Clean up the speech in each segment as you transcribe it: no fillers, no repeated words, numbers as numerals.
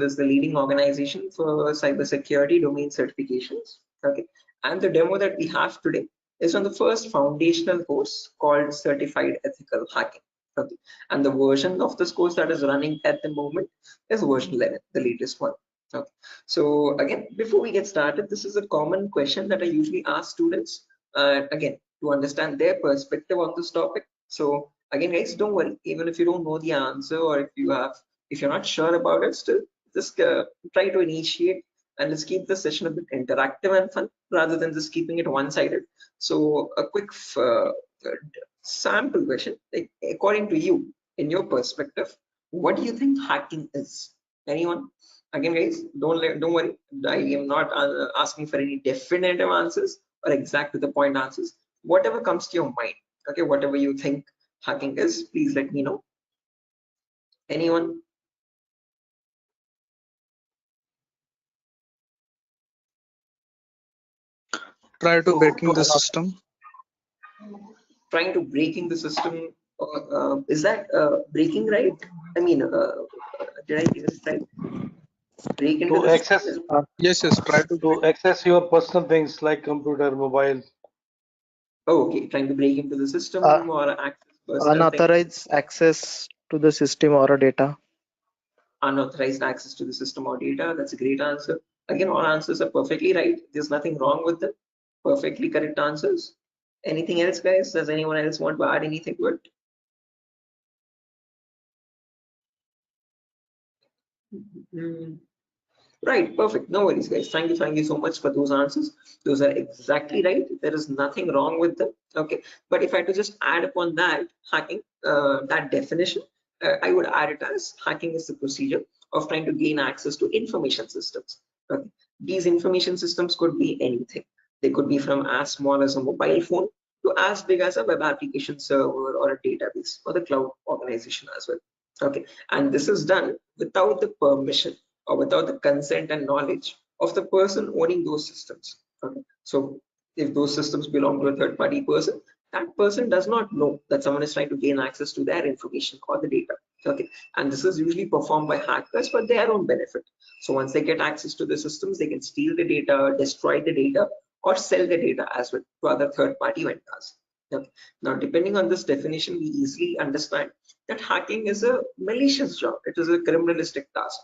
is the leading organization for cybersecurity domain certifications. Okay, and the demo that we have today is on the first foundational course called Certified Ethical Hacking. Okay, and the version of this course that is running at the moment is version 11, the latest one. Okay, so again, before we get started, this is a common question that I usually ask students. Again, to understand their perspective on this topic. So again, guys, don't worry, even if you don't know the answer, or if you're not sure about it, still just try to initiate, and let's keep the session a bit interactive and fun rather than just keeping it one-sided. So a quick sample question, like, according to you, in your perspective, what do you think hacking is? Anyone? Again, guys, don't worry, I am not asking for any definitive answers or exact to the point answers. Whatever comes to your mind, okay, whatever you think hacking is, please let me know. Anyone? Try to breaking the system. Trying to breaking the system. Is that breaking, right? I mean, did I get it right? Break into To the access system? Yes, try to to access your personal things like computer, mobile. Oh, okay, trying to break into the system or access personal things. Unauthorized access to the system or data. Unauthorized access to the system or data. That's a great answer. Again, all answers are perfectly right. There's nothing wrong with them. Perfectly correct answers. Anything else, guys? Does anyone else want to add anything to it? Right, perfect. No worries, guys. Thank you so much for those answers. Those are exactly right. There is nothing wrong with them. Okay, but if I had to just add upon that hacking, that definition, I would add it as hacking is the procedure of trying to gain access to information systems. Okay, these information systems could be anything. They could be from as small as a mobile phone to as big as a web application server or a database or the cloud organization as well. Okay, and this is done without the permission or without the consent and knowledge of the person owning those systems. Okay, so if those systems belong to a third-party person, that person does not know that someone is trying to gain access to their information or the data. Okay, and this is usually performed by hackers for their own benefit. So once they get access to the systems, they can steal the data, destroy the data, or sell the data as well to other third-party vendors. Okay. Now, depending on this definition, we easily understand that hacking is a malicious job. It is a criminalistic task.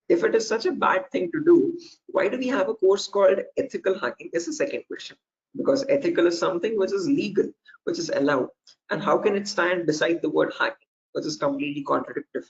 If it is such a bad thing to do, why do we have a course called ethical hacking? Is the second question. Because ethical is something which is legal, which is allowed. And how can it stand beside the word hacking, which is completely contradictory?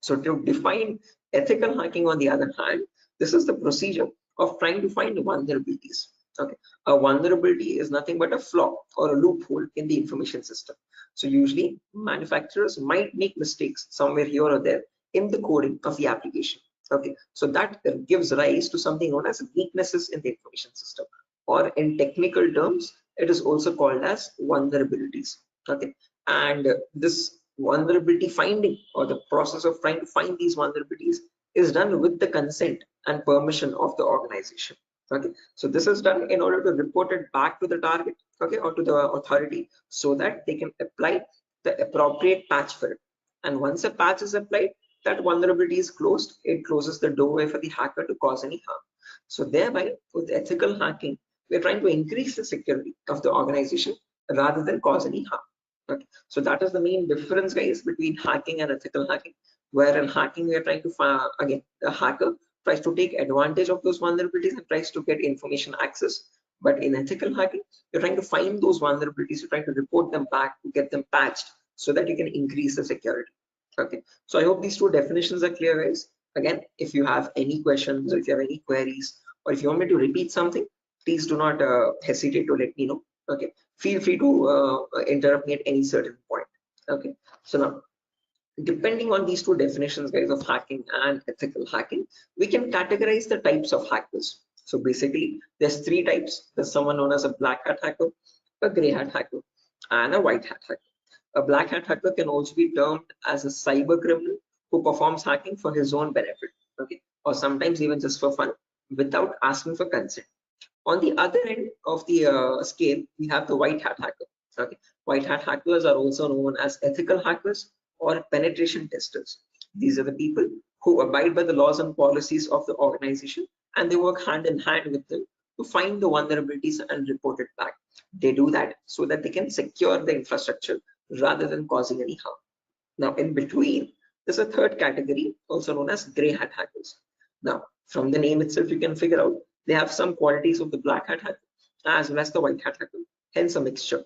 So to define ethical hacking, on the other hand, this is the procedure of trying to find vulnerabilities. Okay, a vulnerability is nothing but a flaw or a loophole in the information system. So usually manufacturers might make mistakes somewhere here or there in the coding of the application. Okay, so that gives rise to something known as weaknesses in the information system, or in technical terms, it is also called as vulnerabilities. Okay, and this vulnerability finding, or the process of trying to find these vulnerabilities, is done with the consent and permission of the organization. Okay, so this is done in order to report it back to the target, okay, or to the authority, so that they can apply the appropriate patch for it. And once a patch is applied, that vulnerability is closed. It closes the doorway for the hacker to cause any harm. So thereby, with ethical hacking, we're trying to increase the security of the organization rather than cause any harm. Okay, so that is the main difference, guys, between hacking and ethical hacking. Where in hacking, we are trying to find, again, the hacker tries to take advantage of those vulnerabilities and tries to get information access. But in ethical hacking, you're trying to find those vulnerabilities, you're trying to report them back to get them patched so that you can increase the security. Okay, so I hope these two definitions are clear, guys. Again, if you have any questions, or if you have any queries, or if you want me to repeat something, please do not hesitate to let me know. Okay, feel free to interrupt me at any certain point. Okay, so now, depending on these two definitions, guys, of hacking and ethical hacking, we can categorize the types of hackers. So basically, there's three types. There's someone known as a black hat hacker, a gray hat hacker, and a white hat hacker. A black hat hacker can also be termed as a cyber criminal who performs hacking for his own benefit, okay, or sometimes even just for fun, without asking for consent. On the other end of the scale, we have the white hat hacker. Okay, white hat hackers are also known as ethical hackers or penetration testers. These are the people who abide by the laws and policies of the organization, and they work hand in hand with them to find the vulnerabilities and report it back. They do that so that they can secure the infrastructure rather than causing any harm. Now, in between, there's a third category, also known as gray hat hackers. Now, from the name itself, you can figure out they have some qualities of the black hat hacker as well as the white hat hacker, hence a mixture.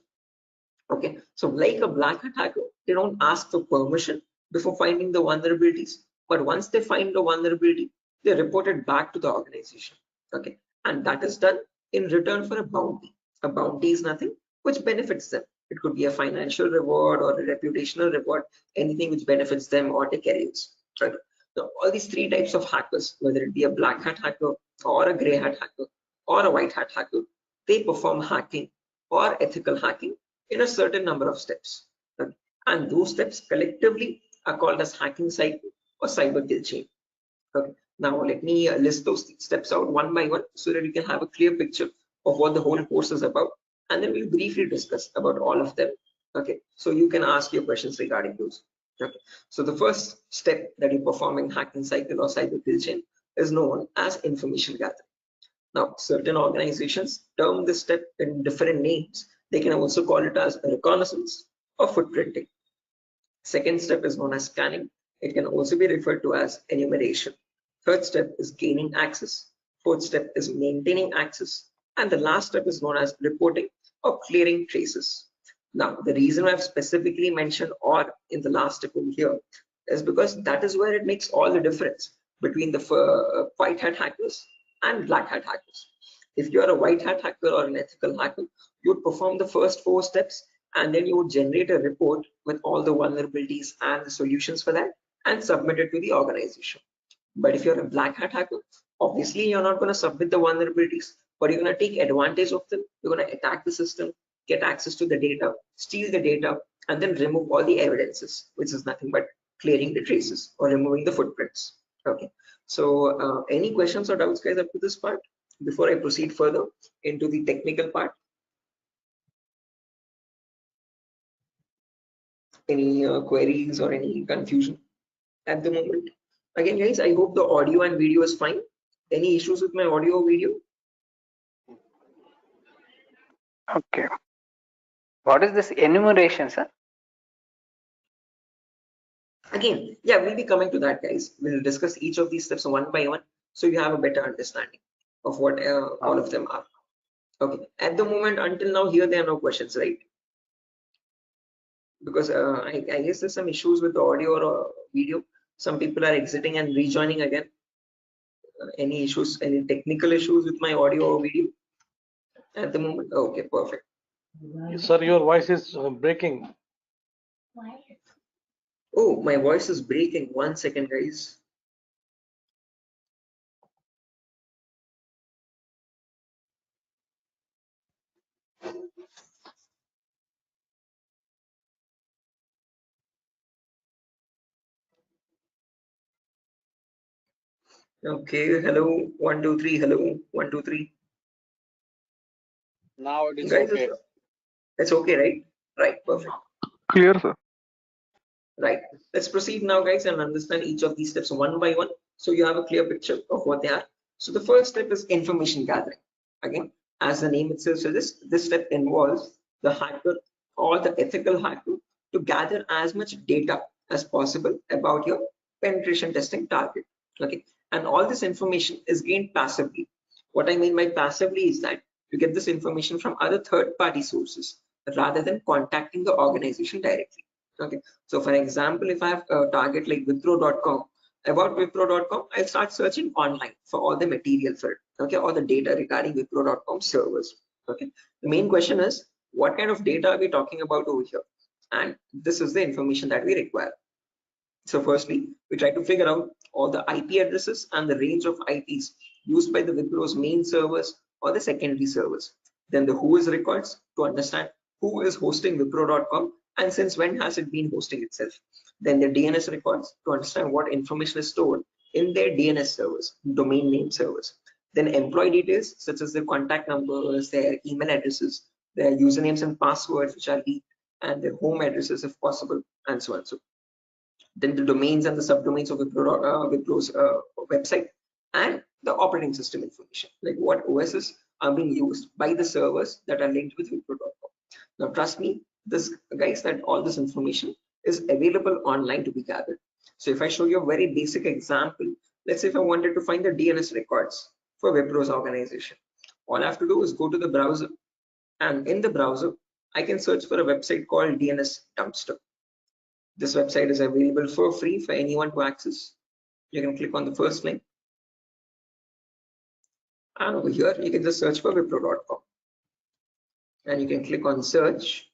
Okay, so like a black hat hacker, they don't ask for permission before finding the vulnerabilities, but once they find the vulnerability, they report it back to the organization. Okay, and that is done in return for a bounty. A bounty is nothing which benefits them. It could be a financial reward or a reputational reward, anything which benefits them or their careers. Right? So all these three types of hackers, whether it be a black hat hacker or a gray hat hacker or a white hat hacker, they perform hacking or ethical hacking in a certain number of steps. Okay? And those steps collectively are called as hacking cycle or cyber kill chain. Okay. Now let me list those steps out one by one so that you can have a clear picture of what the whole course is about, and then we'll briefly discuss about all of them. Okay, so you can ask your questions regarding those. Okay, so the first step that you perform in hacking cycle or cyber kill chain is known as information gathering. Now, certain organizations term this step in different names. They can also call it as reconnaissance or footprinting. Second step is known as scanning. It can also be referred to as enumeration. Third step is gaining access. Fourth step is maintaining access. And the last step is known as reporting or clearing traces. Now, the reason I've specifically mentioned "or" in the last step over here is because that is where it makes all the difference between the white hat hackers and black hat hackers. If you're a white hat hacker or an ethical hacker, you would perform the first 4 steps, and then you would generate a report with all the vulnerabilities and the solutions for that and submit it to the organization. But if you're a black hat hacker, obviously you're not going to submit the vulnerabilities, but you're going to take advantage of them. You're going to attack the system, get access to the data, steal the data, and then remove all the evidences, which is nothing but clearing the traces or removing the footprints. Okay, so any questions or doubts, guys, up to this part before I proceed further into the technical part? Any queries or any confusion at the moment? Again, guys, I hope the audio and video is fine. Any issues with my audio or video? Okay. What is this enumeration, sir? Again, yeah, we'll be coming to that, guys. We'll discuss each of these steps one by one so you have a better understanding of what all of them are. Okay, at the moment, until now, here there are no questions, right? Because I guess there's some issues with the audio or video. Some people are exiting and rejoining again. Any issues, any technical issues with my audio or video at the moment? Okay, perfect. Sir, your voice is breaking. Oh, my voice is breaking. 1 second, guys. Okay, hello, 1 2 3, hello, 1 2 3. Now it is Guys, okay. it's okay, right? Right, perfect. Clear, sir. Right, let's proceed now, guys, and understand each of these steps one by one so you have a clear picture of what they are. So the first step is information gathering. Again, as the name itself suggests, this step involves the hacker or the ethical hacker to gather as much data as possible about your penetration testing target. Okay, and all this information is gained passively. What I mean by passively is that you get this information from other third-party sources rather than contacting the organization directly. Okay, so for example, if I have a target like Wipro.com, about Wipro.com, I'll start searching online for all the material for it, okay, all the data regarding Wipro.com servers. Okay, the main question is, what kind of data are we talking about over here? And this is the information that we require. So firstly, we try to figure out all the IP addresses and the range of IPs used by the Wipro's main servers or the secondary servers. Then the whois records to understand who is hosting Wipro.com and since when has it been hosting itself. Then the DNS records to understand what information is stored in their DNS servers, domain name servers. Then employee details such as their contact numbers, their email addresses, their usernames and passwords which are leaked, and their home addresses if possible, and so on. So then the domains and the subdomains of Wipro's website, and the operating system information, like what OSs are being used by the servers that are linked with Wipro.com. Now, trust me, this guys, that all this information is available online to be gathered. So if I show you a very basic example, let's say if I wanted to find the DNS records for Wipro's organization, all I have to do is go to the browser, and in the browser, I can search for a website called DNS Dumpster. This website is available for free for anyone to access. You can click on the first link, and over here you can just search for Wipro.com, and you can click on search,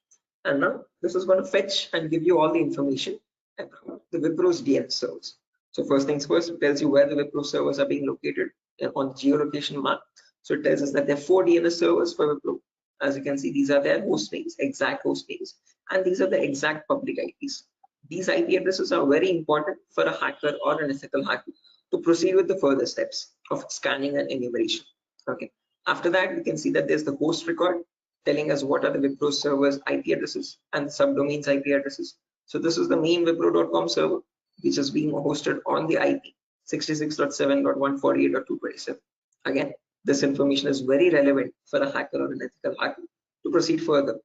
and now this is going to fetch and give you all the information about the Wipro's DNS servers. So first things first, it tells you where the Wipro servers are being located on the geolocation map. So it tells us that there are 4 DNS servers for Wipro. As you can see, these are their host names, exact host names, and these are the exact public IPs. These IP addresses are very important for a hacker or an ethical hacker to proceed with the further steps of scanning and enumeration. Okay. After that, we can see that there's the host record telling us what are the Wipro servers IP addresses and the subdomains IP addresses. So this is the main Wipro.com server, which is being hosted on the IP 66.7.148.227. Again, this information is very relevant for a hacker or an ethical hacker to proceed further.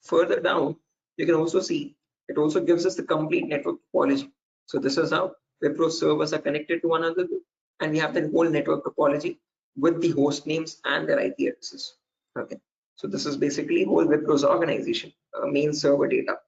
Further down, you can also see it also gives us the complete network topology. So this is how Wipro servers are connected to one another, and we have the whole network topology with the host names and their IP addresses. Okay, so this is basically whole Wipro's organization main server data.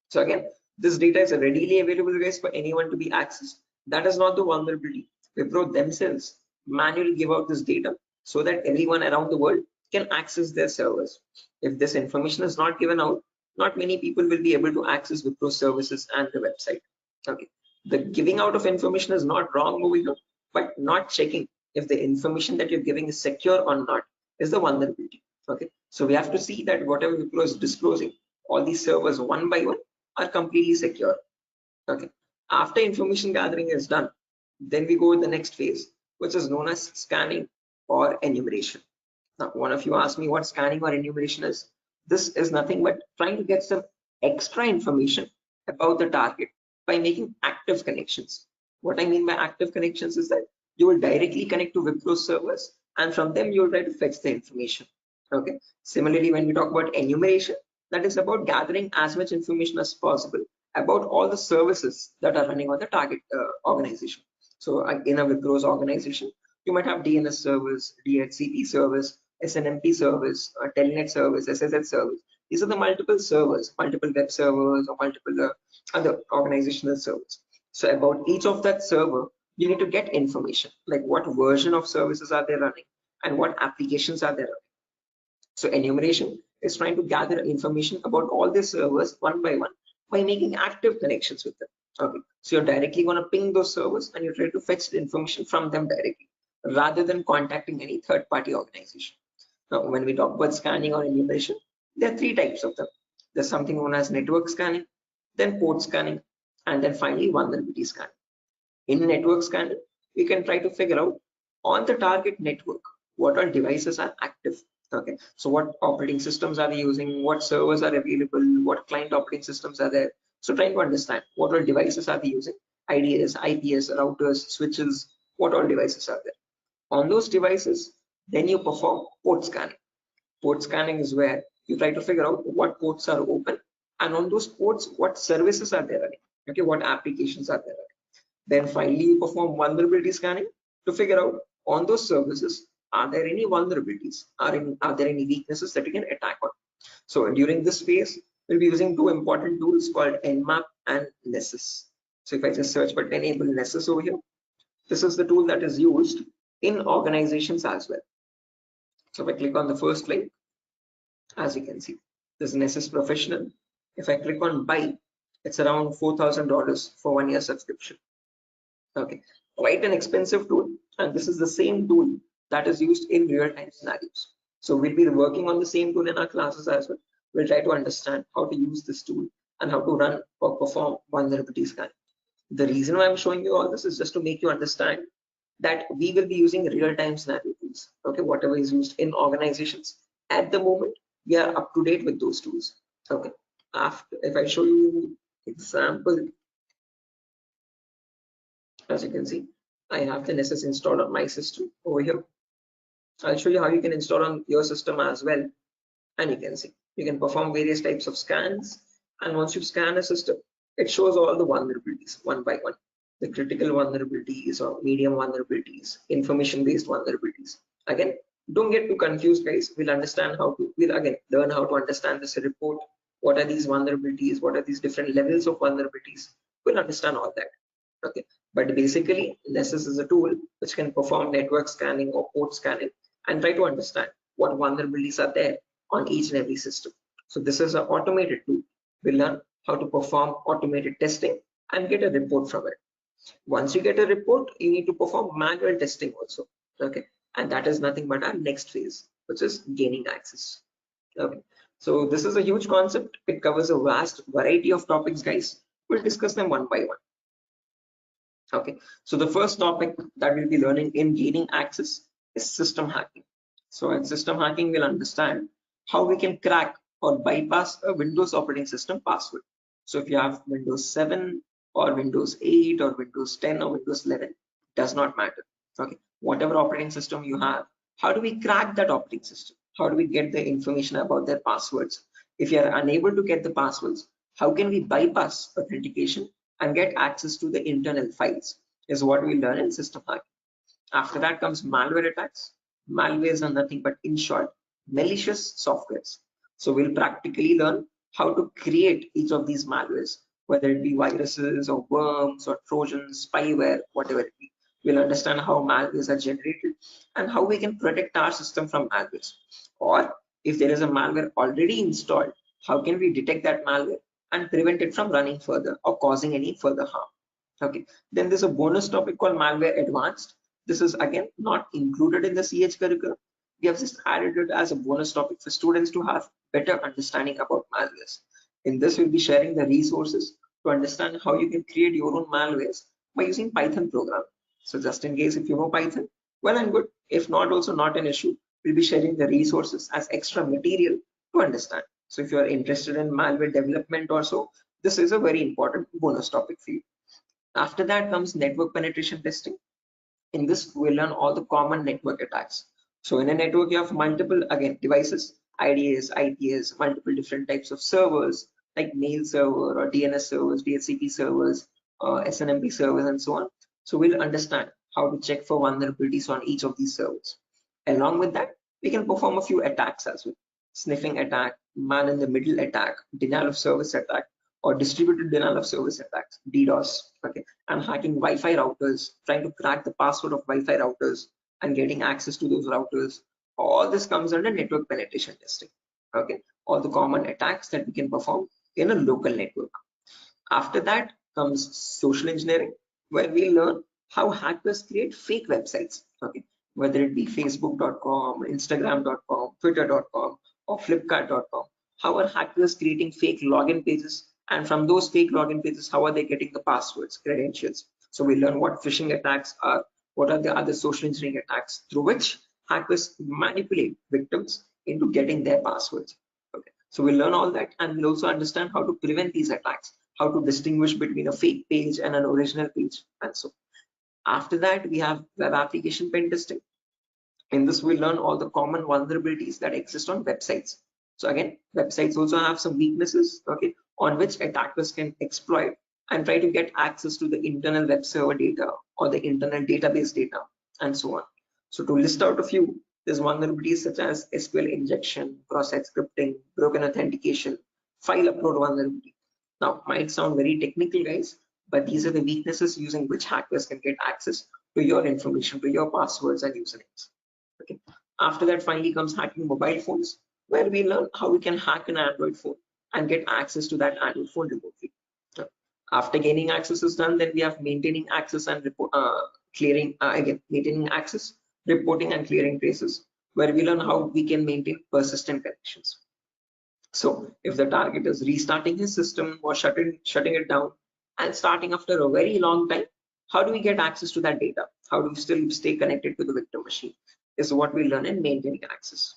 So again, this data is readily available, guys, for anyone to be accessed. That is not the vulnerability. Wipro themselves manually give out this data so that everyone around the world can access their servers. If this information is not given out, not many people will be able to access Wipro services and the website. Okay, the giving out of information is not wrong over here, but not checking if the information that you're giving is secure or not is the vulnerability. Okay, so we have to see that whatever Wipro is disclosing, all these servers one by one are completely secure. Okay, after information gathering is done, then we go to the next phase, which is known as scanning or enumeration. Now, one of you asked me what scanning or enumeration is. This is nothing but trying to get some extra information about the target by making active connections. What I mean by active connections is that you will directly connect to Wipro servers, and from them you will try to fetch the information. Okay. Similarly, when we talk about enumeration, that is about gathering as much information as possible about all the services that are running on the target organization. So in a Wipro's organization, you might have DNS servers, DHCP servers, SNMP servers, Telnet servers, SSH servers. These are the multiple servers, multiple web servers, or multiple other organizational servers. So about each of that server, you need to get information, like what version of services are they running and what applications are they running. So enumeration is trying to gather information about all the servers one by one by making active connections with them. Okay, so you're directly going to ping those servers and you try to fetch the information from them directly rather than contacting any third-party organization. Now, when we talk about scanning or enumeration, there are 3 types of them. There's something known as network scanning, then port scanning, and then finally vulnerability scanning. In network scanning, we can try to figure out on the target network what all devices are active. Okay, so what operating systems are they using, what servers are available, what client operating systems are there. So trying to understand what all devices are they using, IDS, IPS, routers, switches, what all devices are there. On those devices, then you perform port scanning. Port scanning is where you try to figure out what ports are open, and on those ports, what services are there running. Okay, what applications are there running. Then finally, you perform vulnerability scanning to figure out on those services, are there any vulnerabilities? Are there any weaknesses that you can attack on? So during this phase, we'll be using 2 important tools called Nmap and Nessus. So if I just search for enable Nessus over here, this is the tool that is used in organizations as well. So if I click on the first link, as you can see, this Nessus Professional. If I click on buy, it's around $4,000 for 1 year subscription. Okay, quite an expensive tool, and this is the same tool that is used in real-time scenarios. So we'll be working on the same tool in our classes as well. We'll try to understand how to use this tool and how to run or perform vulnerability scanning. The reason why I'm showing you all this is just to make you understand that we will be using real-time scenario tools. Okay, whatever is used in organizations at the moment, we are up to date with those tools. Okay, after if I show you example As you can see, I have the NSS installed on my system over here. I'll show you how you can install on your system as well. And you can see, you can perform various types of scans. And once you scan a system, it shows all the vulnerabilities one by one. The critical vulnerabilities or medium vulnerabilities, information-based vulnerabilities. Again, don't get too confused, guys. We'll again learn how to understand this report. What are these vulnerabilities? What are these different levels of vulnerabilities? We'll understand all that. Okay, but basically, NSS is a tool which can perform network scanning or port scanning and try to understand what vulnerabilities are there on each and every system. So this is an automated tool. We'll learn how to perform automated testing and get a report from it. Once you get a report, you need to perform manual testing also. Okay, and that is nothing but our next phase, which is gaining access. Okay, so this is a huge concept. It covers a vast variety of topics, guys. We'll discuss them one by one. Okay, so the first topic that we'll be learning in gaining access is system hacking. So in system hacking, we'll understand how we can crack or bypass a Windows operating system password. So if you have Windows 7 or Windows 8 or Windows 10 or Windows 11, does not matter. Okay, whatever operating system you have, how do we crack that operating system? How do we get the information about their passwords? If you are unable to get the passwords, how can we bypass authentication and get access to the internal files is what we learn in system hacking. After that comes malware attacks. Malwares are nothing but, in short, malicious softwares. So we'll practically learn how to create each of these malwares, whether it be viruses or worms or trojans, spyware, whatever it be. We'll understand how malwares are generated and how we can protect our system from malwares. Or if there is a malware already installed, how can we detect that malware and prevent it from running further or causing any further harm. Okay, then there's a bonus topic called malware advanced. This is again not included in the CH curriculum. We have just added it as a bonus topic for students to have better understanding about malwares. In this, we'll be sharing the resources to understand how you can create your own malwares by using Python programming. So just in case if you know Python, well and good. If not, also not an issue. We'll be sharing the resources as extra material to understand. So if you are interested in malware development also, this is a very important bonus topic for you. After that comes network penetration testing. In this, we'll learn all the common network attacks. So in a network, you have multiple, again, devices, IDS, IPS, multiple different types of servers, like mail server or DNS servers, DHCP servers, SNMP servers, and so on. So we'll understand how to check for vulnerabilities on each of these servers. Along with that, we can perform a few attacks as well. Sniffing attack, man-in-the-middle attack, denial of service attack, or distributed denial of service attacks, DDoS. Okay, and hacking Wi-Fi routers, trying to crack the password of Wi-Fi routers and getting access to those routers. All this comes under network penetration testing. Okay, all the common attacks that we can perform in a local network. After that comes social engineering, where we learn how hackers create fake websites. Okay, whether it be facebook.com, instagram.com, twitter.com, or flipkart.com. How are hackers creating fake login pages? And from those fake login pages, how are they getting the passwords, credentials? So we learn what phishing attacks are, what are the other social engineering attacks through which hackers manipulate victims into getting their passwords. Okay, so we'll learn all that, and we'll also understand how to prevent these attacks, how to distinguish between a fake page and an original page, and so. After that, we have web application pen testing. In this, we learn all the common vulnerabilities that exist on websites. So again, websites also have some weaknesses, okay, on which attackers can exploit and try to get access to the internal web server data or the internal database data, and so on. So to list out a few, there's vulnerabilities such as SQL injection, cross-site scripting, broken authentication, file upload vulnerability. Now, might sound very technical, guys, but these are the weaknesses using which hackers can get access to your information, to your passwords and usernames. Okay. After that, finally comes hacking mobile phones, where we learn how we can hack an Android phone and get access to that Android phone remotely. After gaining access is done, then we have maintaining access and maintaining access, reporting and clearing traces, where we learn how we can maintain persistent connections. So if the target is restarting his system or shutting it down and starting after a very long time, how do we get access to that data? How do we still stay connected to the victim machine? Is what we learn in maintaining access.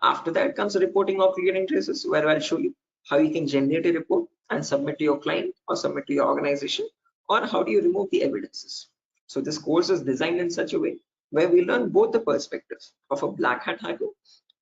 After that comes reporting or clearing traces, where I'll show you how you can generate a report and submit to your client or submit to your organization, or how do you remove the evidences. So this course is designed in such a way where we learn both the perspectives of a black hat hacker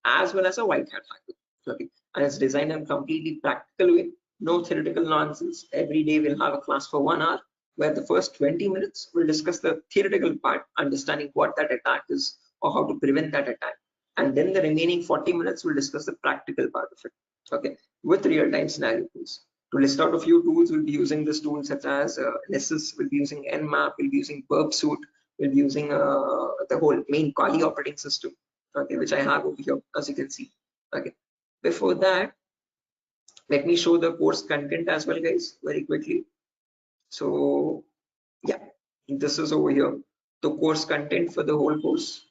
as well as a white hat hacker. Okay, and it's designed in a completely practical way, no theoretical nonsense. Every day we'll have a class for 1 hour where the first 20 minutes we'll discuss the theoretical part, understanding what that attack is or how to prevent that attack, and then the remaining 40 minutes we'll discuss the practical part of it, okay, with real-time scenario tools. To list out a few tools, we'll be using this tool such as Nessus, we'll be using Nmap, we'll be using Burpsuit, we'll be using the whole main Kali operating system, okay, which I have over here, as you can see. Okay, before that, let me show the course content as well, guys, very quickly. So yeah, this is over here, the course content for the whole course.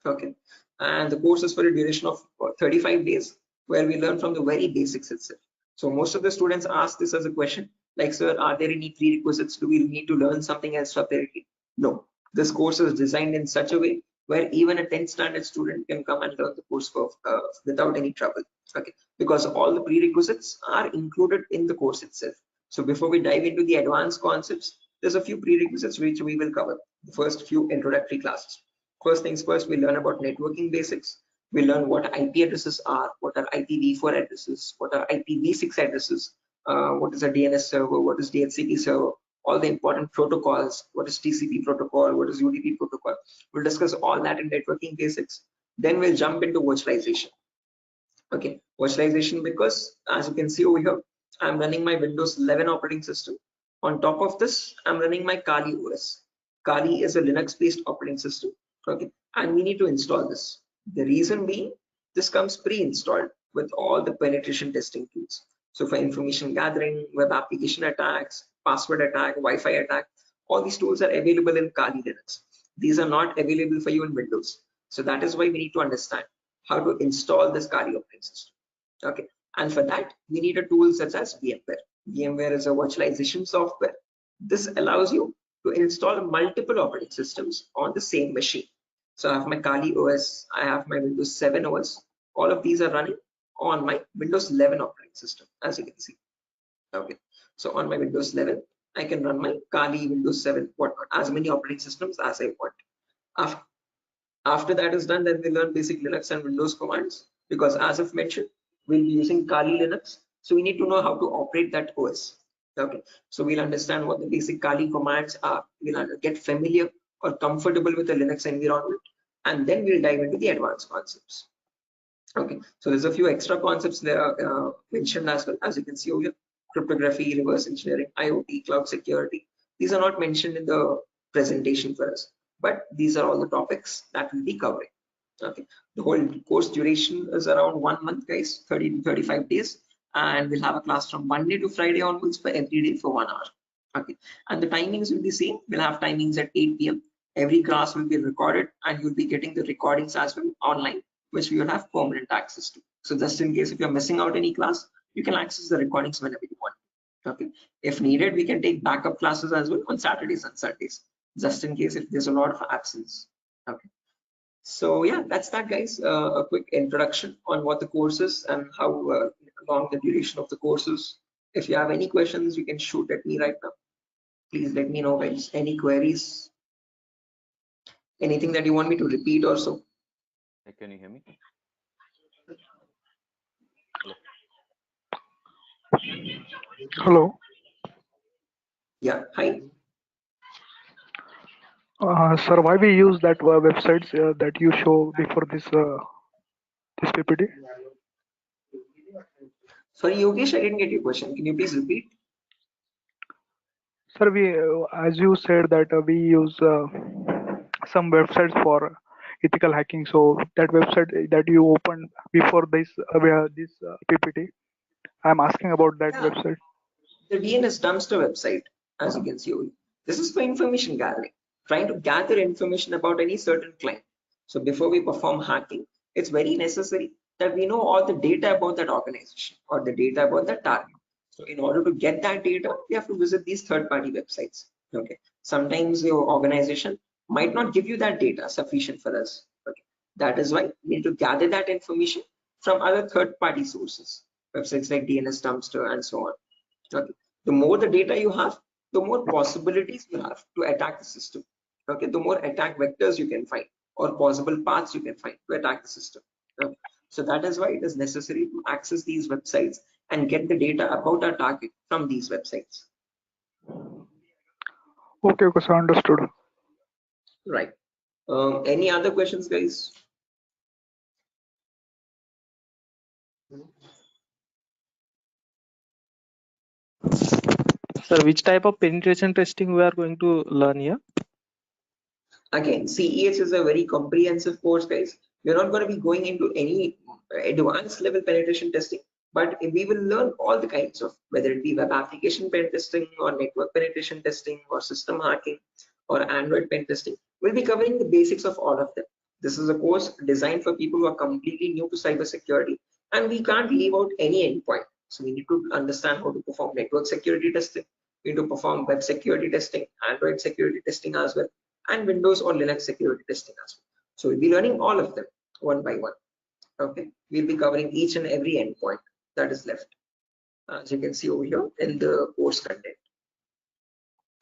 Okay, and the course is for a duration of 35 days, where we learn from the very basics itself. So most of the students ask this as a question, like, sir, are there any prerequisites? Do we need to learn something else separately? No, this course is designed in such a way where even a 10th standard student can come and learn the course for, without any trouble. Okay, because all the prerequisites are included in the course itself. So before we dive into the advanced concepts, there's a few prerequisites which we will cover. The first few introductory classes. First things first, we learn about networking basics. We learn what IP addresses are, what are IPv4 addresses, what are IPv6 addresses, what is a DNS server, what is DHCP server, all the important protocols, what is TCP protocol, what is UDP protocol. We'll discuss all that in networking basics. Then we'll jump into virtualization. Okay, virtualization, because as you can see over here, I'm running my Windows 11 operating system. On top of this, I'm running my Kali OS. Kali is a Linux-based operating system. Okay, and we need to install this. The reason being, this comes pre-installed with all the penetration testing tools. So for information gathering, web application attacks, password attack, Wi-Fi attack, all these tools are available in Kali Linux. These are not available for you in Windows. So that is why we need to understand how to install this Kali operating system. Okay, and for that we need a tool such as VMware. VMware is a virtualization software. This allows you to install multiple operating systems on the same machine. So I have my Kali OS, I have my Windows 7 OS. All of these are running on my Windows 11 operating system, as you can see. Okay, so on my Windows 11, I can run my Kali, Windows 7, whatnot, as many operating systems as I want. After that is done, then we learn basic Linux and Windows commands, because as I've mentioned, we'll be using Kali Linux. So we need to know how to operate that OS. Okay, so we'll understand what the basic Kali commands are. We'll get familiar or comfortable with the Linux environment, and then we'll dive into the advanced concepts. Okay, so there's a few extra concepts there mentioned as well, as you can see over here: cryptography, reverse engineering, IoT, cloud security. These are not mentioned in the presentation for us, but these are all the topics that we'll be covering. Okay, the whole course duration is around 1 month, guys, 30 to 35 days, and we'll have a class from Monday to Friday onwards for every day for 1 hour. Okay, and the timings will be same. We'll have timings at 8 p.m. Every class will be recorded, and you'll be getting the recordings as well online, which we will have permanent access to. So just in case if you're missing out any class, you can access the recordings whenever you want. Okay, if needed, we can take backup classes as well on Saturdays and Sundays, just in case if there's a lot of absence. Okay, so yeah, that's that, guys. A quick introduction on what the course is and how long the duration of the course is. If you have any questions, you can shoot at me right now. Please let me know, guys. Any queries, anything that you want me to repeat or so. Hey, can you hear me? Hello. Yeah, hi. Sir, why we use that websites that you show before this PPT? Sorry, Yogesh, I didn't get your question. Can you please repeat? Sir, we as you said that we use some websites for ethical hacking. So that website that you opened before this PPT, I'm asking about that Yeah, website. the DNS dumpster website, as you can see. This is for information gathering, trying to gather information about any certain client. So before we perform hacking, it's very necessary that we know all the data about that organization or the data about that target. So in order to get that data, we have to visit these third-party websites. Okay, sometimes your organization might not give you that data sufficient for us. Okay, that is why we need to gather that information from other third-party sources, websites like DNS dumpster and so on. Okay, the more the data you have, the more possibilities you have to attack the system. okay, the more attack vectors you can find or possible paths you can find to attack the system. Okay. So that is why it is necessary to access these websites and get the data about our target from these websites. Okay, okay, so understood. Right. Any other questions, guys? Sir, which type of penetration testing we are going to learn here? Again, CEH is a very comprehensive course, guys. We're not going to be going into any advanced level penetration testing, but we will learn all the kinds of, whether it be web application pen testing or network penetration testing or system hacking or Android pen testing. We'll be covering the basics of all of them. This is a course designed for people who are completely new to cybersecurity, and we can't leave out any endpoint. So we need to understand how to perform network security testing. We need to perform web security testing, Android security testing as well, and Windows or Linux security testing as well. So we'll be learning all of them one by one. Okay, we'll be covering each and every endpoint that is left, as you can see over here in the course content.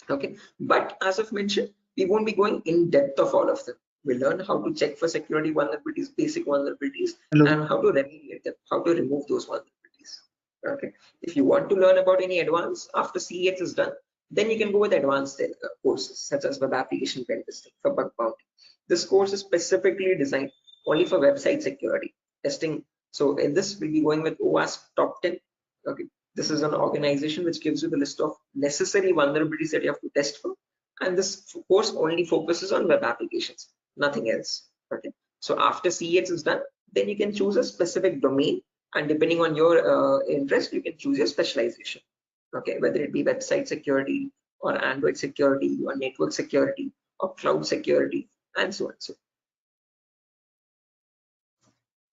Okay, but as I've mentioned, we won't be going in depth of all of them. We'll learn how to check for security vulnerabilities, basic vulnerabilities, and how to remediate them, how to remove those vulnerabilities. Okay, if you want to learn about any advanced after CEX is done, then you can go with advanced courses such as web application pen testing for bug bounty. This course is specifically designed only for website security testing. So in this, we'll be going with OWASP top 10. Okay, this is an organization which gives you the list of necessary vulnerabilities that you have to test for, and this course only focuses on web applications, nothing else. Okay, so after CEX is done, then you can choose a specific domain, and depending on your interest, you can choose your specialization. Okay, whether it be website security or Android security or network security or cloud security and so on. So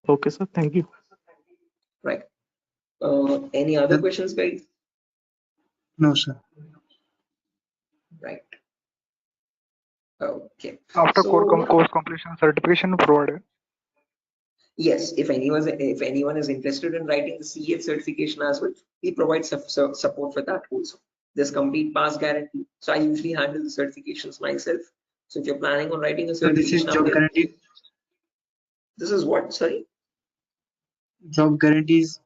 Okay, sir. Thank you. right. Any other questions, guys? No, sir. Right. Okay. After So course completion, certification provided. yes, if anyone is interested in writing the CEF certification as well, we provide support for that also. There's complete pass guarantee. So I usually handle the certifications myself. So if you're planning on writing a So this is certification, job guarantee. this is what? Sorry. Job guarantees.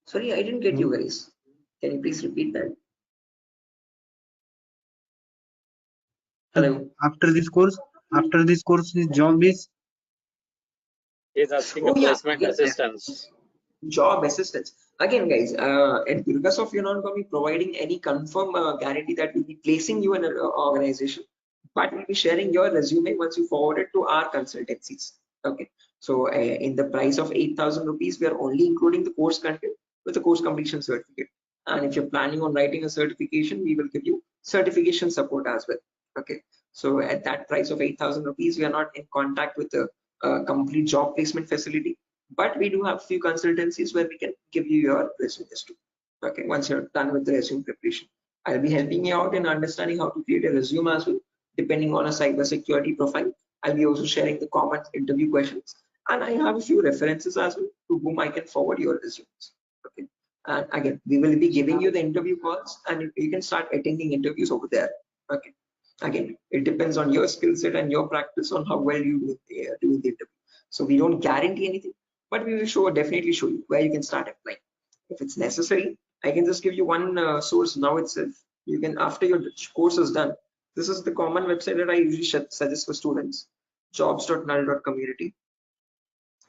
Sorry, I didn't get you guys. Can you please repeat that? Hello. After this course, his job is. He's asking a Oh yeah, placement yes, assistance. job assistance. Again, guys, at Durgasoft, you're not going to be providing any confirm guarantee that we'll be placing you in an organization, but we'll be sharing your resume once you forward it to our consultancies. Okay, so in the price of 8,000 rupees, we are only including the course content with the course completion certificate. And if you're planning on writing a certification, we will give you certification support as well. Okay, so at that price of 8,000 rupees, we are not in contact with the complete job placement facility, but we do have few consultancies where we can give you your resumes too. Okay, once you're done with the resume preparation, I'll be helping you out in understanding how to create a resume as well, depending on a cybersecurity profile. I'll be also sharing the common interview questions, and I have a few references as well to whom I can forward your resumes. Okay, and again, we will be giving you the interview calls, and you can start attending interviews over there. Okay, again, it depends on your skill set and your practice on how well you do the interview. So we don't guarantee anything, but we will definitely show you where you can start applying. If it's necessary, I can just give you one source now itself. You can, after your course is done, this is the common website that I usually suggest for students, jobs.null.community.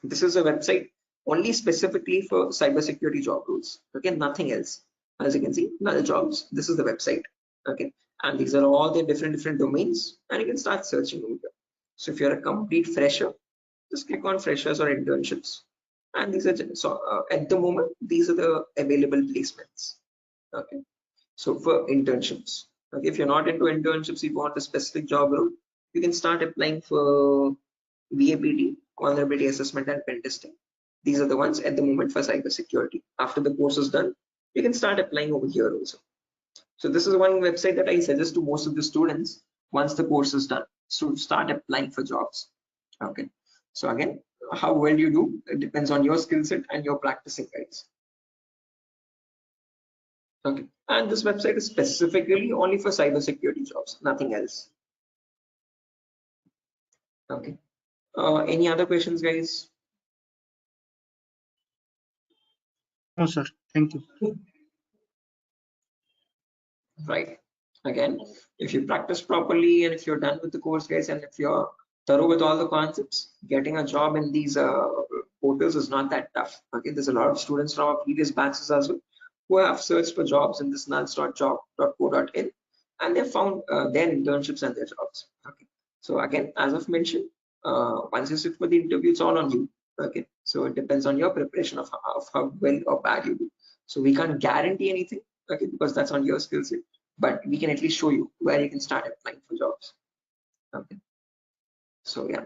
This is a website only specifically for cybersecurity job roles. Okay, nothing else. As you can see, null jobs. This is the website. Okay, and these are all the different domains, and you can start searching over here. So if you're a complete fresher, just click on freshers or internships, and these are at the moment these are the available placements. Okay, so for internships, okay, if you're not into internships, you want a specific job role, you can start applying for VAPT, vulnerability assessment and pen testing. These are the ones at the moment for cybersecurity. After the course is done, you can start applying over here also. So this is one website that I suggest to most of the students once the course is done, so start applying for jobs. Okay, so again, how well you do, it depends on your skill set and your practicing, guys. Okay, And this website is specifically only for cybersecurity jobs, nothing else. Okay. Any other questions, guys? No, sir. Thank you. Right. Again, if you practice properly and if you're done with the course, guys, and if you're thorough with all the concepts, getting a job in these portals is not that tough. Okay, there's a lot of students from our previous batches as well who have searched for jobs in this nuls.job.co.in and they found their internships and their jobs. Okay, so again, as I've mentioned, once you sit for the interview, it's all on you. Okay, so it depends on your preparation of how well or bad you do. So we can't guarantee anything, okay, because that's on your skill set, but we can at least show you where you can start applying for jobs. Okay, so yeah,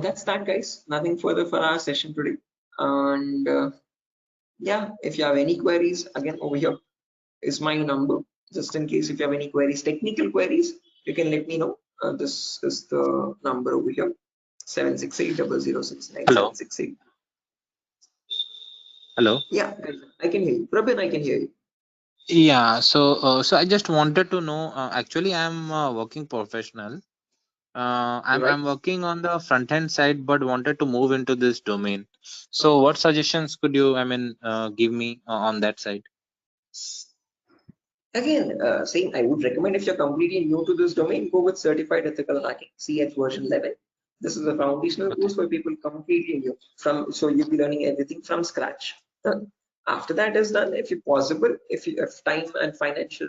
that's that, guys. Nothing further for our session today. And yeah, if you have any queries, again, over here is my number, just in case if you have any queries, technical queries, you can let me know. This is the number over here, 7680069. Hello. 768. Hello. Yeah, I can hear you. Prabin, I can hear you. Yeah. So I just wanted to know. Actually, I'm a working professional. Right. I'm working on the front end side, but wanted to move into this domain. So, what suggestions could you, give me on that side? Again, same, I would recommend if you're completely new to this domain, go with Certified Ethical Hacking, CH version 11. This is a foundational Okay. course for people completely new. So you'll be learning everything from scratch. After that is done, if you possible, if time and financial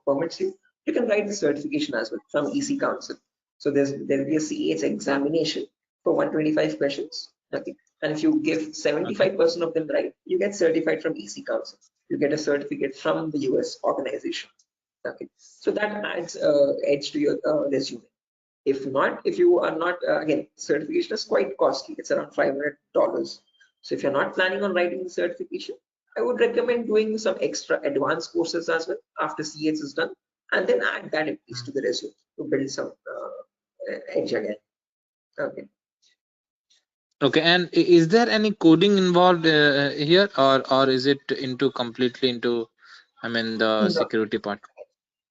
permits you, you can write the certification as well from EC Council. So there will be a CH examination for 125 questions. Okay. And if you give 75% of them right, you get certified from EC Council. You get a certificate from the US organization. Okay, so that adds edge to your resume. If not, if you are not, again, certification is quite costly. It's around $500. So if you're not planning on writing the certification, I would recommend doing some extra advanced courses as well after CH is done, and then add that at least to the resume to build some edge again. Okay. Okay. And is there any coding involved here, or is it into completely into, the No, security part?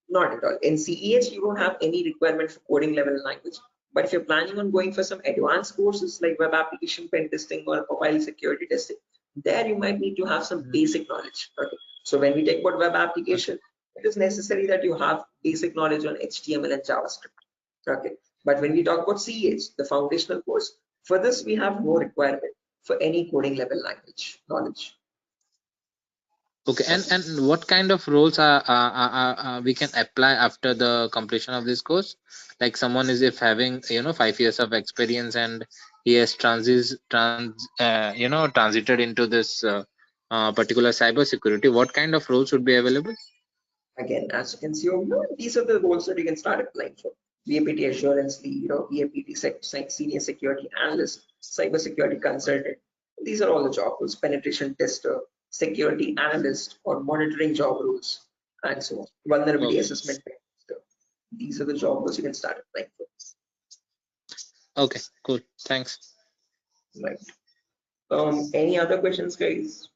not at all. In CEH, you don't have any requirement for coding level language. But if you're planning on going for some advanced courses like web application pen testing or profile security testing, there you might need to have some basic knowledge. Okay. So when we talk about web application, it is necessary that you have basic knowledge on HTML and JavaScript. Okay. But when we talk about CEH, the foundational course, for this we have no requirement for any coding level language knowledge. Okay. And what kind of roles are we can apply after the completion of this course? Like someone is if having 5 years of experience and he has transited into this particular cyber security. What kind of roles would be available? Again, as you can see over here, these are the roles that you can start applying for. VAPT assurance lead, or VAPT senior security analyst, cyber security consultant. These are all the job roles. Penetration tester, security analyst, or monitoring job roles, and so on. Vulnerability Okay. assessment tester. These are the job roles you can start applying for. Okay. Cool. Thanks. Right. Any other questions, guys?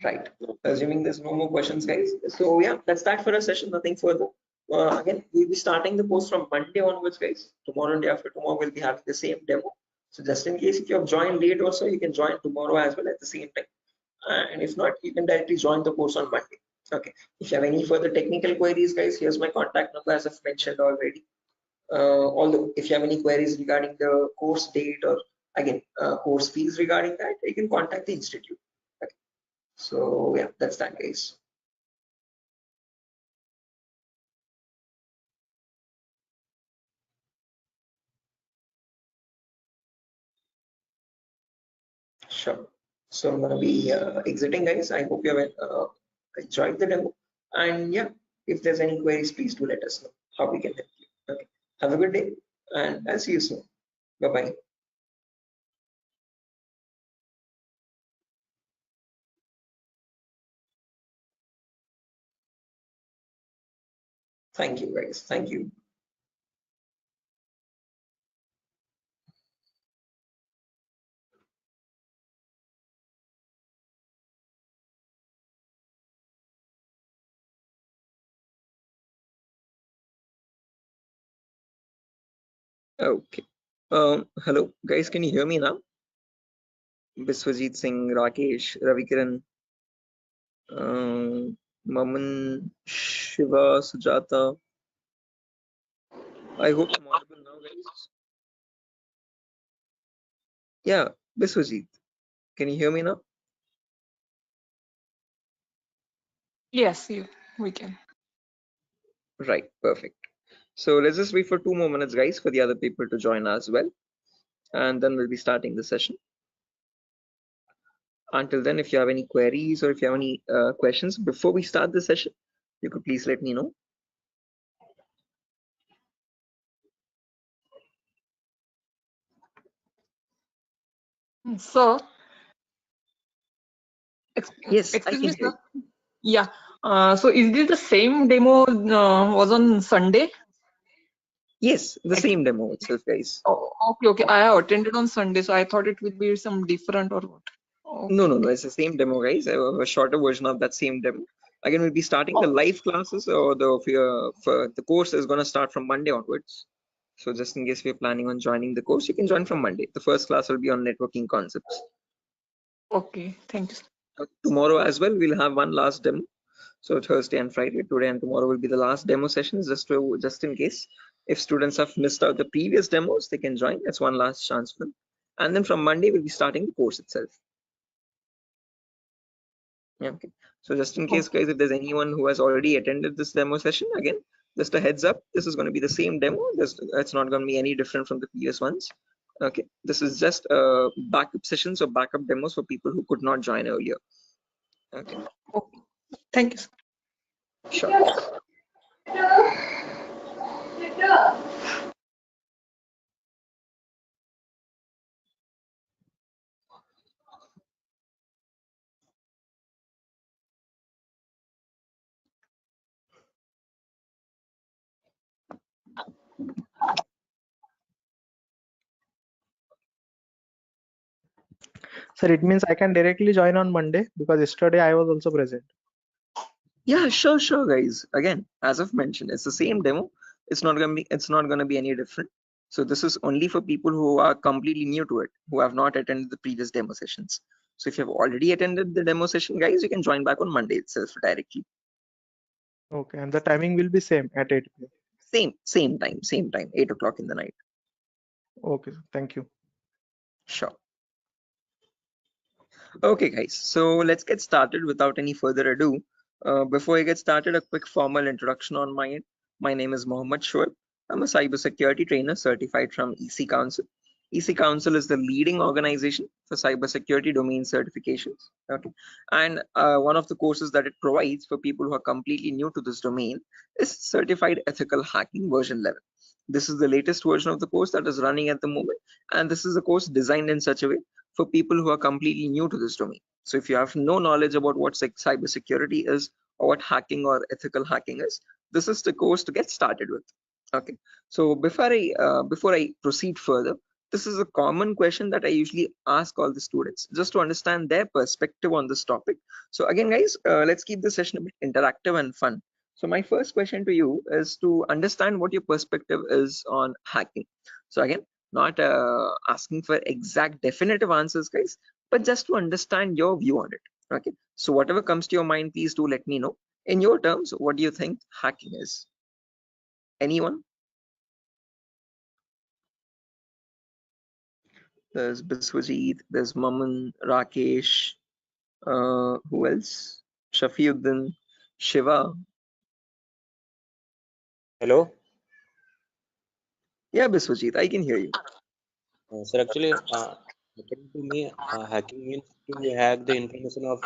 Right. Assuming there's no more questions, guys. So yeah, that's that for a session. Nothing further. Again, we'll be starting the course from Monday onwards, guys. Tomorrow and day after tomorrow, we'll be having the same demo. So just in case if you have joined late also, you can join tomorrow as well at the same time. And if not, you can directly join the course on Monday. Okay. If you have any further technical queries, guys, here's my contact number as I've mentioned already. Although if you have any queries regarding the course date or again course fees regarding that, you can contact the institute. Okay. So yeah, that's that, guys. Sure. So I'm gonna be exiting, guys. I hope you have enjoyed the demo. And yeah, if there's any queries, please do let us know how we can help you. Okay. Have a good day, and I'll see you soon. Bye bye. Thank you, guys. Thank you. Okay. Hello, guys. Can you hear me now? Biswajit Singh, Rakesh, Ravikiran, Maman, Shiva, Sujata. I hope I'm audible now, guys. Yeah, Biswajit. Can you hear me now? Yes, we can. Right, perfect. So let's just wait for 2 more minutes, guys, for the other people to join as well. And then we'll be starting the session. Until then, if you have any queries or if you have any questions before we start the session, you could please let me know. So, Yes, I excuse can me, hear sir. you. Yeah. So is this the same demo was on Sunday? Yes, the same demo itself, guys. Oh, okay. I have attended on Sunday, so I thought it would be some different or what. No, Okay. it's the same demo, guys. A shorter version of that same demo. Again, we'll be starting the Oh, live classes, or the course is going to start from Monday onwards. So just in case we're planning on joining the course, you can join from Monday. The first class will be on networking concepts. okay. Thank you, sir. Tomorrow as well, we'll have one last demo. So Thursday and Friday, today and tomorrow will be the last demo sessions, just in case if students have missed out the previous demos, they can join. That's one last chance for them. And then from Monday, we'll be starting the course itself. Yeah, okay. So just in case, guys, if there's anyone who has already attended this demo session, again, just a heads up, this is going to be the same demo. It's not going to be any different from the previous ones. Okay, this is just backup sessions or backup demos for people who could not join earlier. Okay. Okay. Thank you, sir. Sure. Sir, it means I can directly join on Monday because yesterday I was also present. Yeah, sure, guys. Again, as I've mentioned, it's the same demo. It's not gonna be any different. So this is only for people who are completely new to it, who have not attended the previous demo sessions. So if you have already attended the demo session, guys, you can join back on Monday itself directly. Okay, and the timing will be same at 8 p.m. Same time, 8 o'clock in the night. Okay, sir. Thank you. Sure. Okay, guys, so let's get started without any further ado. Before I get started, a quick formal introduction on my end. My name is Mohammed Shoaib. I'm a cybersecurity trainer certified from EC Council. EC Council is the leading organization for cybersecurity domain certifications. Okay, and one of the courses that it provides for people who are completely new to this domain is Certified Ethical Hacking version 11. This is the latest version of the course that is running at the moment, and this is a course designed in such a way for people who are completely new to this domain. So if you have no knowledge about what cybersecurity is or what hacking or ethical hacking is, this is the course to get started with. Okay. So before I proceed further, this is a common question that I usually ask all the students just to understand their perspective on this topic. So again, guys, let's keep the session a bit interactive and fun. So my first question to you is to understand what your perspective is on hacking. So again, not asking for exact definitive answers, guys, but just to understand your view on it. Okay, so whatever comes to your mind, please do let me know. In your terms, what do you think hacking is? Anyone? There's Biswajit, there's Maman, Rakesh, who else? Shafiuddin, Shiva. Hello, Yeah, Biswajit, I can hear you. sir. Actually, according to me, hacking means to hack the information of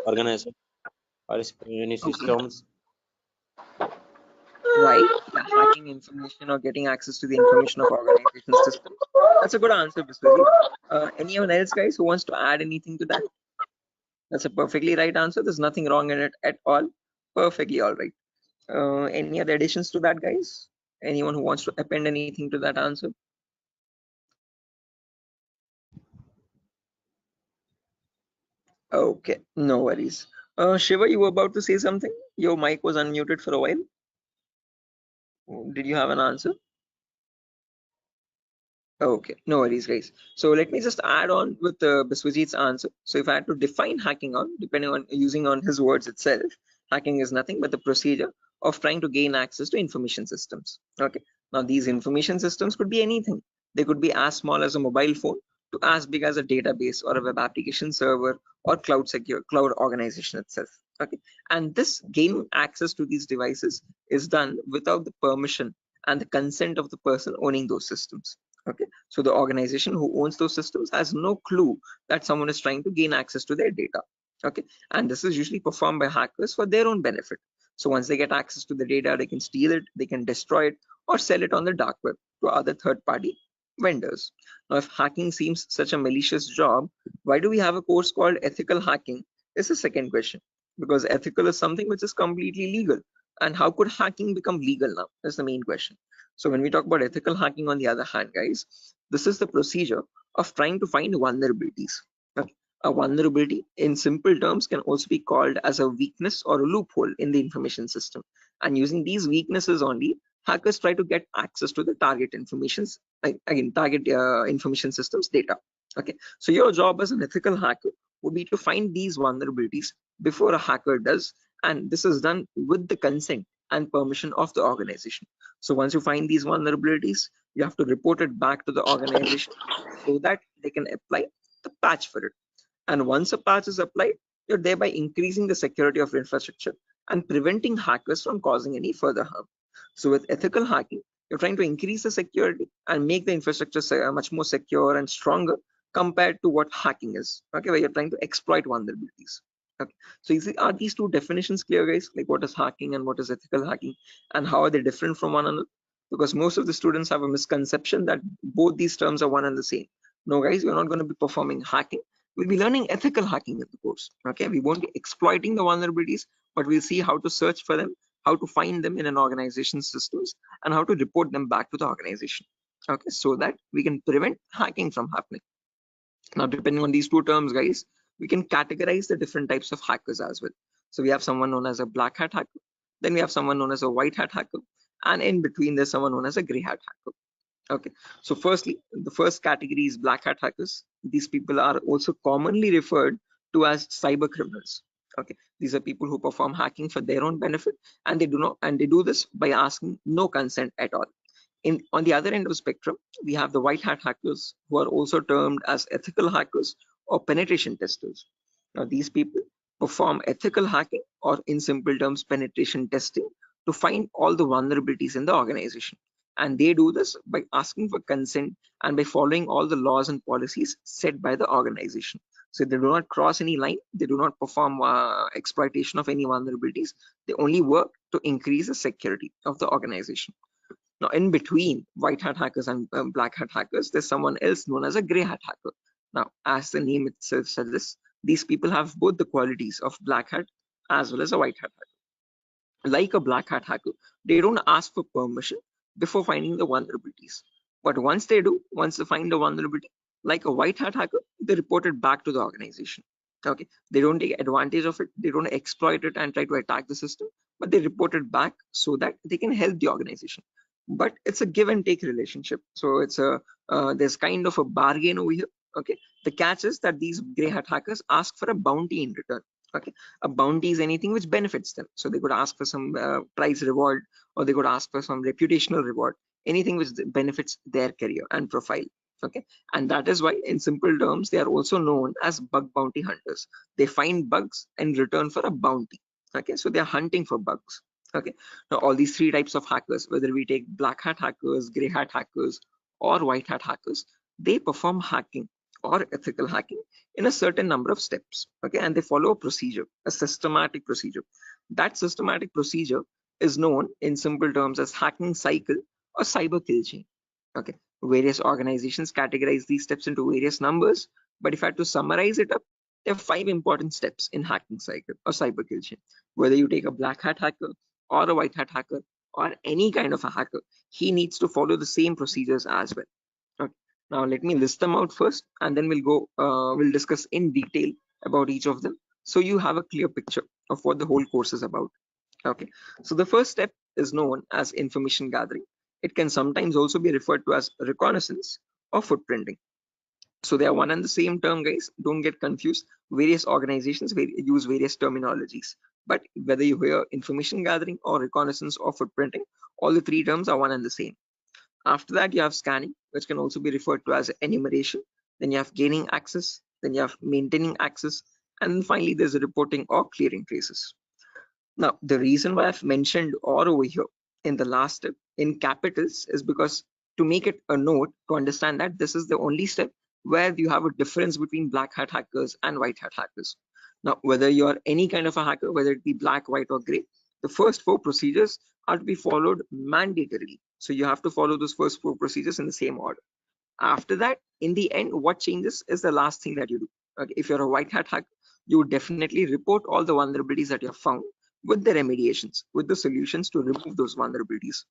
organization or any Okay. systems. Right, yeah, hacking information or getting access to the information of organization systems. That's a good answer, Biswajit. Anyone else, guys, who wants to add anything to that? That's a perfectly right answer. There's nothing wrong in it at all. Perfectly all right. Any other additions to that, guys? Anyone who wants to append anything to that answer? Okay, no worries. Shiva, you were about to say something? Your mic was unmuted for a while. Did you have an answer? Okay, no worries, guys. So let me just add on with Biswajit's answer. So if I had to define hacking on, depending on using on his words itself, hacking is nothing but the procedure of trying to gain access to information systems. Okay, now these information systems could be anything. They could be as small as a mobile phone to as big as a database or a web application server or cloud organization itself. Okay, and this gaining access to these devices is done without the permission and the consent of the person owning those systems. Okay, so the organization who owns those systems has no clue that someone is trying to gain access to their data. Okay, and this is usually performed by hackers for their own benefit. So once they get access to the data, they can steal it, they can destroy it, or sell it on the dark web to other third-party vendors. Now, if hacking seems such a malicious job, why do we have a course called ethical hacking? Is the second question. Because ethical is something which is completely legal. And how could hacking become legal now? That's the main question. So when we talk about ethical hacking, on the other hand, guys, this is the procedure of trying to find vulnerabilities. Okay. A vulnerability in simple terms can also be called as a weakness or a loophole in the information system. And using these weaknesses only, hackers try to get access to the target informations, target information systems data. Okay, so your job as an ethical hacker would be to find these vulnerabilities before a hacker does, and this is done with the consent and permission of the organization. So once you find these vulnerabilities, you have to report it back to the organization so that they can apply the patch for it. And once a patch is applied, you're thereby increasing the security of infrastructure and preventing hackers from causing any further harm. So with ethical hacking, you're trying to increase the security and make the infrastructure much more secure and stronger compared to what hacking is. Okay, where you're trying to exploit vulnerabilities. Okay, so are these two definitions clear, guys? Like what is hacking and what is ethical hacking, and how are they different from one another? Because most of the students have a misconception that both these terms are one and the same. No, guys, we're not going to be performing hacking. We'll be learning ethical hacking in the course. Okay, we won't be exploiting the vulnerabilities, but we'll see how to search for them, how to find them in an organization's systems, and how to report them back to the organization. Okay, so that we can prevent hacking from happening. Now, depending on these two terms, guys, we can categorize the different types of hackers as well. So we have someone known as a black hat hacker, then we have someone known as a white hat hacker, and in between there's someone known as a gray hat hacker. Okay, so firstly, the first category is black hat hackers. These people are also commonly referred to as cyber criminals. Okay, these are people who perform hacking for their own benefit, and they do this by asking no consent at all. On the other end of the spectrum, we have the white hat hackers, who are also termed as ethical hackers or penetration testers. Now, these people perform ethical hacking, or in simple terms, penetration testing, to find all the vulnerabilities in the organization. And they do this by asking for consent and by following all the laws and policies set by the organization. So they do not cross any line, they do not perform exploitation of any vulnerabilities. They only work to increase the security of the organization. Now, in between white hat hackers and black hat hackers, there's someone else known as a gray hat hacker. Now, as the name itself suggests, these people have both the qualities of black hat as well as a white hat hacker. Like a black hat hacker, they don't ask for permission before finding the vulnerabilities. But once they find a vulnerability, like a white hat hacker, they report it back to the organization. Okay, they don't take advantage of it, they don't exploit it and try to attack the system, but they report it back so that they can help the organization. But it's a give and take relationship, so it's there's kind of a bargain over here. Okay, the catch is that these gray hat hackers ask for a bounty in return. Okay, a bounty is anything which benefits them, so they could ask for some prize reward, or they could ask for some reputational reward, anything which benefits their career and profile. Okay, and that is why in simple terms they are also known as bug bounty hunters. They find bugs in return for a bounty. Okay, so they are hunting for bugs. Okay, now all these three types of hackers, whether we take black hat hackers, gray hat hackers, or white hat hackers, they perform hacking or ethical hacking in a certain number of steps. Okay, and they follow a procedure, a systematic procedure. That systematic procedure is known in simple terms as hacking cycle or cyber kill chain. Okay, various organizations categorize these steps into various numbers, but if I had to summarize it up, there are 5 important steps in hacking cycle or cyber kill chain. Whether you take a black hat hacker or a white hat hacker or any kind of a hacker, he needs to follow the same procedures as well. Okay. Now let me list them out first, and then we'll discuss in detail about each of them, so you have a clear picture of what the whole course is about. Okay, so the first step is known as information gathering. It can sometimes also be referred to as reconnaissance or footprinting. So they are one and the same term, guys. Don't get confused. Various organizations use various terminologies, but whether you hear information gathering or reconnaissance or footprinting, all the three terms are one and the same. After that, you have scanning, which can also be referred to as enumeration. Then you have gaining access, then you have maintaining access, and finally there's a reporting or clearing traces. Now, the reason why I've mentioned or over here in the last step in capitals is because to make it a note to understand that this is the only step where you have a difference between black hat hackers and white hat hackers. Now, whether you're any kind of a hacker, whether it be black, white, or gray, the first four procedures are to be followed mandatorily. So you have to follow those first four procedures in the same order. After that, in the end, what changes is the last thing that you do. Okay, if you're a white hat hacker, you would definitely report all the vulnerabilities that you have found with the remediations, with the solutions to remove those vulnerabilities.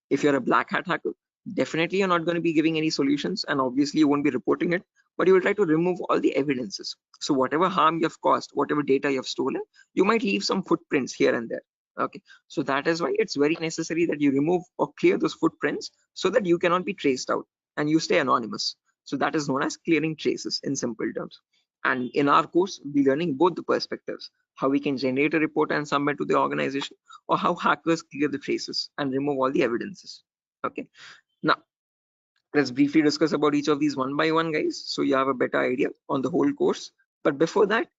If you're a black hat hacker, definitely you're not going to be giving any solutions, and obviously you won't be reporting it, but you will try to remove all the evidences. So whatever harm you have caused, whatever data you have stolen, you might leave some footprints here and there. Okay, so that is why it's very necessary that you remove or clear those footprints so that you cannot be traced out and you stay anonymous. So that is known as clearing traces in simple terms. And in our course, we're learning both the perspectives, how we can generate a report and submit to the organization, or how hackers clear the traces and remove all the evidences. Okay, now let's briefly discuss about each of these one by one, guys, so you have a better idea on the whole course. But before that,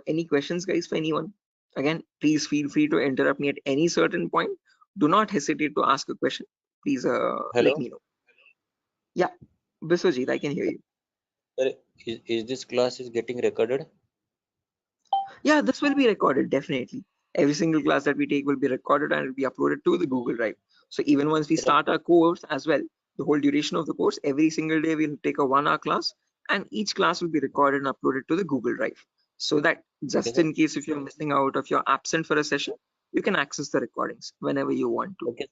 any questions, guys, for anyone? Again, please feel free to interrupt me at any certain point. Do not hesitate to ask a question. Please let Hello, me know. Yeah, Biswajit, I can hear you. sir. Is this class is getting recorded? Yeah, this will be recorded, definitely. Every single class that we take will be recorded and it will be uploaded to the Google Drive. So even once we start our course as well, the whole duration of the course, every single day we'll take a 1-hour class, and each class will be recorded and uploaded to the Google Drive. So that just sir. in case if you're missing out, if you're absent for a session, you can access the recordings whenever you want to. Okay.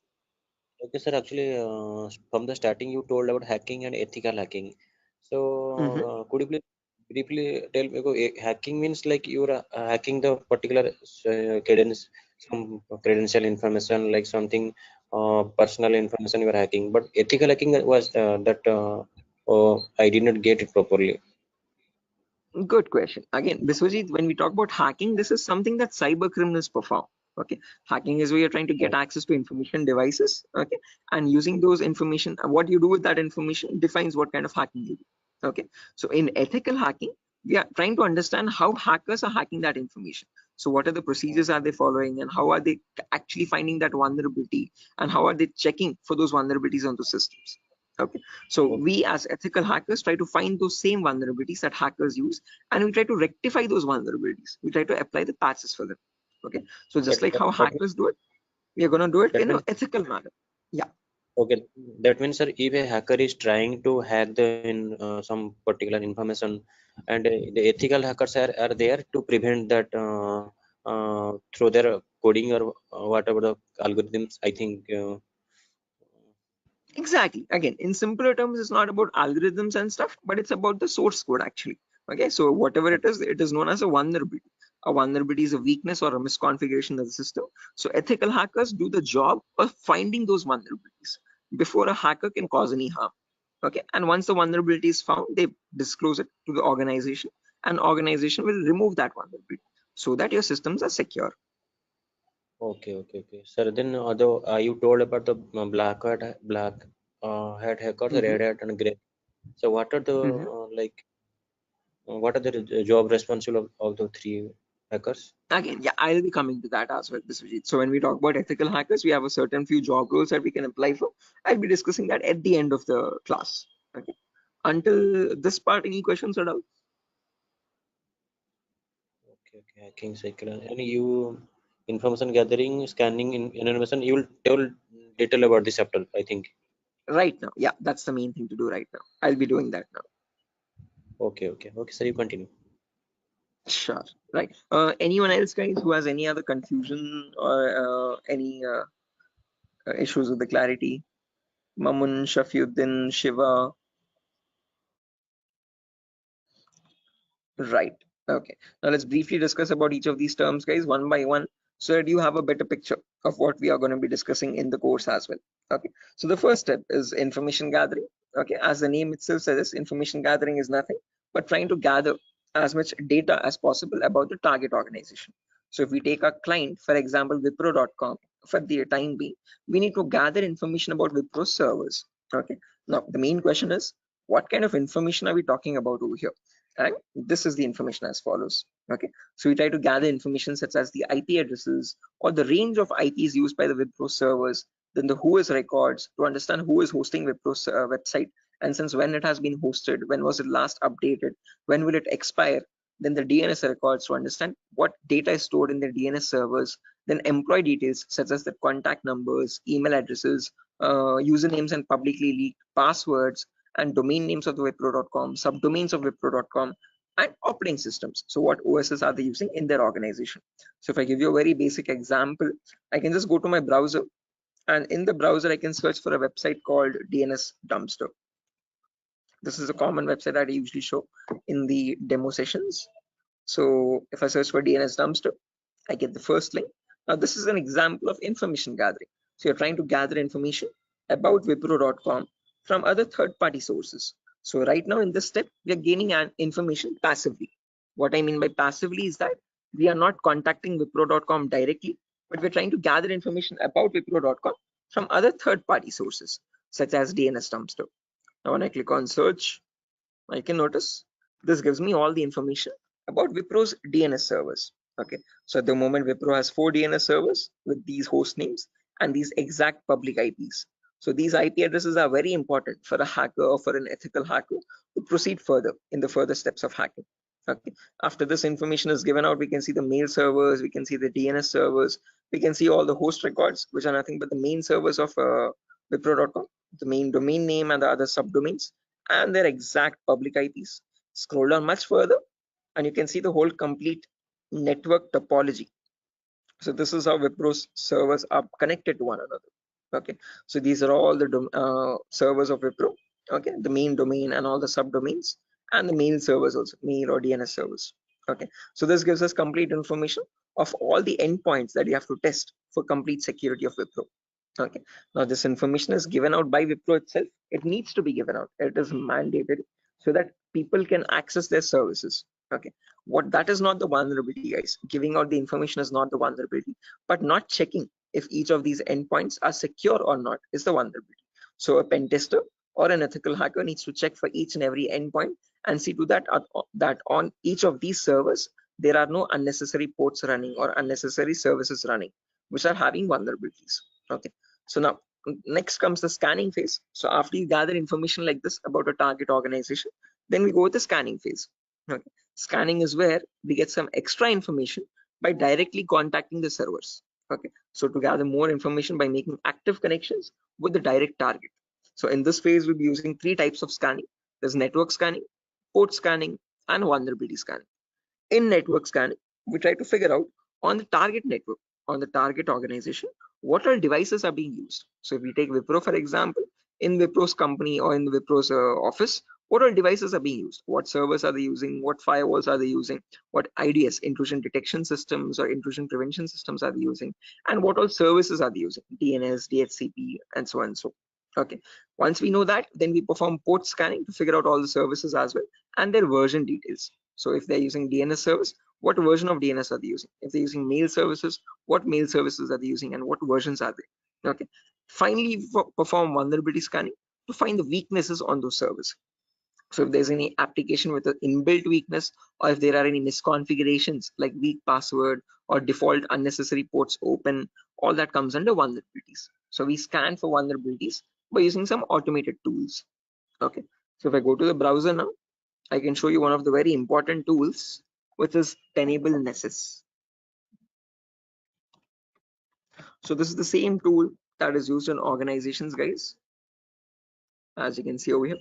Okay, sir. Actually, from the starting, you told about hacking and ethical hacking. So, could you please briefly tell me? Hacking means like you're hacking the particular some credential information, like something personal information you are hacking. But ethical hacking was that I did not get it properly. Good question. Again, Biswajit, when we talk about hacking, this is something that cyber criminals perform. Okay, hacking is where you're trying to get access to information devices. Okay, and using those information, what you do with that information defines what kind of hacking you do. Okay, so in ethical hacking, we are trying to understand how hackers are hacking that information. So what are the procedures are they following, and how are they actually finding that vulnerability, and how are they checking for those vulnerabilities on the systems? Okay, so we as ethical hackers try to find those same vulnerabilities that hackers use, and we try to rectify those vulnerabilities. We try to apply the patches for them. Okay, so just like how hackers do it, we are going to do it in an ethical manner. Yeah. Okay, that means, sir, if a hacker is trying to hack some particular information, and the ethical hackers are there to prevent that through their coding or whatever the algorithms. I think. Exactly. Again, in simpler terms, it's not about algorithms and stuff, but it's about the source code actually. Okay, so whatever it is known as a vulnerability. A vulnerability is a weakness or a misconfiguration of the system. So ethical hackers do the job of finding those vulnerabilities before a hacker can cause any harm. Okay, and once the vulnerability is found, they disclose it to the organization, and organization will remove that vulnerability so that your systems are secure. Okay. Sir, then although you told about the black hat hackers, red hat, and gray. So what are the what are the job responsible of the three hackers? Again, yeah, I'll be coming to that as well, Biswajit. So when we talk about ethical hackers, we have a certain few job roles that we can apply for. I'll be discussing that at the end of the class. Okay. Until this part, any questions or doubts? Okay, hacking cycle. And you information gathering, scanning, information. You will tell detail about this chapter, I think. Right now, yeah, that's the main thing to do right now. I'll be doing that now. Okay. Sir, you continue. Sure. Right. Anyone else, guys, who has any other confusion or any issues with the clarity? Mamun, Shafiuddin, Shiva. Right. Okay. Now let's briefly discuss about each of these terms, guys, one by one, so that you have a better picture of what we are going to be discussing in the course as well. Okay. So the first step is information gathering. Okay, as the name itself says, information gathering is nothing but trying to gather as much data as possible about the target organization. So if we take a client, for example, Wipro.com, for the time being, we need to gather information about Wipro servers. Okay, now the main question is, what kind of information are we talking about over here? And this is the information as follows. Okay, so we try to gather information such as the IP addresses or the range of IPs used by the Wipro servers, then the whois records to understand who is hosting Wipro's website, and since when it has been hosted, when was it last updated, when will it expire, then the DNS records to understand what data is stored in the DNS servers, then employee details such as the contact numbers, email addresses, usernames and publicly leaked passwords, and domain names of the Wipro.com, subdomains of Wipro.com, and operating systems. So what OSs are they using in their organization? So if I give you a very basic example, I can just go to my browser, and in the browser I can search for a website called DNS Dumpster. This is a common website that I usually show in the demo sessions. So if I search for DNS Dumpster, I get the first link. Now this is an example of information gathering. So you're trying to gather information about Wipro.com from other third-party sources. So right now in this step, we are gaining information passively. What I mean by passively is that we are not contacting Wipro.com directly, but we're trying to gather information about Wipro.com from other third-party sources, such as DNS Dumpster. Now when I click on search, I can notice this gives me all the information about Wipro's DNS servers. Okay, so at the moment Wipro has 4 DNS servers with these host names and these exact public IPs. So these IP addresses are very important for a hacker or for an ethical hacker to proceed further in the further steps of hacking. Okay, after this information is given out, we can see the mail servers, we can see the DNS servers, we can see all the host records, which are nothing but the main servers of Wipro.com, the main domain name and the other subdomains, and their exact public IPs. Scroll down much further and you can see the whole complete network topology. So this is how Wipro's servers are connected to one another. Okay, so these are all the servers of Wipro. Okay, the main domain and all the subdomains, and the mail servers also, mail or DNS servers. Okay, so this gives us complete information of all the endpoints that you have to test for complete security of Wipro. Okay, now this information is given out by Wipro itself. It needs to be given out. It is mandated so that people can access their services. Okay, what that is not the vulnerability, guys. Giving out the information is not the vulnerability, but not checking if each of these endpoints are secure or not is the vulnerability. So a pen tester or an ethical hacker needs to check for each and every endpoint and see to that that on each of these servers there are no unnecessary ports running or unnecessary services running which are having vulnerabilities. Okay, so now next comes the scanning phase. So after you gather information like this about a target organization, then we go with the scanning phase. Okay, scanning is where we get some extra information by directly contacting the servers. Okay, so to gather more information by making active connections with the direct target. So in this phase we'll be using 3 types of scanning. There's network scanning, port scanning, and vulnerability scanning. In network scanning, we try to figure out on the target network, on the target organization, what all devices are being used. So if we take Wipro for example, in Wipro's company or in Wipro's office, what all devices are being used, what servers are they using, what firewalls are they using, what IDS, intrusion detection systems or intrusion prevention systems are they using, and what all services are they using, DNS, DHCP, and so on and so. Okay, once we know that, then we perform port scanning to figure out all the services as well and their version details. So if they're using DNS service, what version of DNS are they using? If they're using mail services, what mail services are they using and what versions are they? Okay, finally perform vulnerability scanning to find the weaknesses on those servers. So if there's any application with an inbuilt weakness, or if there are any misconfigurations like weak password or default unnecessary ports open, all that comes under vulnerabilities. So we scan for vulnerabilities by using some automated tools. Okay, so if I go to the browser now, I can show you one of the very important tools, which is Tenable Nessus. So this is the same tool that is used in organizations, guys. As you can see over here,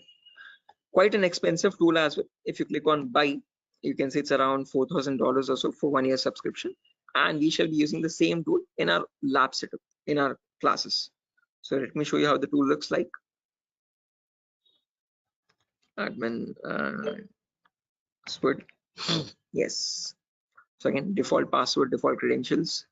quite an expensive tool as well. If you click on buy, you can see it's around $4,000 or so for 1 year subscription, and we shall be using the same tool in our lab setup in our classes. So let me show you how the tool looks like. Admin password. Yes. So again, default password, default credentials,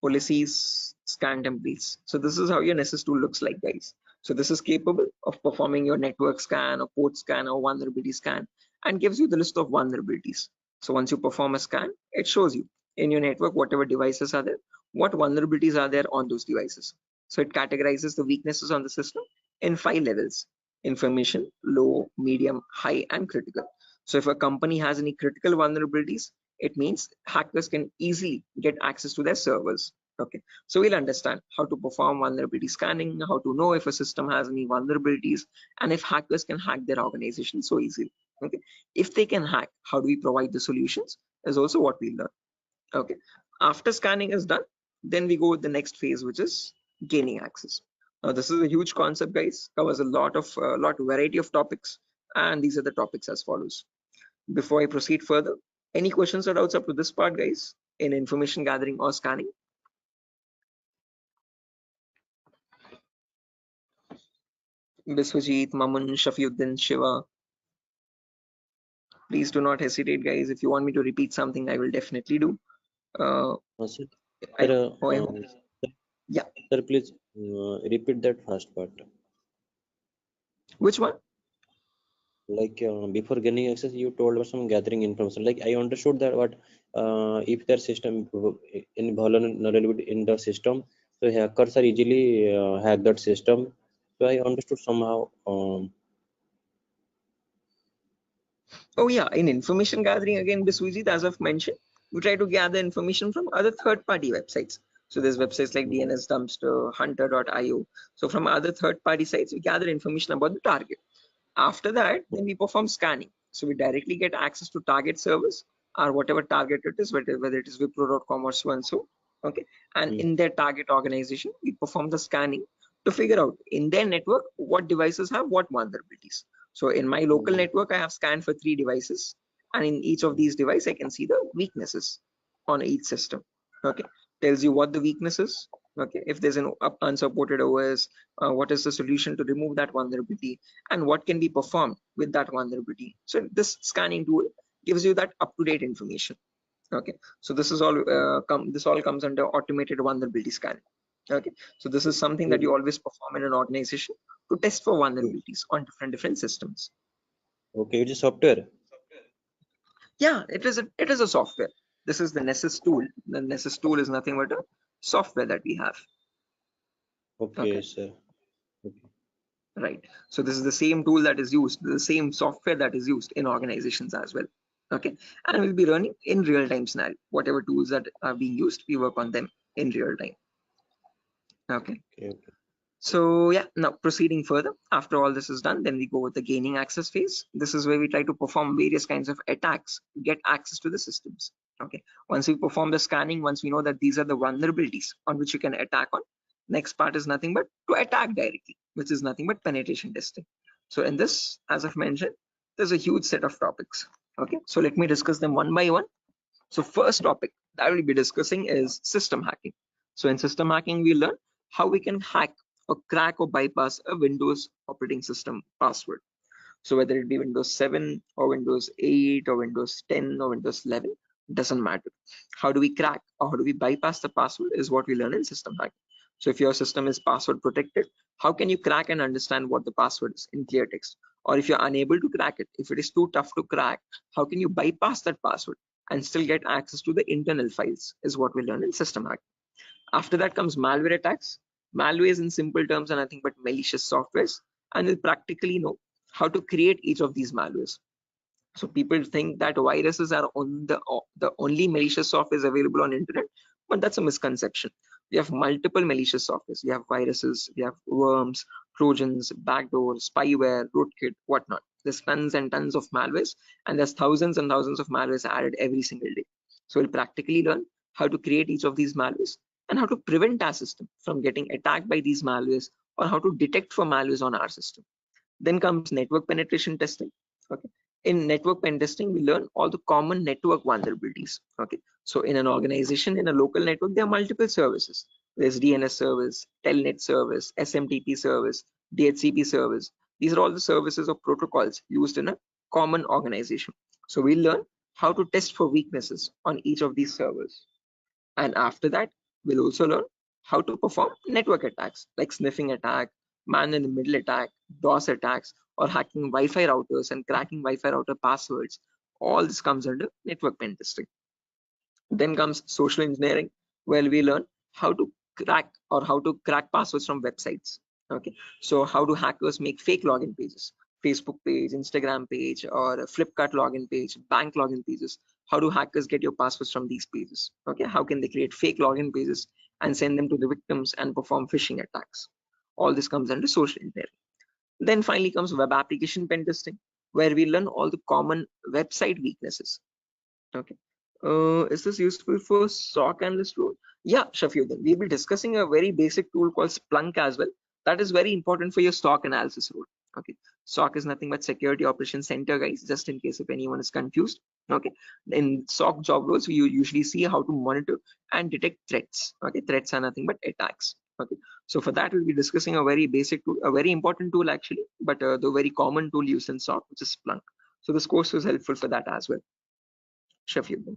policies, scan templates. So this is how your Nessus tool looks like, guys. So this is capable of performing your network scan or port scan or vulnerability scan and gives you the list of vulnerabilities. So once you perform a scan, it shows you in your network whatever devices are there, what vulnerabilities are there on those devices. So it categorizes the weaknesses on the system in 5 levels: information, low, medium, high, and critical. So if a company has any critical vulnerabilities, it means hackers can easily get access to their servers. Okay, so we'll understand how to perform vulnerability scanning, how to know if a system has any vulnerabilities, and if hackers can hack their organization so easily. Okay, if they can hack, how do we provide the solutions is also what we learn. Okay, after scanning is done, then we go with the next phase, which is gaining access. Now this is a huge concept, guys, covers a lot variety of topics, and these are the topics as follows. Before I proceed further, any questions or doubts up to this part, guys, in information gathering or scanning? Biswajit, Mamun, Shafiuddin, Shiva, please do not hesitate, guys. If you want me to repeat something, I will definitely do. Sir, Yeah. Sir, please repeat that first part. Which one? Like before gaining access, you told about some gathering information. Like I understood that what if their system in vulnerability in the system, so hackers are easily hack that system. So I understood somehow. Oh yeah, in information gathering again, Biswajit, as I've mentioned, we try to gather information from other third-party websites. So there's websites like DNS Dumpster, Hunter.io. So from other third-party sites, we gather information about the target. After that, then we perform scanning. So we directly get access to target servers or whatever target it is, whether it is Wipro.com or so and so. Okay, and in their target organization, we perform the scanning to figure out in their network what devices have what vulnerabilities. So in my local network, I have scanned for 3 devices, and in each of these devices, I can see the weaknesses on each system. Okay, tells you what the weakness is. Okay, if there's an unsupported OS, what is the solution to remove that vulnerability, and what can be performed with that vulnerability. So this scanning tool gives you that up-to-date information. Okay, so this is all this all comes under automated vulnerability scanning. Okay, so this is something that you always perform in an organization to test for vulnerabilities on different systems. Okay, it is software. Yeah, it is a software. This is the Nessus tool. The Nessus tool is nothing but a software that we have. Okay, sir. Okay. Right, so this is the same tool that is used, the same software that is used in organizations as well. Okay, and we'll be running in real-time scenario. Whatever tools that are being used, we work on them in real time. Okay. So yeah, now proceeding further, after all this is done, then we go with the gaining access phase. This is where we try to perform various kinds of attacks to get access to the systems. Okay, once we perform the scanning, once we know that these are the vulnerabilities on which you can attack on, next part is nothing but to attack directly, which is nothing but penetration testing. So in this, as I've mentioned, there's a huge set of topics. Okay, so let me discuss them one by one. So first topic that I will be discussing is system hacking. So in system hacking, we learn how we can hack or crack or bypass a Windows operating system password. So whether it be Windows 7 or Windows 8 or Windows 10 or Windows 11, doesn't matter. How do we crack or how do we bypass the password is what we learn in system hacking. So if your system is password protected, how can you crack and understand what the password is in clear text? Or if you're unable to crack it, if it is too tough to crack, how can you bypass that password and still get access to the internal files is what we learn in system hacking. After that comes malware attacks. Malwares in simple terms are nothing but malicious softwares, and we'll practically know how to create each of these malwares. So people think that viruses are on the only malicious softwares available on internet, but that's a misconception. We have multiple malicious softwares. We have viruses, we have worms, trojans, backdoors, spyware, rootkit, whatnot. There's tons and tons of malwares, and there's thousands and thousands of malwares added every single day. So we'll practically learn how to create each of these malwares and how to prevent our system from getting attacked by these malwares, or how to detect for malwares on our system. Then comes network penetration testing. Okay, in network pen testing, we learn all the common network vulnerabilities. Okay, so in an organization, in a local network, there are multiple services. There's DNS service, telnet service, SMTP service, DHCP service. These are all the services or protocols used in a common organization. So we learn how to test for weaknesses on each of these servers. And after that, we'll also learn how to perform network attacks like sniffing attack, man-in-the-middle attack, DOS attacks, or hacking Wi-Fi routers and cracking Wi-Fi router passwords. All this comes under network pen testing. Then comes social engineering, where we learn how to crack passwords from websites. Okay, so how do hackers make fake login pages, Facebook page, Instagram page, or a Flipkart login page, bank login pages? How do hackers get your passwords from these pages? Okay, how can they create fake login pages and send them to the victims and perform phishing attacks? All this comes under social engineering. Then finally comes web application pen testing, where we learn all the common website weaknesses. Okay. Is this useful for SOC analyst role? Yeah, Shafiuddin. We'll be discussing a very basic tool called Splunk as well. That is very important for your SOC analysis role. Okay. SOC is nothing but Security Operations Center, guys, just in case if anyone is confused. Okay. In SOC job roles, you usually see how to monitor and detect threats. Okay. Threats are nothing but attacks. Okay. So for that, we'll be discussing a very basic tool, a very important tool actually, but the very common tool used in SOC, which is Splunk. So this course is helpful for that as well. Shafiuddin.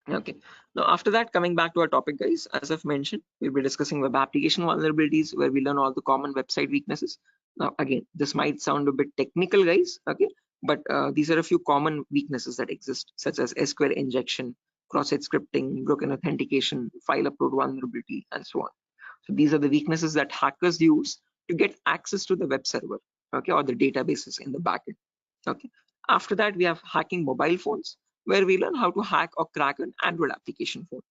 Okay, now after that, coming back to our topic, guys, as I've mentioned, we'll be discussing web application vulnerabilities, where we learn all the common website weaknesses. Now again, this might sound a bit technical, guys, okay, but these are a few common weaknesses that exist, such as SQL injection, cross-site scripting, broken authentication, file upload vulnerability, and so on. So these are the weaknesses that hackers use to get access to the web server, okay, or the databases in the backend. Okay, after that, we have hacking mobile phones, where we learn how to hack or crack an Android application phone.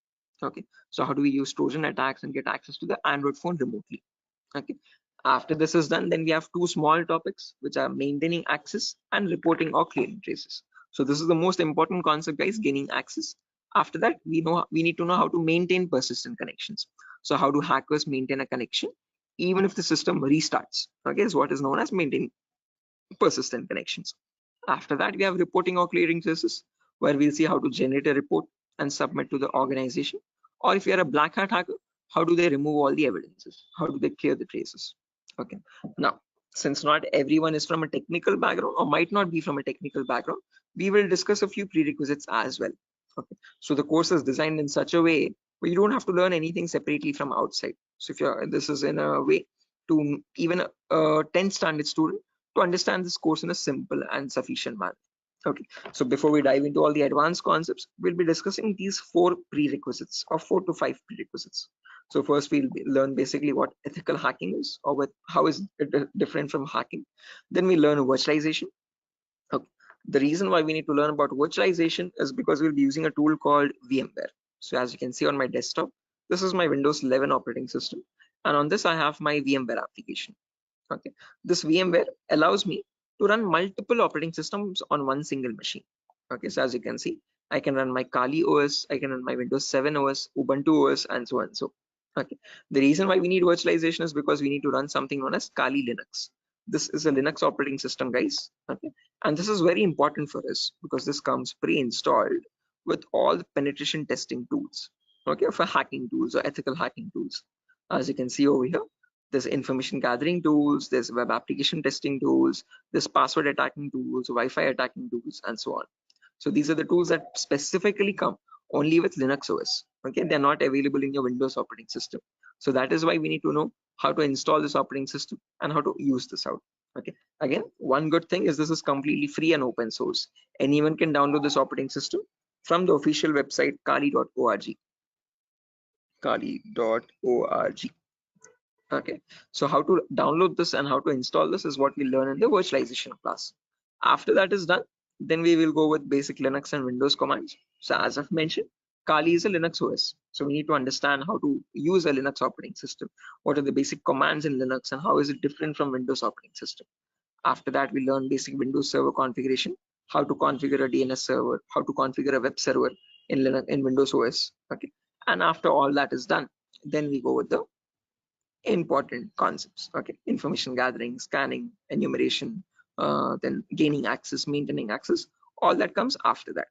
Okay, so how do we use Trojan attacks and get access to the Android phone remotely? Okay, after this is done, then we have two small topics, which are maintaining access and reporting or clearing traces. So this is the most important concept, guys, gaining access. After that, we need to know how to maintain persistent connections. So how do hackers maintain a connection even if the system restarts? Okay, is what is known as maintaining persistent connections. After that, we have reporting or clearing traces, where we'll see how to generate a report and submit to the organization. Or if you're a black hat hacker, how do they remove all the evidences? How do they clear the traces? Okay. Now, since not everyone is from a technical background or might not be from a technical background, we will discuss a few prerequisites as well. Okay. So the course is designed in such a way where you don't have to learn anything separately from outside. So if you're, this is in a way to even a 10th standard student to understand this course in a simple and sufficient manner. Okay, so before we dive into all the advanced concepts, we'll be discussing these 4 prerequisites or 4 to 5 prerequisites. So first we'll learn basically what ethical hacking is, or how is it different from hacking. Then we learn virtualization. Okay. The reason why we need to learn about virtualization is because we'll be using a tool called VMware. So as you can see on my desktop, this is my Windows 11 operating system, and on this I have my VMware application. Okay, this VMware allows me to run multiple operating systems on one single machine. Okay, so as you can see, I can run my Kali OS, I can run my Windows 7 OS, Ubuntu OS, and so on and so. Okay, the reason why we need virtualization is because we need to run something known as Kali Linux. This is a Linux operating system, guys. Okay, and this is very important for us because this comes pre-installed with all the penetration testing tools. Okay, for hacking tools or ethical hacking tools. As you can see over here, there's information gathering tools, there's web application testing tools, there's password attacking tools, Wi-Fi attacking tools, and so on. So these are the tools that specifically come only with Linux OS. Okay, they're not available in your Windows operating system. So that is why we need to know how to install this operating system and how to use this out. Okay, again, one good thing is this is completely free and open source. Anyone can download this operating system from the official website kali.org. Kali.org. Okay, so how to download this and how to install this is what we learn in the virtualization class. After that is done, then we will go with basic Linux and Windows commands. So as I've mentioned, Kali is a Linux OS. So we need to understand how to use a Linux operating system. What are the basic commands in Linux and how is it different from Windows operating system? After that, we learn basic Windows server configuration, how to configure a DNS server, how to configure a web server in Linux, in Windows OS. Okay, and after all that is done, then we go with the important concepts. Okay, information gathering, scanning, enumeration, then gaining access, maintaining access, all that comes after that.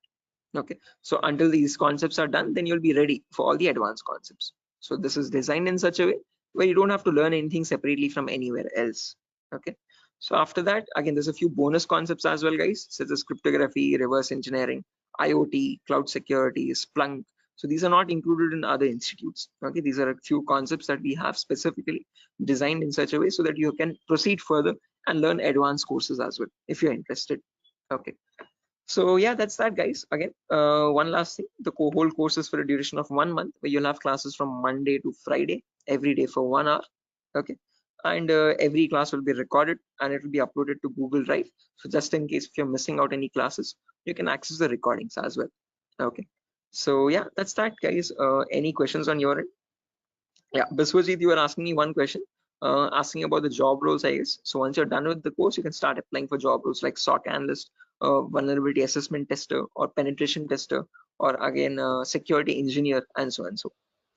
Okay, so until these concepts are done, then you'll be ready for all the advanced concepts. So this is designed in such a way where you don't have to learn anything separately from anywhere else. Okay, so after that, again, there's a few bonus concepts as well, guys, such as cryptography, reverse engineering, IoT, cloud security, Splunk, So these are not included in other institutes. Okay, these are a few concepts that we have specifically designed in such a way so that you can proceed further and learn advanced courses as well if you're interested. Okay. So yeah, that's that, guys. Again, one last thing, the whole course is for a duration of 1 month, where you'll have classes from Monday to Friday every day for 1 hour. Okay, and every class will be recorded and it will be uploaded to Google Drive. So just in case if you're missing out any classes, you can access the recordings as well. Okay, so yeah, that's that, guys. Any questions on your end? Yeah, Biswajit, you were asking me one question, asking about the job roles, I guess. So once you're done with the course, you can start applying for job roles like SOC analyst, vulnerability assessment tester, or penetration tester, or again, security engineer, and so and so.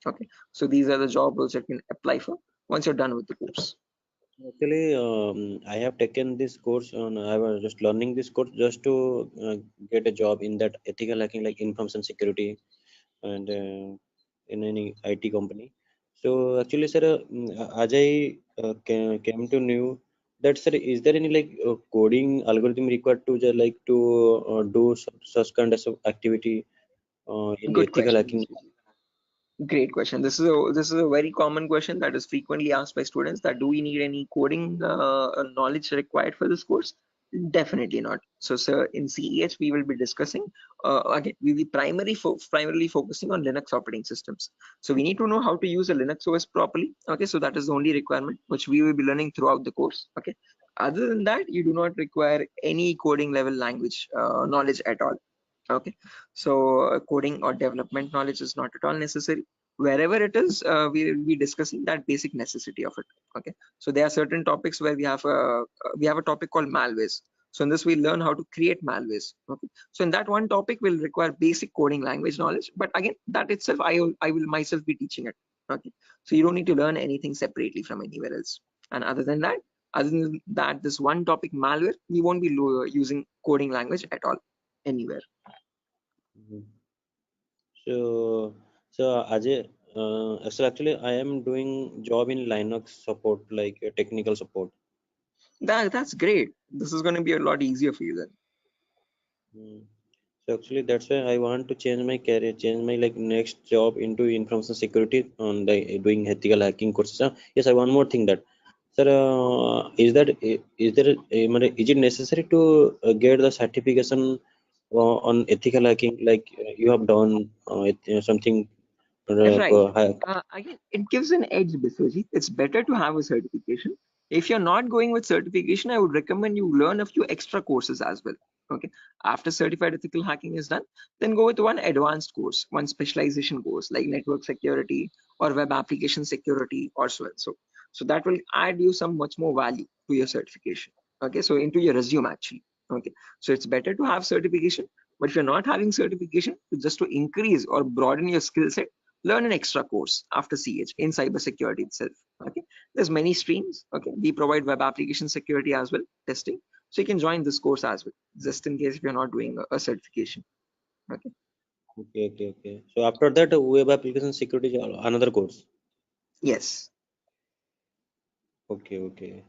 Okay, so these are the job roles that you can apply for once you're done with the course. Actually, I have taken this course on. I was just learning this course just to get a job in that ethical hacking, like information security, and in any IT company. So actually, sir, as I came to know that, sir, is there any like coding algorithm required to just like to do such kind of activity in Good ethical question. hacking? Great question. This is a very common question that is frequently asked by students, that do we need any coding knowledge required for this course? Definitely not. So, sir, in CEH we will be discussing again. We will be primarily focusing on Linux operating systems. So we need to know how to use a Linux OS properly. Okay, so that is the only requirement which we will be learning throughout the course. Okay. Other than that, you do not require any coding level language knowledge at all. Okay, so coding or development knowledge is not at all necessary. Wherever it is, we will be discussing that basic necessity of it. Okay, so there are certain topics where we have a topic called malwares. So in this we learn how to create malwares. Okay, so in that one topic will require basic coding language knowledge, but again, that itself I will myself be teaching it. Okay, so you don't need to learn anything separately from anywhere else. And other than that, this one topic, malware, we won't be using coding language at all anywhere. Mhm. So Ajay, so actually I am doing job in Linux support, like technical support. That's great. This is going to be a lot easier for you then. Mm. So actually that's why I want to change my career, change my like next job into information security on the doing ethical hacking courses. Yes, I one more thing that, sir, is there is it necessary to get the certification on ethical hacking, like you have done something Right. Again, it gives an edge, Biswajit. It's better to have a certification. If you're not going with certification, I would recommend you learn a few extra courses as well. Okay. After certified ethical hacking is done, then go with one advanced course, one specialization course like network security or web application security or so and so. So that will add you some much more value to your certification. Okay. So into your resume actually. Okay. So it's better to have certification, but if you're not having certification, just to increase or broaden your skill set, learn an extra course after CH in cybersecurity itself. Okay, there's many streams. Okay, we provide web application security as well, testing. So you can join this course as well, just in case if you're not doing a certification. Okay. Okay. So after that, web application security is another course. Yes. Okay.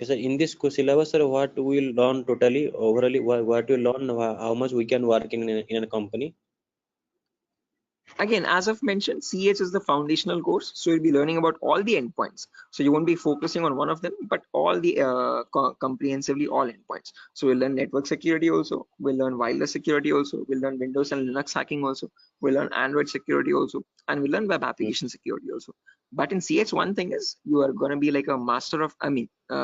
So in this syllabus, sir, what we will learn totally, overally, what we learn, how much we can work in a company. Again, as I've mentioned, CH is the foundational course, so you'll be learning about all the endpoints. So you won't be focusing on one of them, but all the comprehensively all endpoints. So we'll learn network security also, we'll learn wireless security also, we'll learn Windows and Linux hacking also, we'll learn Android security also, and we'll learn web application security also. But in CH, one thing is you are going to be like a master of,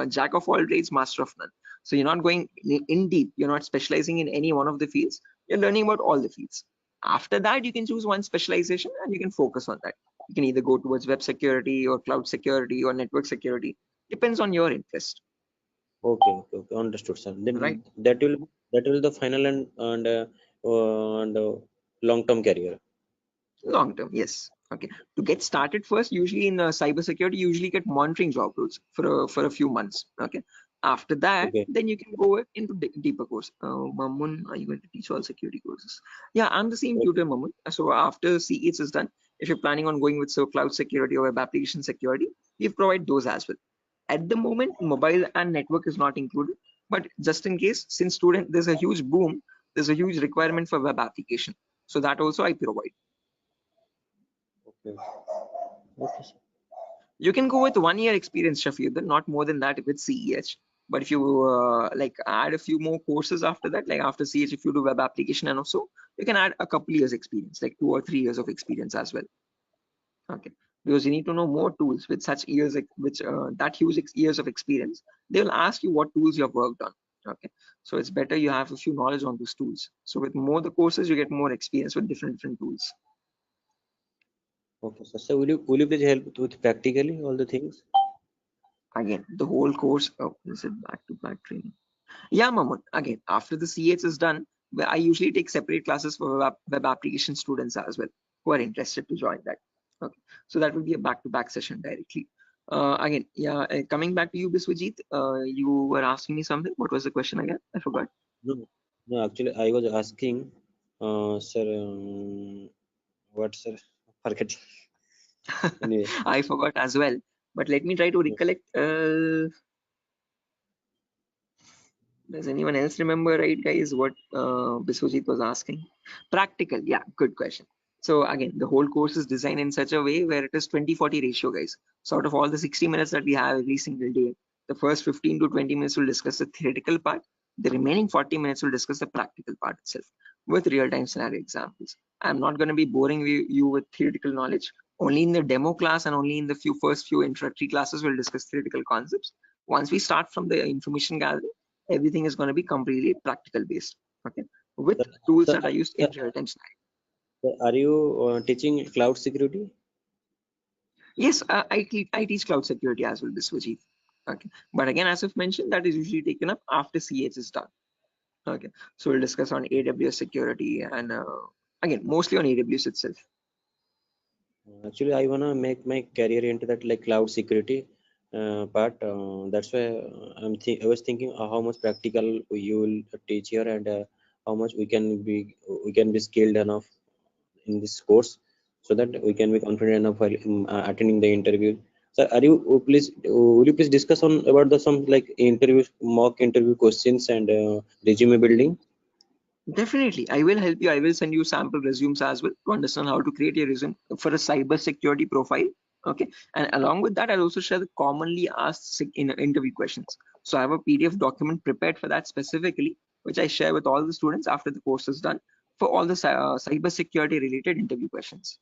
jack of all trades, master of none. So you're not going in deep, you're not specializing in any one of the fields, you're learning about all the fields. After that, you can choose one specialization and you can focus on that. You can either go towards web security or cloud security or network security. Depends on your interest. Okay. Understood, sir. Then Right. that will the final and long-term career. Long term, yes. Okay. To get started first, usually in cybersecurity, you usually get monitoring job roles for a few months. Okay. After that, Okay. then you can go into deeper course. Mamun, are you going to teach all security courses? Yeah, I'm the same tutor, Mamun. So after CEs is done, if you're planning on going with cloud security or web application security, we provide those as well. At the moment, mobile and network is not included, but just in case, since there's a huge boom, there's a huge requirement for web application. So that also I provide. Okay, sir. You can go with 1 year experience, Shafiq, not more than that with CEH. But if you like add a few more courses after that, like after CH, if you do web application and also, you can add a couple years experience, like 2 or 3 years of experience as well. Okay, because you need to know more tools with such years, which that huge years of experience. They will ask you what tools you have worked on. Okay, so it's better you have a few knowledge on those tools. So with more the courses, you get more experience with different tools. Okay, sir. So will you please help with practically all the things? Again, the whole course. Oh, is it back-to-back training? Yeah, Mahmood. Again, after the CH is done, I usually take separate classes for web application students as well who are interested to join that. Okay, so that will be a back-to-back session directly. Again, yeah, coming back to you, Biswajit, you were asking me something. What was the question again? I forgot. No, actually, I was asking, sir, what, sir? Forget. Anyway, I forgot as well. But let me try to recollect. Does anyone else remember, right, guys, what Biswajit was asking? Practical, yeah, good question. So again, the whole course is designed in such a way where it is 20-40 ratio, guys. So out of all the 60 minutes that we have every single day, the first 15 to 20 minutes will discuss the theoretical part. The remaining 40 minutes will discuss the practical part itself with real-time scenario examples. I'm not going to be boring you with theoretical knowledge. Only in the demo class and only in the first few introductory classes we'll discuss theoretical concepts. Once we start from the information gathering, everything is going to be completely practical based. Okay, with tools that are used in real-time scenario. Are you teaching cloud security? Yes, I teach cloud security as well, Biswajit. Okay, but again, as I've mentioned, that is usually taken up after CH is done. Okay, so we'll discuss on AWS security and again, mostly on AWS itself. Actually, I wanna make my career into that like cloud security part. That's why I was thinking how much practical you will teach here and how much we can be skilled enough in this course, so that we can be confident enough while attending the interview. So, will you please discuss on about the some like mock interview questions and resume building? Definitely, I will help you. I will send you sample resumes as well to understand how to create a resume for a cyber security profile. Okay, and along with that, I'll also share the commonly asked in interview questions. So I have a PDF document prepared for that specifically, which I share with all the students after the course is done for all the cyber security related interview questions.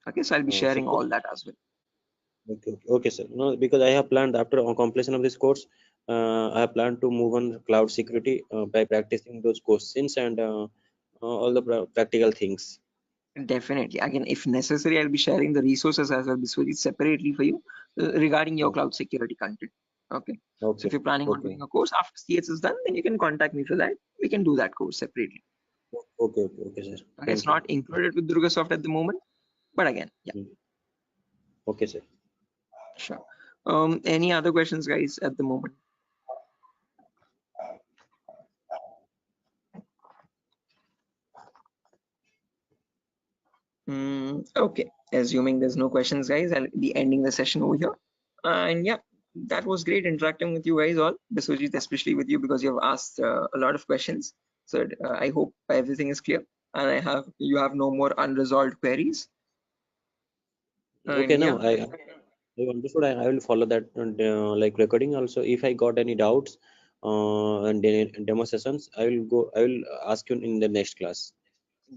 Okay, so I'll be sharing all that as well. Okay, sir. No, because I have planned after completion of this course, I have planned to move on cloud security by practicing those questions and all the practical things. Definitely. Again, if necessary, I'll be sharing the resources as well separately for you regarding your cloud security content. Okay. So if you're planning on doing a course after CS is done, then you can contact me for that. We can do that course separately. Okay, sir. Okay, it's not included with Durga Soft at the moment, but again, yeah. Okay, sir. Sure. Any other questions, guys, at the moment? Okay, assuming there's no questions, guys, I'll be ending the session over here. And yeah, that was great interacting with you guys all, Biswajit, especially with you because you have asked a lot of questions. So I hope everything is clear and you have no more unresolved queries. Okay, and now I understood. I will follow that like recording also. If I got any doubts and demo sessions, I will ask you in the next class.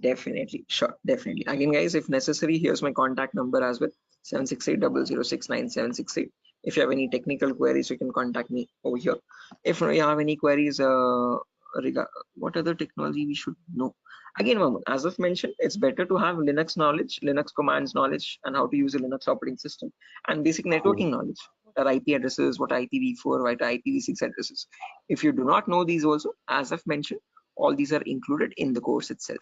Definitely, sure, definitely. Again, guys, if necessary, here's my contact number as well, 76800697768. If you have any technical queries, you can contact me over here. If you have any queries what other technology we should know, again, Mahmood, as I've mentioned, it's better to have Linux knowledge, Linux commands knowledge, and how to use a Linux operating system, and basic networking knowledge. What are IP addresses, what are IPv4, what are IPv6 addresses. If you do not know these also, as I've mentioned, all these are included in the course itself.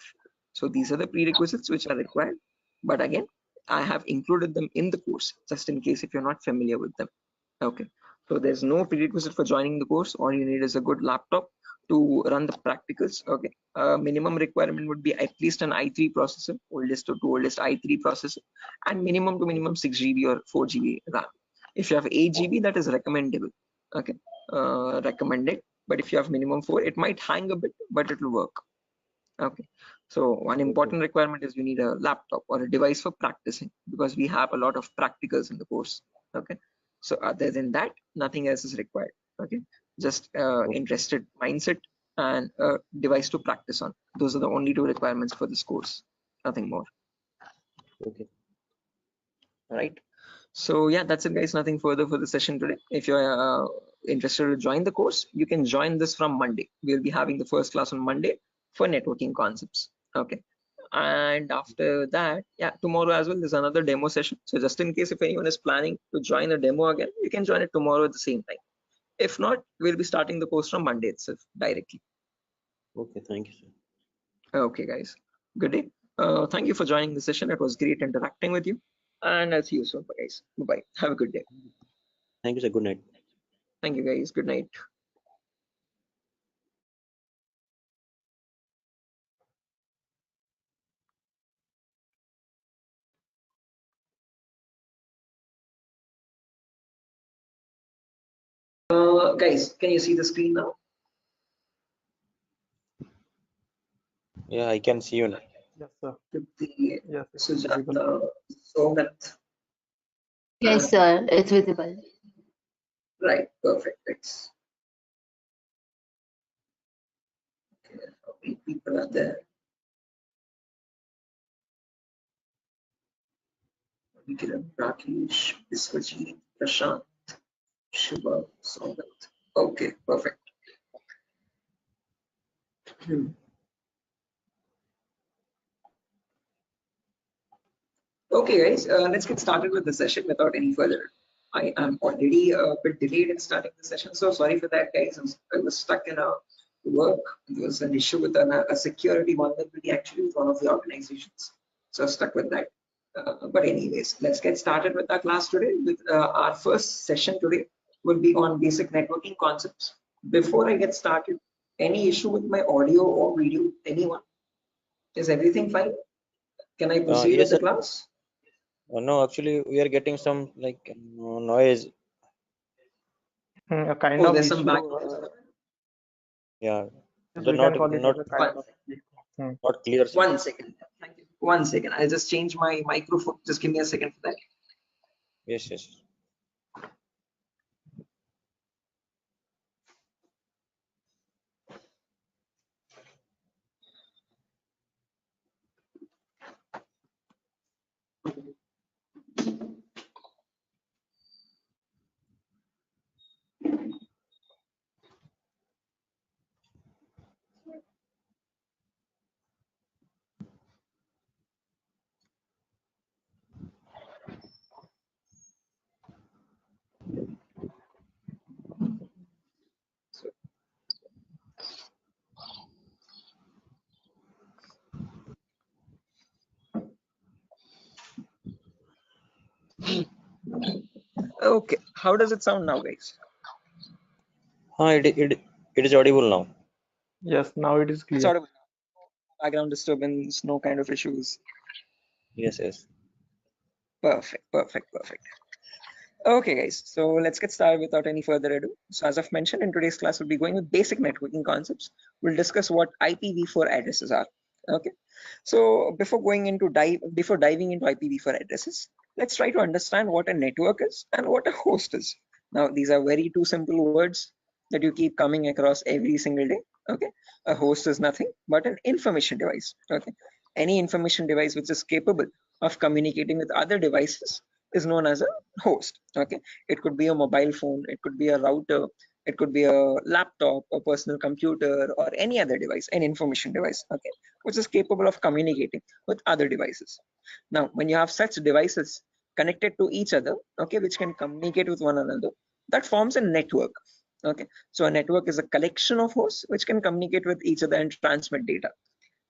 So these are the prerequisites which are required. But again, I have included them in the course just in case if you're not familiar with them. Okay. So there's no prerequisite for joining the course. All you need is a good laptop to run the practicals. Okay. Minimum requirement would be at least an i3 processor, oldest to oldest i3 processor, and minimum to minimum 6 GB or 4 GB RAM. If you have 8 GB, that is recommendable. Okay. Recommended. But if you have minimum 4, it might hang a bit, but it will work. Okay, So one important requirement is you need a laptop or a device for practicing, because we have a lot of practicals in the course. Okay, so other than that, nothing else is required. Okay, just interested mindset and a device to practice on. Those are the only two requirements for this course, nothing more. Okay. Right. So yeah, that's it, guys. Nothing further for the session today. If you're interested to join the course, you can join this from Monday. We'll be having the first class on Monday for networking concepts. Okay. And after that, yeah, tomorrow as well, there's another demo session. So just in case if anyone is planning to join a demo again, you can join it tomorrow at the same time. If not, we'll be starting the course from Monday itself directly. Okay, thank you, sir. Okay, guys. Good day. Thank you for joining the session. It was great interacting with you. And I'll see you soon, guys. Bye-bye. Have a good day. Thank you, sir. Good night. Thank you, guys. Good night. Guys, can you see the screen now? Yeah, I can see you now. Yes, sir. The Yes, it's Sujata, Somat. Yes, sir, it's visible. Right, perfect. Thanks. Okay, how many people are there? Kiran, Rakesh, Biswajit, Prashant, Shiva, Somat. Okay, perfect. Okay, guys, let's get started with the session without any further. I am already a bit delayed in starting the session, so sorry for that, guys. I was stuck in a work. There was an issue with a security vulnerability actually with one of the organizations, so I was stuck with that. But anyways, let's get started with our class today. With our first session today will be on basic networking concepts. Before I get started, any issue with my audio or video? Anyone? Is everything fine? Can I proceed Yes, with the sir. class? No, actually, we are getting some like noise. A kind Oh, of there's some issue. background. Yeah, Yes, the we can call it not as a kind of. not clear. Sir. 1 second. Thank you. 1 second. I'll just change my microphone. Just give me a second for that. Yes, yes. Okay. How does it sound now, guys? It is audible now. Yes, now it is It's clear. audible. Background disturbance, no kind of issues. Yes, yes. Perfect, perfect, perfect. Okay, guys. So let's get started without any further ado. So as I've mentioned, in today's class, we'll be going with basic networking concepts. We'll discuss what IPv4 addresses are. Okay. So before diving into IPv4 addresses, let's try to understand what a network is and what a host is. Now, these are very two simple words that you keep coming across every single day. Okay. A host is nothing but an information device. Okay. Any information device which is capable of communicating with other devices is known as a host. Okay. It could be a mobile phone, it could be a router, it could be a laptop, a personal computer, or any other device, an information device, okay, which is capable of communicating with other devices. Now, when you have such devices connected to each other, okay, which can communicate with one another, that forms a network. Okay, so a network is a collection of hosts which can communicate with each other and transmit data.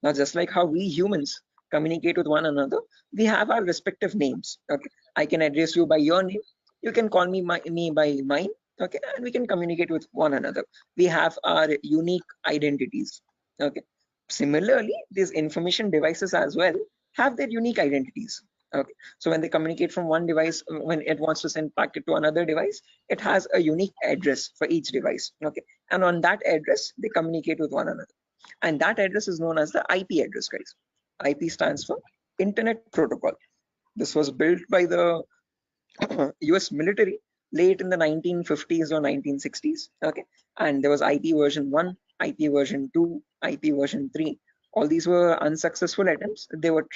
Now, just like how we humans communicate with one another, we have our respective names. Okay, I can address you by your name. You can call me by mine. Okay, and we can communicate with one another. We have our unique identities. Okay. Similarly, these information devices as well have their unique identities. Okay, so when they communicate from one device, when it wants to send packet to another device, it has a unique address for each device. Okay, and on that address, they communicate with one another. and that address is known as the IP address, guys. IP stands for Internet Protocol. This was built by the US military late in the 1950s or 1960s. Okay, and there was IP version 1, IP version 2, IP version 3. All these were unsuccessful attempts. They were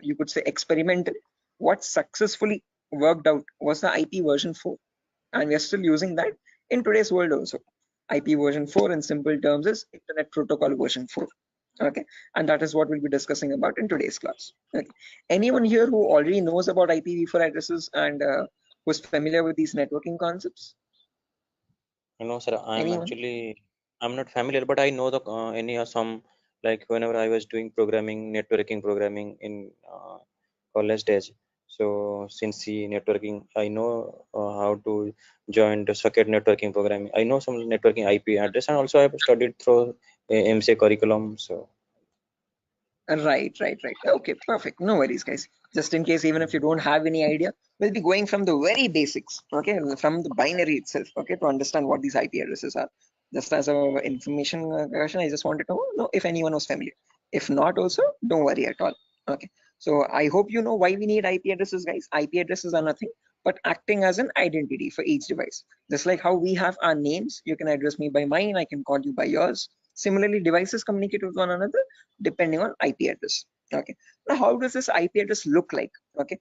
you could say experimental. What successfully worked out was the IP version 4, and we are still using that in today's world also. IP version 4 in simple terms is Internet Protocol version 4. Okay, and that is what we'll be discussing about in today's class. Okay. Anyone here who already knows about IPv4 addresses and who's familiar with these networking concepts? No, sir. Anyone? I'm not familiar, but I know the some, like whenever I was doing networking programming in college days. So since the networking, I know how to join the socket networking programming. I know some networking IP address, and also I've studied through MCA curriculum. So Right. Okay, perfect. No worries, guys. Just in case, even if you don't have any idea, we'll be going from the very basics, okay, from the binary itself, okay, to understand what these IP addresses are. Just as a information question, I just wanted to know if anyone was familiar. If not, also don't worry at all. Okay. So I hope you know why we need IP addresses, guys. IP addresses are nothing but acting as an identity for each device. Just like how we have our names, you can address me by mine, I can call you by yours. Similarly, devices communicate with one another depending on IP address. Okay. Now, how does this IP address look like? Okay.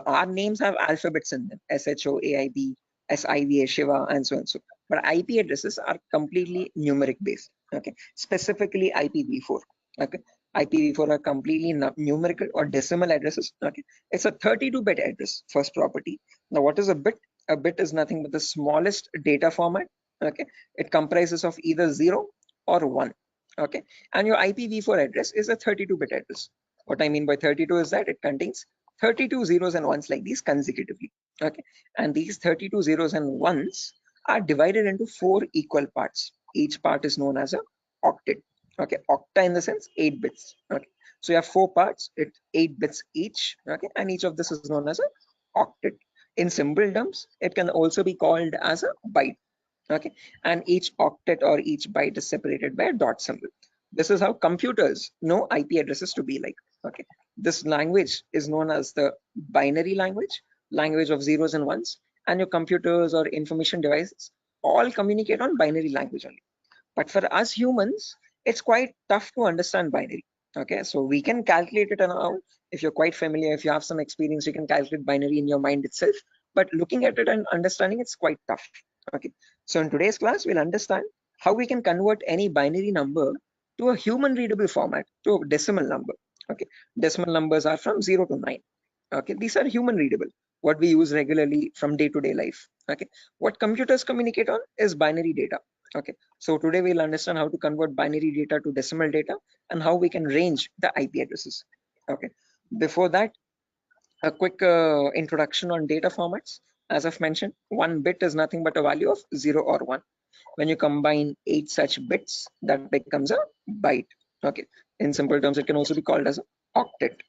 Our names have alphabets in them: SHO, AIB, SIVA, Shiva, and so on. So, but IP addresses are completely numeric based. Okay. Specifically IPv4. Okay. IPv4 are completely numerical or decimal addresses. Okay. It's a 32-bit address, first property. Now, what is a bit? A bit is nothing but the smallest data format. Okay. It comprises of either 0 or 1. Okay, and your IPv4 address is a 32-bit address. What I mean by 32 is that it contains 32 zeros and ones like these consecutively. Okay, and these 32 zeros and ones are divided into 4 equal parts. Each part is known as a octet. Okay, octa in the sense 8 bits. Okay, so you have 4 parts, it's 8 bits each. Okay, and each of this is known as a octet. In simple terms, it can also be called as a byte. Okay, and each octet or each byte is separated by a dot symbol. This is how computers know IP addresses to be like. Okay, this language is known as the binary language of zeros and ones, and your computers or information devices all communicate on binary language only. But for us humans, it's quite tough to understand binary. Okay, so we can calculate it now. If you're quite familiar, if you have some experience, you can calculate binary in your mind itself. But looking at it and understanding it's quite tough. Okay, so in today's class, we'll understand how we can convert any binary number to a human readable format, to a decimal number. Okay, decimal numbers are from 0 to 9. Okay, these are human readable, what we use regularly from day-to-day life. Okay, what computers communicate on is binary data. Okay, so today we'll understand how to convert binary data to decimal data and how we can range the IP addresses. Okay, before that, a quick introduction on data formats. As I've mentioned, 1 bit is nothing but a value of 0 or 1. When you combine 8 such bits, that becomes a byte. Okay, in simple terms, it can also be called as an octet.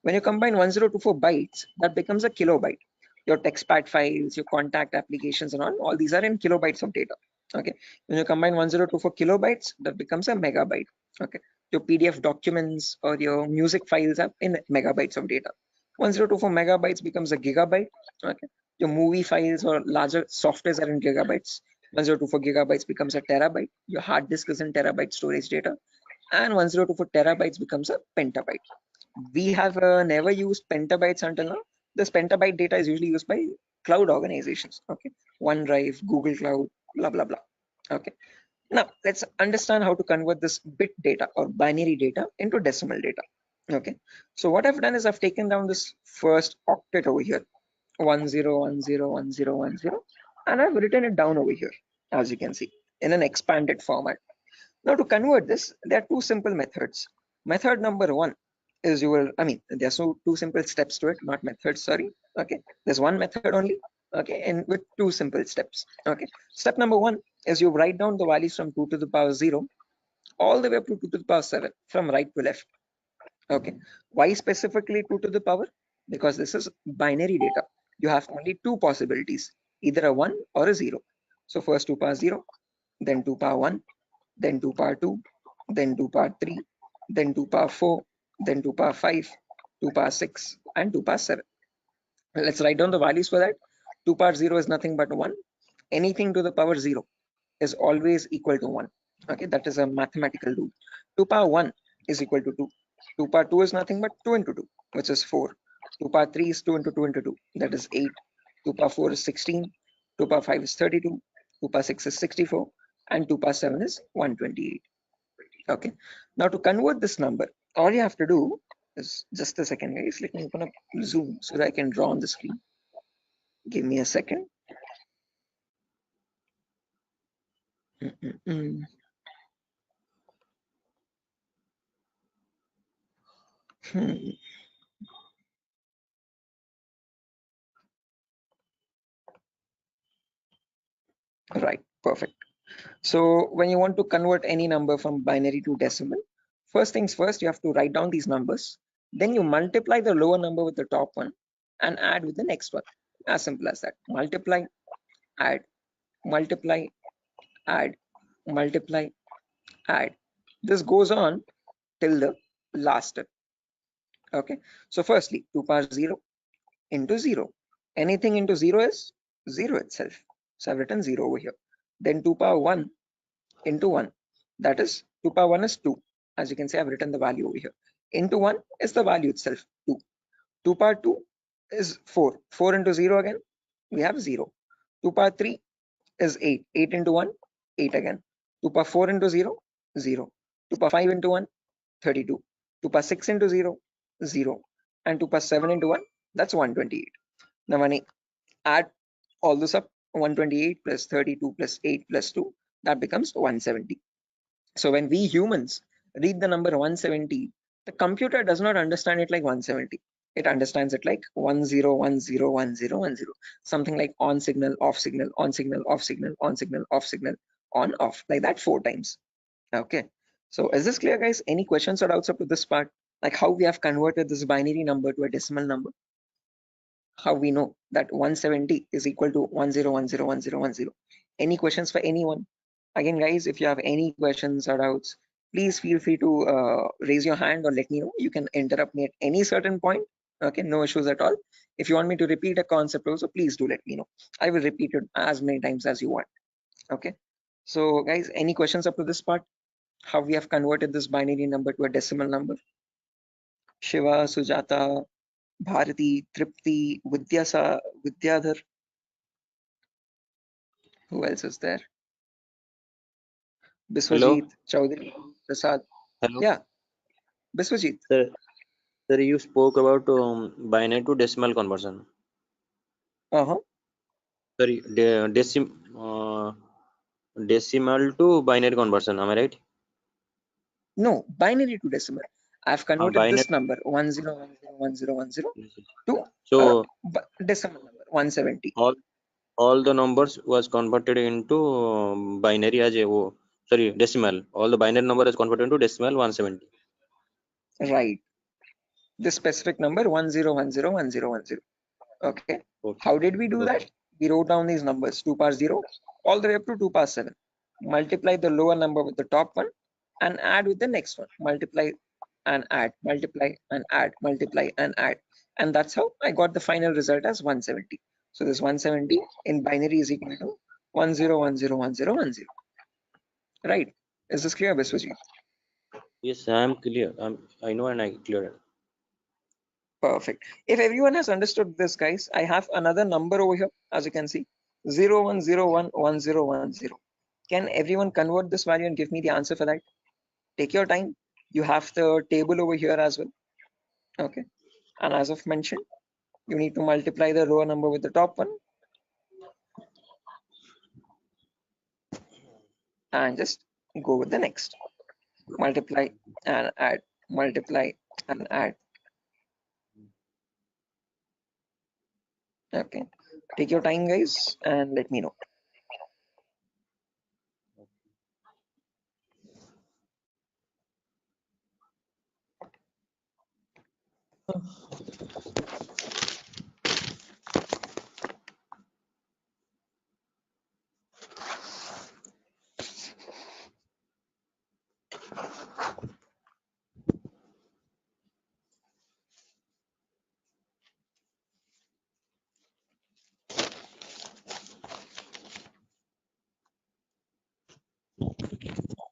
When you combine 1024 bytes, that becomes a kilobyte. Your textpad files, your contact applications and all these are in kilobytes of data. Okay, when you combine 1024 kilobytes, that becomes a megabyte. Okay, your PDF documents or your music files are in megabytes of data. 1024 megabytes becomes a gigabyte. Okay, your movie files or larger softwares are in gigabytes. 1024 gigabytes becomes a terabyte. Your hard disk is in terabyte storage data, and 1024 terabytes becomes a petabyte. We have never used petabytes until now. This petabyte data is usually used by cloud organizations. Okay, OneDrive, Google Cloud, blah blah blah. Okay, now let's understand how to convert this bit data or binary data into decimal data. Okay, so what I've done is I've taken down this first octet over here, 10101010, and I've written it down over here, as you can see, in an expanded format. Now to convert this, there are 2 simple methods. Method number 1 is there's two simple steps to it, not methods, sorry. Okay, there's one method only. Okay, and with 2 simple steps. Okay, step number 1 is you write down the values from 2 to the power 0 all the way up to 2 to the power 7 from right to left. Okay, why specifically 2 to the power? Because this is binary data. You have only 2 possibilities, either a 1 or a 0. So first 2 power 0, then 2 power 1, then 2 power 2, then 2 power 3, then 2 power 4, then 2 power 5, 2 power 6, and 2 power 7. Let's write down the values for that. 2 power 0 is nothing but 1. Anything to the power 0 is always equal to 1. Okay, that is a mathematical rule. 2 power 1 is equal to 2. 2 power 2 is nothing but 2 into 2, which is 4. 2 power 3 is 2 into 2 into 2, that is 8. 2 power 4 is 16. 2 power 5 is 32. 2 power 6 is 64. And 2 power 7 is 128. Okay, now to convert this number, all you have to do is, just a second guys, let me open up Zoom so that I can draw on the screen. Give me a second. Right, perfect. So when you want to convert any number from binary to decimal, first things first, you have to write down these numbers. Then you multiply the lower number with the top one and add with the next one. As simple as that. Multiply, add, multiply, add, multiply, add. This goes on till the last step. Okay, so firstly, 2 power 0 into 0. Anything into 0 is 0 itself. So I've written 0 over here. Then 2 power 1 into 1. That is 2 power 1 is 2. As you can see, I've written the value over here. Into 1 is the value itself, 2. 2 power 2 is 4. 4 into 0 again, we have 0. 2 power 3 is 8. 8 into 1, 8 again. 2 power 4 into 0, 0. 2 power 5 into 1, 32. 2 power 6 into 0, 0. And 2 power 7 into 1, that's 128. Now when I add all this up, 128 plus 32 plus 8 plus 2, that becomes 170. So when we humans read the number 170, the computer does not understand it like 170. It understands it like 10101010, something like on signal, off signal, on signal, off signal, on signal, off signal, on, off, like that 4 times. Okay, so is this clear guys? Any questions or doubts up to this part? Like how we have converted this binary number to a decimal number? How we know that 170 is equal to 10101010? Any questions for anyone? Again guys, if you have any questions or doubts, please feel free to raise your hand or let me know. You can interrupt me at any certain point. Okay, no issues at all. If you want me to repeat a concept also, please do let me know. I will repeat it as many times as you want. Okay, so guys, any questions up to this part? How we have converted this binary number to a decimal number? Shiva, Sujata, Bharati, Tripti, Vidyadhar. Who else is there? Hello. Biswajit, Chaudhary, Prasad. Hello. Yeah, Biswajit. Sir, you spoke about binary to decimal conversion. Sorry, decimal to binary conversion. Am I right? No, binary to decimal. I've converted Binary. this number 10101010 to So decimal number 170. all the numbers was converted into binary as a decimal. All the binary number is converted into decimal 170. Right. This specific number 10101010. Okay. How did we do that? We wrote down these numbers 2 power 0 all the way up to 2 power 7. Multiply the lower number with the top one and add with the next one. Multiply and add, multiply and add, multiply and add. And that's how I got the final result as 170. So this 170 in binary is equal to 10101010. Right. Is this clear, Biswajit? Yes, I am clear. I know and I clear. Perfect. If everyone has understood this, guys, I have another number over here, as you can see, 01011010. Can everyone convert this value and give me the answer for that? Take your time. You have the table over here as well. Okay. And as I've mentioned, you need to multiply the row number with the top one and just go with the next. Multiply and add, multiply and add. Okay. Take your time, guys, and let me know.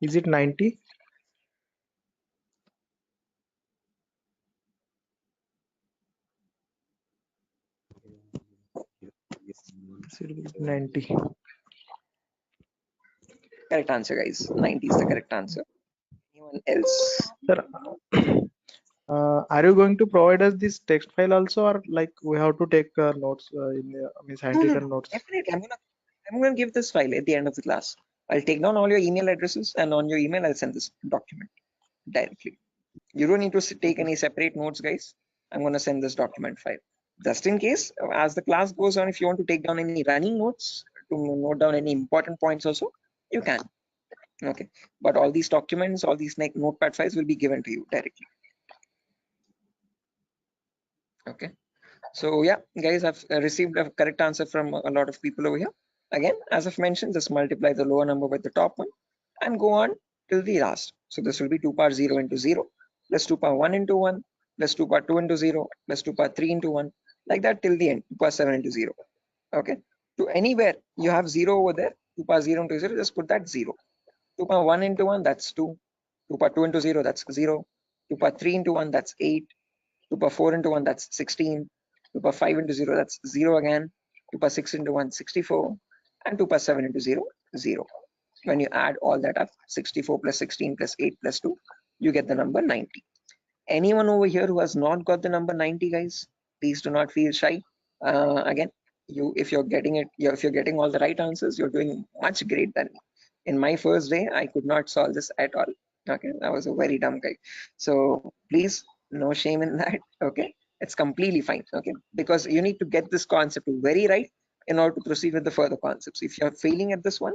Is it 90? It will be 90. Correct answer, guys. 90 is the correct answer. Anyone else? Sir, are you going to provide us this text file also, or like we have to take notes in means handwritten notes? Definitely. I'm gonna give this file at the end of the class. I'll take down all your email addresses, and on your email I'll send this document directly. You don't need to take any separate notes, guys. I'm gonna send this document file. Just in case, as the class goes on, if you want to take down any running notes to note down any important points also, you can. Okay, but all these documents, all these notepad files will be given to you directly. Okay, so yeah, guys, I've received a correct answer from a lot of people over here. Again, as I've mentioned, just multiply the lower number with the top one and go on till the last. So this will be 2 power 0 into 0 plus 2 power 1 into 1 plus 2 power 2 into 0 plus 2 power 3 into 1, like that till the end, 2 power 7 into 0. Okay, to anywhere you have 0 over there, 2 power 0 into 0, just put that 0. 2 power 1 into 1, that's 2. 2 power 2 into 0, that's 0. 2 power 3 into 1, that's 8. 2 power 4 into 1, that's 16. 2 power 5 into 0, that's 0 again. 2 power 6 into 1, 64. And 2 power 7 into 0, 0. When you add all that up, 64 plus 16 plus 8 plus 2, you get the number 90. Anyone over here who has not got the number 90, guys, please do not feel shy. Again, if you're getting all the right answers, you're doing much great than me. In my first day, I could not solve this at all. Okay, I was a very dumb guy. So please, no shame in that. Okay, it's completely fine. Okay, because you need to get this concept very right in order to proceed with the further concepts. If you're failing at this one,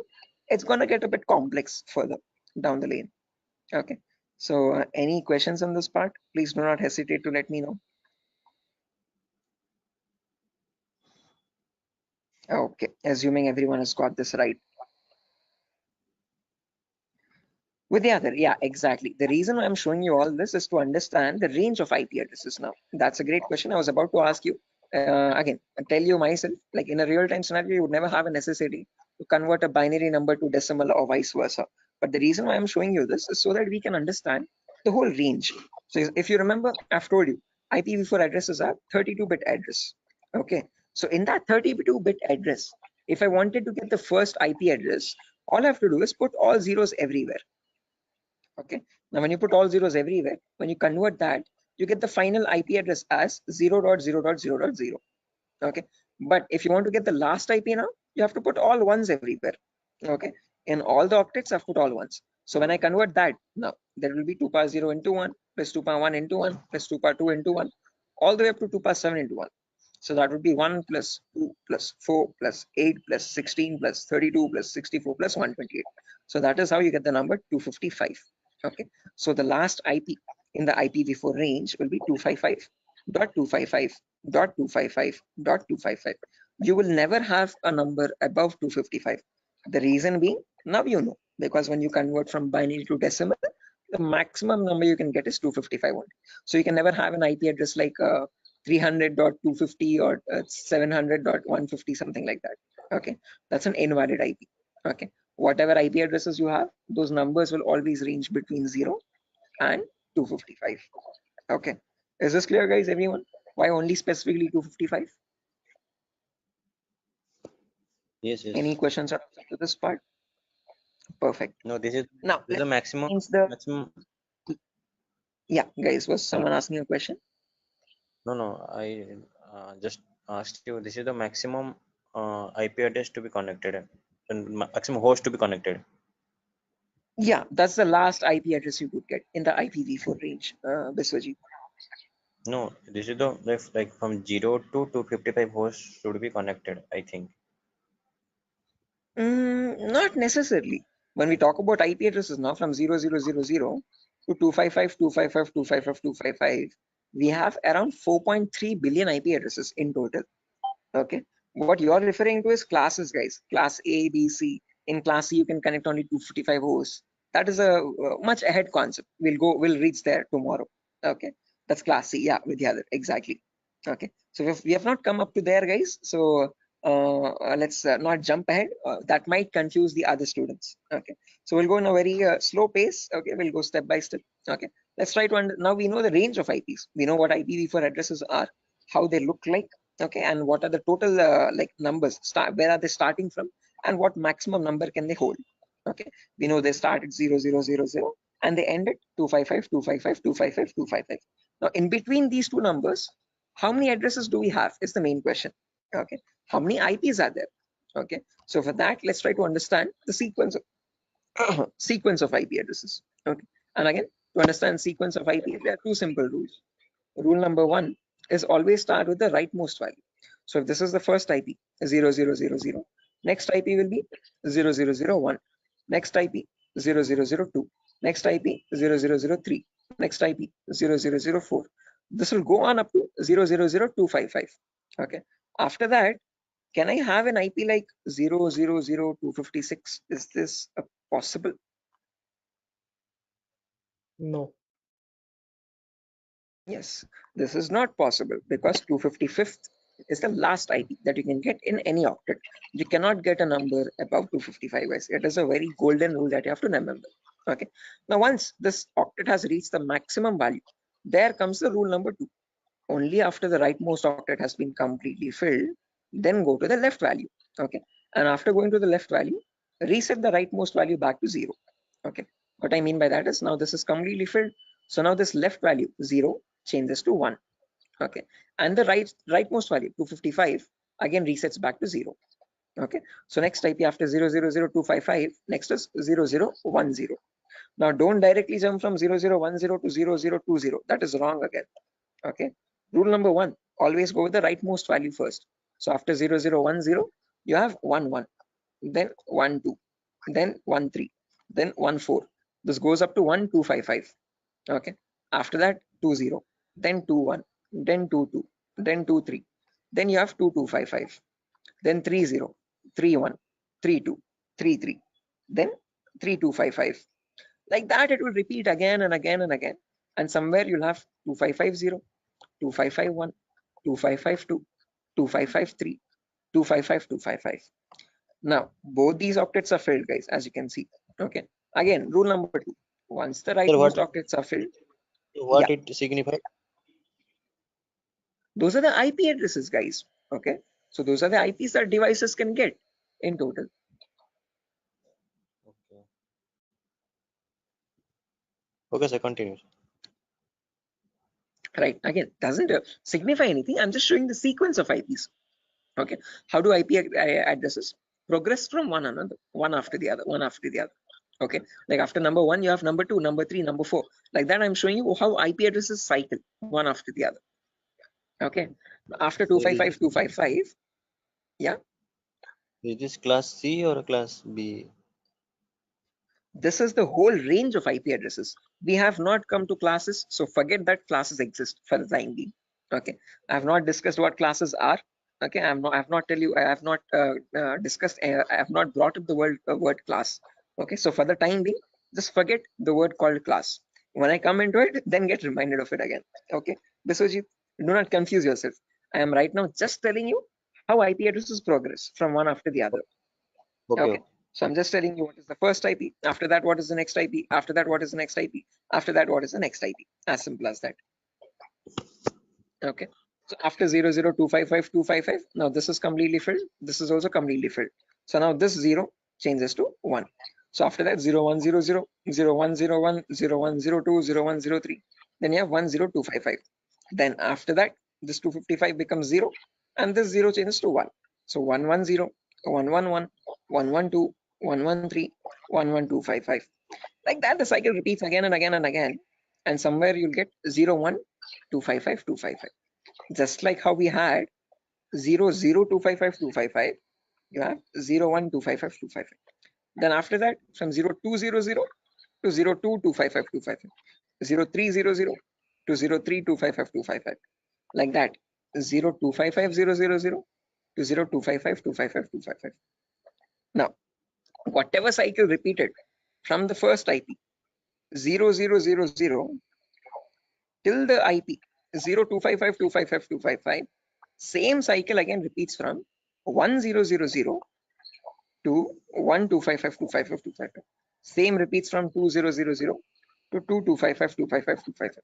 it's gonna get a bit complex further down the lane. Okay, so any questions on this part, please do not hesitate to let me know. Okay, assuming everyone has got this right. With the other, yeah, exactly. The reason I'm showing you all this is to understand the range of IP addresses now. That's a great question. I was about to ask you. Again, I tell you myself, like in a real-time scenario, you would never have a necessity to convert a binary number to decimal or vice versa. But the reason why I'm showing you this is so that we can understand the whole range. So if you remember, I've told you, IPv4 addresses are 32-bit address. Okay, so in that 32-bit address, if I wanted to get the first IP address, all I have to do is put all zeros everywhere. Okay, now when you put all zeros everywhere, when you convert that, you get the final IP address as 0.0.0.0. Okay, but if you want to get the last IP now, you have to put all ones everywhere. Okay, in all the octets I've put all ones. So when I convert that, now there will be 2 power 0 into 1 plus 2 power 1 into 1 plus 2 power 2 into 1 all the way up to 2 power 7 into 1. So that would be 1 plus 2 plus 4 plus 8 plus 16 plus 32 plus 64 plus 128. So that is how you get the number 255. Okay, so the last IP in the IPv4 range will be 255.255.255.255. You will never have a number above 255. The reason being, now you know, because when you convert from binary to decimal, the maximum number you can get is 255 only. So you can never have an IP address like 300.250 or 700.150, something like that. Okay, that's an invalid IP. Okay, whatever IP addresses you have, those numbers will always range between 0 and 255. Okay, is this clear, guys? Everyone, why only specifically 255? Yes, yes. Any questions to this part? Perfect. No, this is Now the maximum. Maximum. Yeah, guys, was someone asking a question? No, I just asked you. This is the maximum IP address to be connected, and maximum host to be connected. Yeah, that's the last IP address you could get in the IPv4 range, Biswajit. No, this is the like from 0 to 255 hosts should be connected, I think. Not necessarily. When we talk about IP addresses now from 0000 to 255, 255, 255, 255, we have around 4.3 billion IP addresses in total. Okay, what you are referring to is classes, guys. Class A, B, C. In class C, you can connect only 255 hosts. That is a much ahead concept. We'll reach there tomorrow. Okay, that's class C. Yeah, Vidyadhar, exactly. Okay, so we have not come up to there, guys. So let's not jump ahead. That might confuse the other students. Okay, so we'll go in a very slow pace. Okay, we'll go step by step. Okay, let's try to now we know the range of IPs. We know what IPv4 addresses are, how they look like. Okay, and what are the total like numbers? Where are they starting from, and what maximum number can they hold? Okay, we know they start at 0000 and they end at 255, 255, 255, 255. Now, in between these two numbers, how many addresses do we have is the main question. Okay, how many IPs are there? Okay, so for that, let's try to understand the sequence of sequence of IP addresses. Okay, and again, to understand sequence of IP, there are two simple rules. Rule number one is always start with the rightmost value. So if this is the first IP, 0000, next IP will be 0001, next IP 0002, next IP 0003, next IP 0004. This will go on up to 000255. Okay, after that, can I have an IP like 000256? Is this possible? No. Yes, this is not possible because 255th is the last IP that you can get in any octet. You cannot get a number above 255, guys. It is a very golden rule that you have to remember. Okay. Now, once this octet has reached the maximum value, there comes the rule number 2. Only after the rightmost octet has been completely filled, then go to the left value. Okay. And after going to the left value, reset the rightmost value back to 0. Okay. What I mean by that is now this is completely filled. So now this left value 0 changes to 1. Okay, and the rightmost value 255 again resets back to 0. Okay, so next IP after 000255, next is 0010. Now don't directly jump from 0010 to 0020. That is wrong again. Okay, rule number 1, always go with the rightmost value first. So after 0010, you have 11, then 12, then 13, then 14. This goes up to 1255. Okay, after that 20, then 21, then 22, then 23, then you have 2255, then 30, 31, 32, 33, then 3255. Like that, it will repeat again and again and again. And somewhere you'll have 2550, 2551, 2552, 2553, 255, 255. Now, both these octets are filled, guys, as you can see. Okay. Again, rule number 2. Once the rightmost octets are filled, what it signifies? Those are the IP addresses, guys. Okay. So those are the IPs that devices can get in total. Okay. Okay, so continue. Right. Again, doesn't signify anything. I'm just showing the sequence of IPs. Okay. How do IP addresses progress from one another, one after the other, one after the other? Okay. Like after number 1, you have number 2, number 3, number 4. Like that, I'm showing you how IP addresses cycle one after the other. Okay. After 255, 255. Yeah. Is this class C or class B? This is the whole range of IP addresses. We have not come to classes, so forget that classes exist for the time being. Okay, I have not discussed what classes are. Okay, I have not discussed. I have not brought up the word class. Okay, so for the time being, just forget the word called class. When I come into it, then get reminded of it again. Okay, Biswajit, do not confuse yourself. I am right now just telling you how IP addresses progress from one after the other. Okay. So I'm just telling you what is the first IP. After that, what is the next IP? After that, what is the next IP? After that, what is the next IP? As simple as that. Okay. So after 00255, 255, now this is completely filled. This is also completely filled. So now this 0 changes to 1. So after that, 0100, 0101, 0102, 0103. Then you have 10255. Then after that, this 255 becomes 0 and this 0 changes to 1. So 110, 111, 112, 113, 11255. Like that, the cycle repeats again and again and again. And somewhere you'll get 01, 255, 255. Just like how we had 00255, 255, you have 01, 255, 255. Then after that, from 0200 to 02, 255, 255. 0300 to 03, 255, 255. Like that, 0255, 000 to 0255, 255, 255. Now, whatever cycle repeated from the first IP 0000 till the IP 0255, 255, 255, same cycle again repeats from 1000 to 1255.255.255. Same repeats from 2000 to 2255.255.255.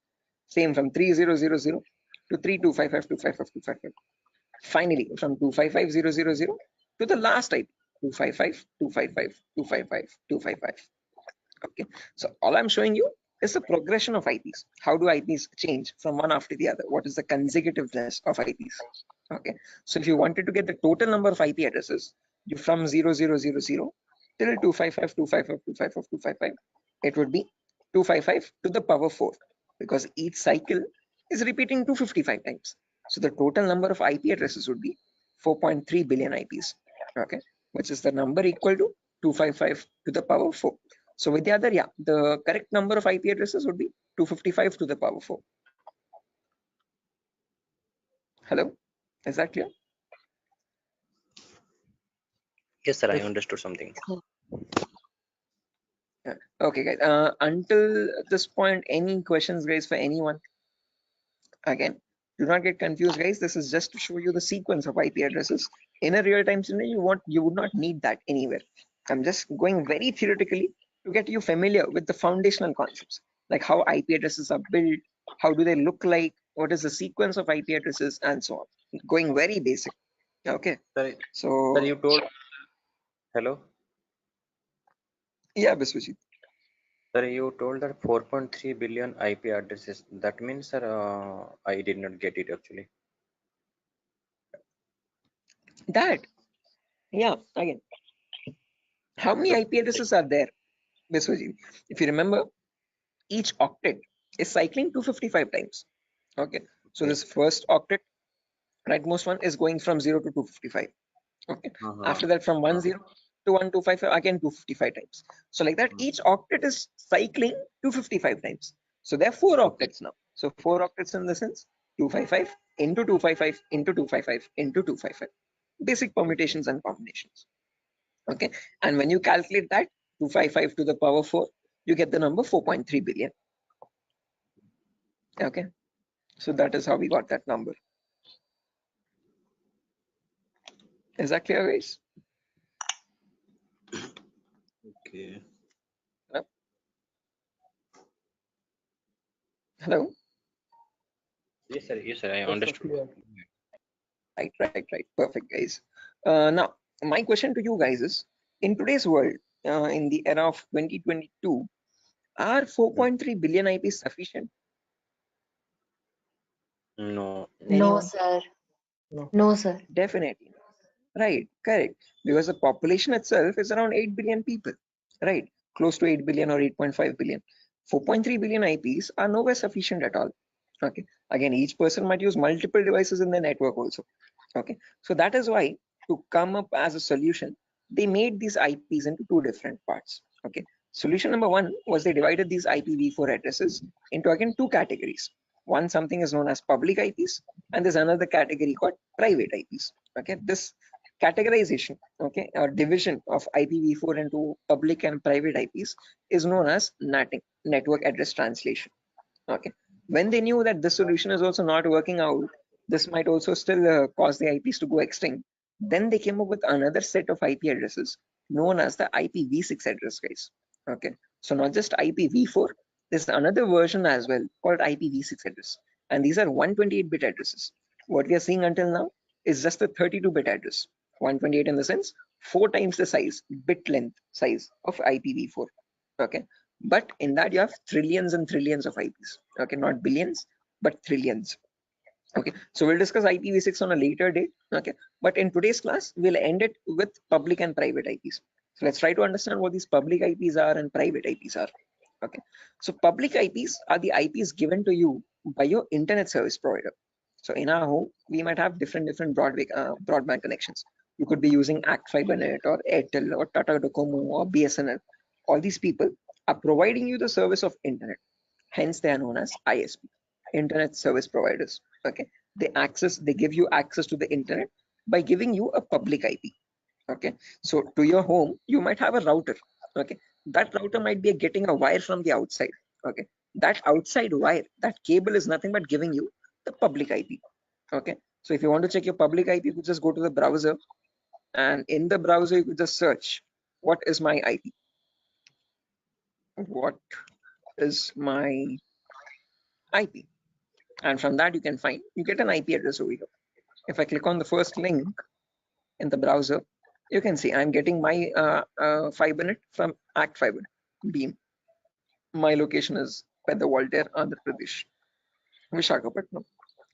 Same from 3000 to 3255.255.255. Finally, from 255000 to the last type 255.255.255.255. Okay, so all I'm showing you is the progression of IPs. How do IPs change from one after the other? What is the consecutiveness of IPs? Okay, so if you wanted to get the total number of IP addresses, you from 0000 till 255.255.255.255, it would be 255 to the power 4, because each cycle is repeating 255 times. So the total number of IP addresses would be 4.3 billion IPs. Okay, which is the number equal to 255 to the power 4. So with the other, yeah, the correct number of IP addresses would be 255 to the power 4. Hello, is that clear? Yes, sir. I understood something. Okay, guys. Until this point, any questions, guys, for anyone? Again, do not get confused, guys. This is just to show you the sequence of IP addresses. In a real-time scenario, you would not need that anywhere. I'm just going very theoretically to get you familiar with the foundational concepts, like how IP addresses are built, how do they look like, what is the sequence of IP addresses, and so on. Going very basic. Okay. Sir, So. sir, you told. Hello. Yeah, Biswajit. Sir, you told that 4.3 billion IP addresses. That means, sir, I did not get it actually. That. Yeah. Again. How many IP addresses are there, Biswajit? If you remember, each octet is cycling 255 times. Okay, so this first octet, rightmost one, is going from 0 to 255. Okay, after that from 10 to 1255, again 255 times. So like that, each octet is cycling 255 times. So there are 4 octets now. So 4 octets in the sense 255 into 255 into 255 into 255. Basic permutations and combinations. Okay, and when you calculate that 255 to the power 4, you get the number 4.3 billion. Okay, so that is how we got that number. Is that clear, guys? Okay. Hello? Yes, sir. Yes, sir. I understood. Right. Perfect, guys. Now, my question to you guys is, in today's world, in the era of 2022, are 4.3 billion IPs sufficient? No. No, sir. No, sir. Definitely. Right, correct. Because the population itself is around 8 billion people, right? Close to 8 billion or 8.5 billion. 4.3 billion IPs are nowhere sufficient at all. Okay. Again, each person might use multiple devices in the network also. Okay. So that is why, to come up as a solution, they made these IPs into 2 different parts. Okay. Solution number 1 was they divided these IPv4 addresses into, again, 2 categories. One, something is known as public IPs, and there's another category called private IPs. Okay. This categorization, okay, or division of IPv4 into public and private IPs is known as NATing, network address translation. Okay, when they knew that this solution is also not working out, this might also still cause the IPs to go extinct, then they came up with another set of IP addresses known as the IPv6 address, guys. Okay, so not just IPv4, there's another version as well called IPv6 address, and these are 128-bit addresses. What we are seeing until now is just a 32-bit address. 128 in the sense 4 times the size, bit length size of IPv4. Okay, but in that you have trillions and trillions of IPs. Okay, not billions, but trillions. Okay, so we'll discuss IPv6 on a later date. Okay, but in today's class, we'll end it with public and private IPs. So let's try to understand what these public IPs are and private IPs are. Okay, so public IPs are the IPs given to you by your internet service provider. So in our home, we might have different broadband connections. You could be using Act FiberNet or Airtel or Tata Docomo or BSNL. All these people are providing you the service of internet. Hence, they are known as ISP, internet service providers. Okay, they give you access to the internet by giving you a public IP. Okay, so to your home, you might have a router. Okay, that router might be getting a wire from the outside. Okay, that outside wire, that cable is nothing but giving you the public IP. Okay, so if you want to check your public IP, you just go to the browser and in the browser you could just search what is my IP. What is my IP? And from that you can find, you get an IP address over here. If I click on the first link in the browser, you can see I'm getting my fibernet from Act Fiber Beam. My location is Pedder Voltaire, Andhra Pradesh, Vishakhapatnam.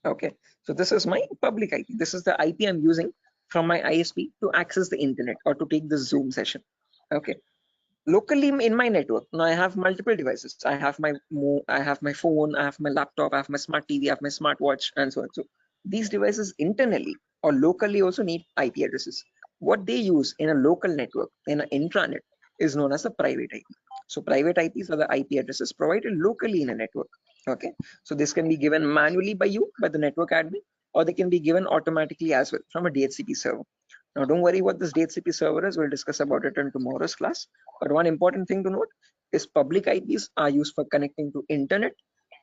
Okay, so this is my public IP. This is the IP I'm using from my ISP to access the internet or to take this Zoom session. Okay, locally in my network, now I have multiple devices. I have my phone, I have my laptop, I have my smart TV, I have my smartwatch, and so on. So these devices internally or locally also need IP addresses. What they use in a local network, in an intranet, is known as a private IP. So private IPs are the IP addresses provided locally in a network. Okay, so this can be given manually by you, by the network admin, or they can be given automatically as well from a DHCP server. Now don't worry what this DHCP server is, we'll discuss about it in tomorrow's class. But one important thing to note is public IPs are used for connecting to internet.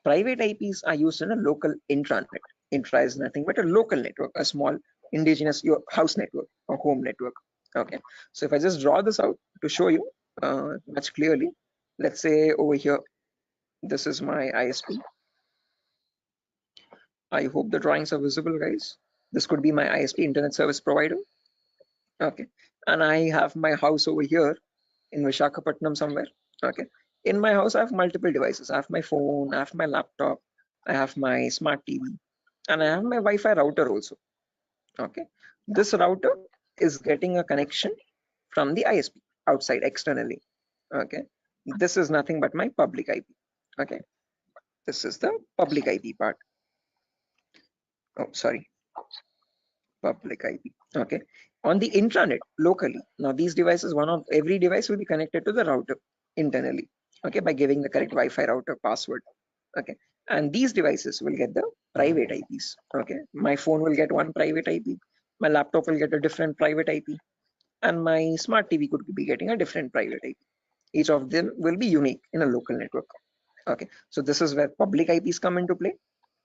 Private IPs are used in a local intranet. Intra is nothing but a local network, a small indigenous your house network or home network. Okay, so if I just draw this out to show you much clearly, let's say over here, this is my ISP. I hope the drawings are visible, guys. This could be my ISP, internet service provider. Okay, and I have my house over here in Vishakhapatnam somewhere. Okay, in my house I have multiple devices. I have my phone, I have my laptop, I have my smart TV, and I have my Wi-Fi router also. Okay, this router is getting a connection from the ISP outside externally. Okay, this is nothing but my public IP. Okay, this is the public IP part. Oh, sorry, public IP. Okay, on the intranet locally, now these devices, every device will be connected to the router internally, okay, by giving the correct Wi-Fi router password. Okay, and these devices will get the private IPs. Okay, my phone will get one private IP, my laptop will get a different private IP, and my smart TV could be getting a different private IP. Each of them will be unique in a local network. Okay, so this is where public IPs come into play,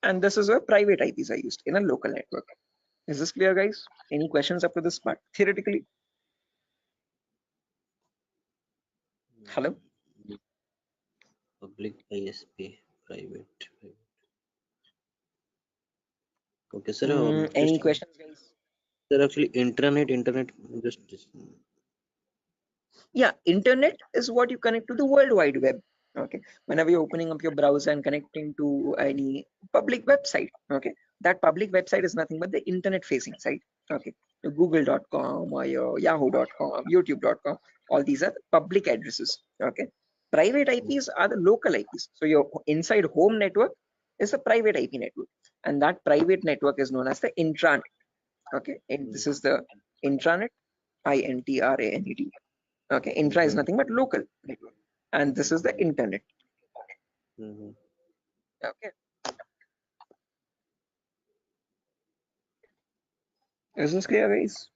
and this is where private IPs are used in a local network. Is this clear, guys? Any questions up to this part theoretically? Hello? Public ISP, private. Okay, sir. Any questions, guys? Sir, actually, internet, just. Yeah, internet is what you connect to the World Wide Web. Okay, whenever you're opening up your browser and connecting to any public website, okay, that public website is nothing but the internet facing site. Okay, your google.com or your yahoo.com, youtube.com, all these are the public addresses. Okay, private IPs are the local IPs. So your inside home network is a private IP network, and that private network is known as the intranet. Okay, and this is the intranet, INTRANET. Okay, intra is nothing but local network, and this is the internet. Okay, is this clear, guys?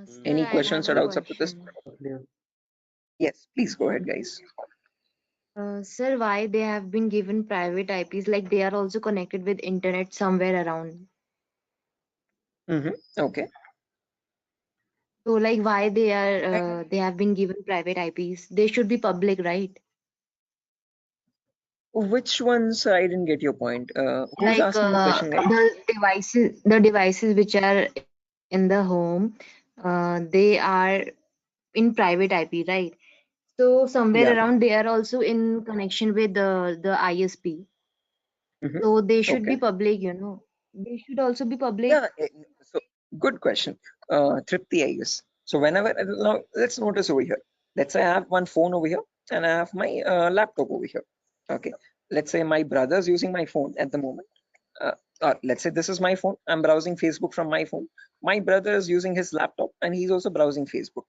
Sir, Any I questions or have a doubts up to this? question. Yes, please go ahead, guys. Sir, why they have been given private IPs, like they are also connected with internet somewhere around? Okay. So like why they have been given private IPs? They should be public, right? Which ones? I didn't get your point. Who's Like asking the question, guys? the devices which are in the home, they are in private IP, right? So somewhere Yeah. around they are also in connection with the ISP. So they should be Okay. public, you know. They should also be public. Yeah. So good question, Tripti, I guess. So whenever now let's notice over here. Let's say I have one phone over here and I have my laptop over here. Okay. Let's say my brother's using my phone at the moment. Or let's say this is my phone. I'm browsing Facebook from my phone. My brother is using his laptop and he's also browsing Facebook.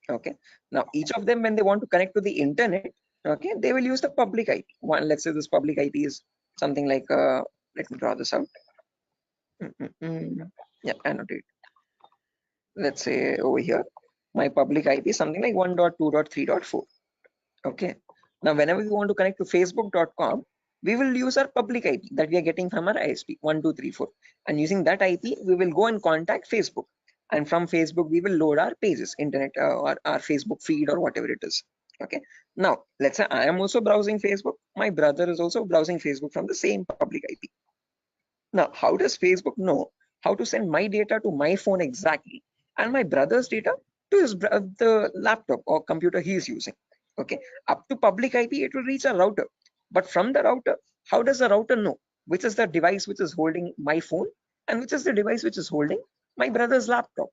Okay. Now each of them, when they want to connect to the internet, okay, they will use the public IP. One, let's say this public IP is something like let me draw this out. Yeah, annotate. Let's say over here, my public IP is something like 1.2.3.4. Okay. Now, whenever we want to connect to facebook.com, we will use our public IP that we are getting from our ISP 1234. And using that IP, we will go and contact Facebook. and from Facebook we will load our pages, internet or our Facebook feed or whatever it is. Okay, now let's say I am also browsing Facebook, my brother is also browsing Facebook from the same public IP. Now how does Facebook know how to send my data to my phone exactly and my brother's data to his the laptop or computer he is using? Okay, up to public IP it will reach a router, but from the router, how does the router know which is the device which is holding my phone and which is the device which is holding my brother's laptop?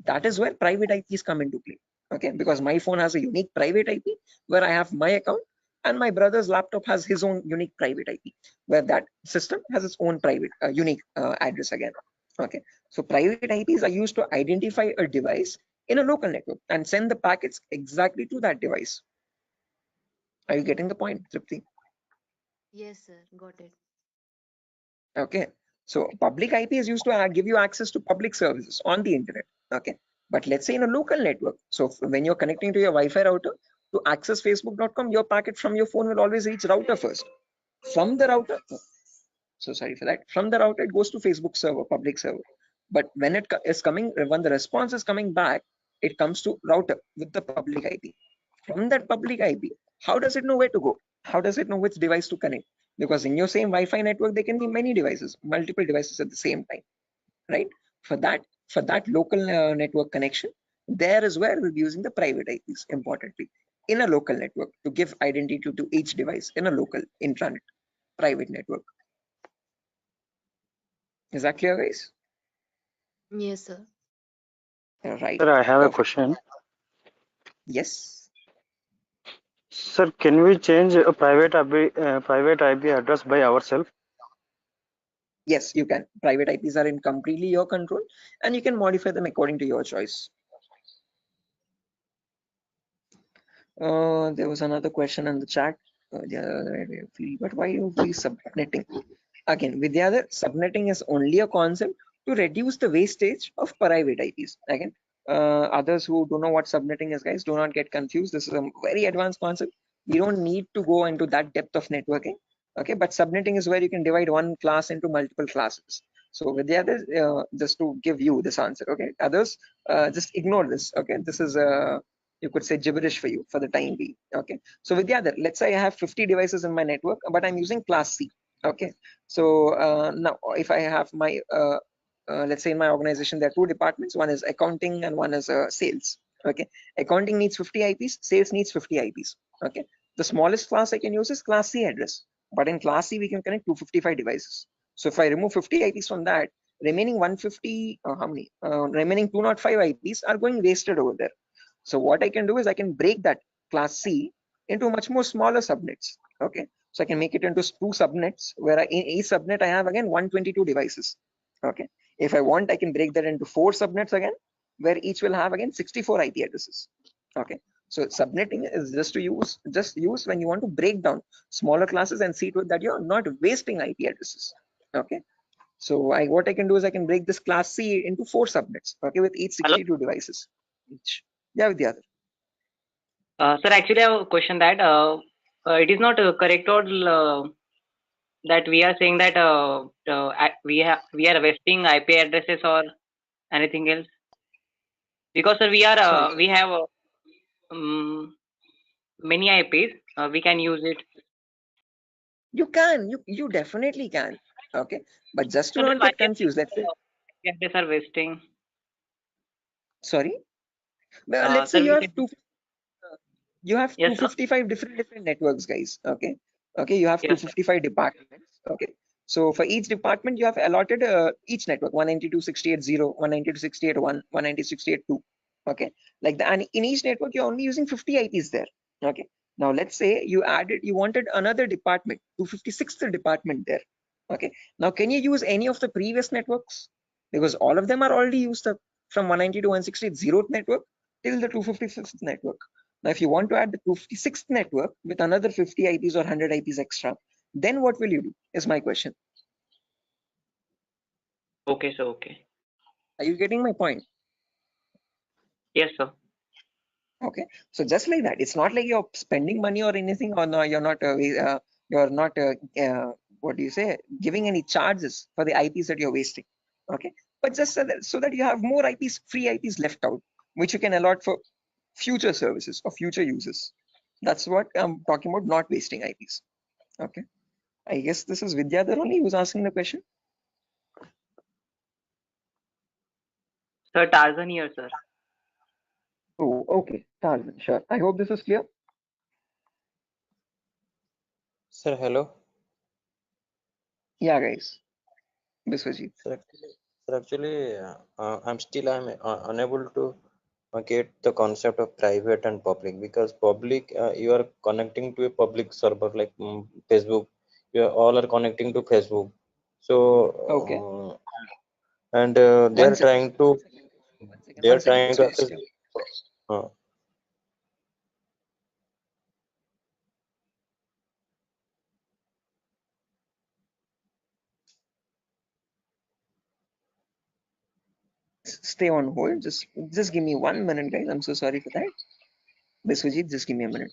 That is where private IPs come into play. Okay, because my phone has a unique private IP where I have my account, and my brother's laptop has his own unique private IP where that system has its own private unique address again. Okay, so private IPs are used to identify a device in a local network and send the packets exactly to that device. Are you getting the point, Tripti? Yes, sir. Got it. Okay, so public IP is used to give you access to public services on the internet. Okay, but let's say in a local network, so when you're connecting to your Wi-Fi router to access facebook.com, your packet from your phone will always reach router first. From the router, so sorry for that, from the router it goes to Facebook server, public server, but when it is coming, when the response is coming back, it comes to router with the public IP. From that public IP, how does it know where to go? How does it know which device to connect? Because in your same Wi-Fi network there can be many devices, multiple devices at the same time, right? For that local network connection, there is where we'll be using the private IPs importantly in a local network to give identity to each device in a local intranet private network. Is that clear, guys? Yes, sir. Right. Sir, I have a Perfect. question. Yes. Sir, can we change a private IP address by ourselves? Yes, you can. Private IPs are in completely your control, and you can modify them according to your choice. There was another question in the chat. But why you be subnetting? Again, Vidyadhar, subnetting is only a concept to reduce the wastage of private IPs. Again, others who don't know what subnetting is, guys, do not get confused. This is a very advanced concept. We don't need to go into that depth of networking. Okay, but subnetting is where you can divide one class into multiple classes. So Vidyadhar, just to give you this answer, okay, others just ignore this. Okay, this is you could say gibberish for you for the time being. Okay, so Vidyadhar, let's say I have 50 devices in my network, but I'm using class C. Okay, so now if I have my let's say in my organization there are two departments, one is accounting and one is sales. Okay, accounting needs 50 IPs, sales needs 50 IPs. Okay, the smallest class I can use is class C address, but in class C we can connect 255 devices. So if I remove 50 IPs from that, remaining 150 how many remaining 205 IPs are going wasted over there. So what I can do is I can break that class C into much more smaller subnets. Okay, so I can make it into two subnets where in each subnet I have again 122 devices. Okay, if I want I can break that into 4 subnets again, where each will have again 64 IP addresses. Okay, so subnetting is just use when you want to break down smaller classes and see to it that you're not wasting IP addresses. Okay, so what I can do is I can break this class C into 4 subnets. Okay, with each 62 devices each. Yeah, with the other. Sir, actually, I have a question that it is not correct or that we are saying that we are wasting IP addresses or anything else, because sir, we have many IPs. We can use it. You can, you definitely can. Okay, but just to So then not why get confused, let's say. IP addresses are wasting? Sorry. Well, let's say Sir, you we have can. you have Yes, sir. 255 different networks, guys. Okay, you have Yes, sir. 255 departments. Okay, so for each department you have allotted each network 192.68.0, 192.68.1, 192.68.2. Okay, like that, and in each network you're only using 50 IPs there. Okay, now let's say you wanted another department, 256th department there. Okay, now can you use any of the previous networks? Because all of them are already used up from 192 to 168 network till the 256th network. Now, if you want to add the 256th network with another 50 IPs or 100 IPs extra, then what will you do? Is my question. Okay, sir. Okay. Are you getting my point? Yes, sir. Okay, so just like that, it's not like you're spending money or anything, or no, you're not what do you say, giving any charges for the IPs that you're wasting. Okay, but just so that you have more IPs, free IPs left out, which you can allot for future services or future users. That's what I'm talking about, not wasting IPs. Okay, I guess this is Vidyadhar only who's asking the question. Sir, Tarzan here, sir. Oh, okay, Tarzan, sure. I hope this is clear. Sir, hello. Yeah, guys. Biswajit. Sir, actually, I'm unable to get the concept of private and public, because public, you are connecting to a public server like Facebook. You all are connecting to Facebook. So Okay. and they One are second. trying to access. Uh, Stay on hold. Just give me 1 minute, guys. I'm so sorry for that. Biswajit, just give me a minute.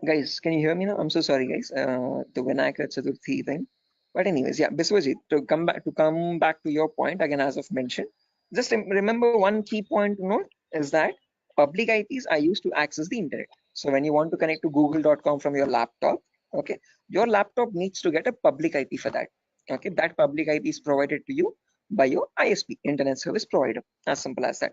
Guys, can you hear me now? I'm so sorry, guys. The Vinayak Chaturthi thing. But anyways, yeah, Biswajit, to come back to your point again, as I've mentioned, just remember one key point to note is that public IPs are used to access the internet. So when you want to connect to google.com from your laptop, okay, your laptop needs to get a public IP for that. Okay, that public IP is provided to you by your ISP, internet service provider. As simple as that.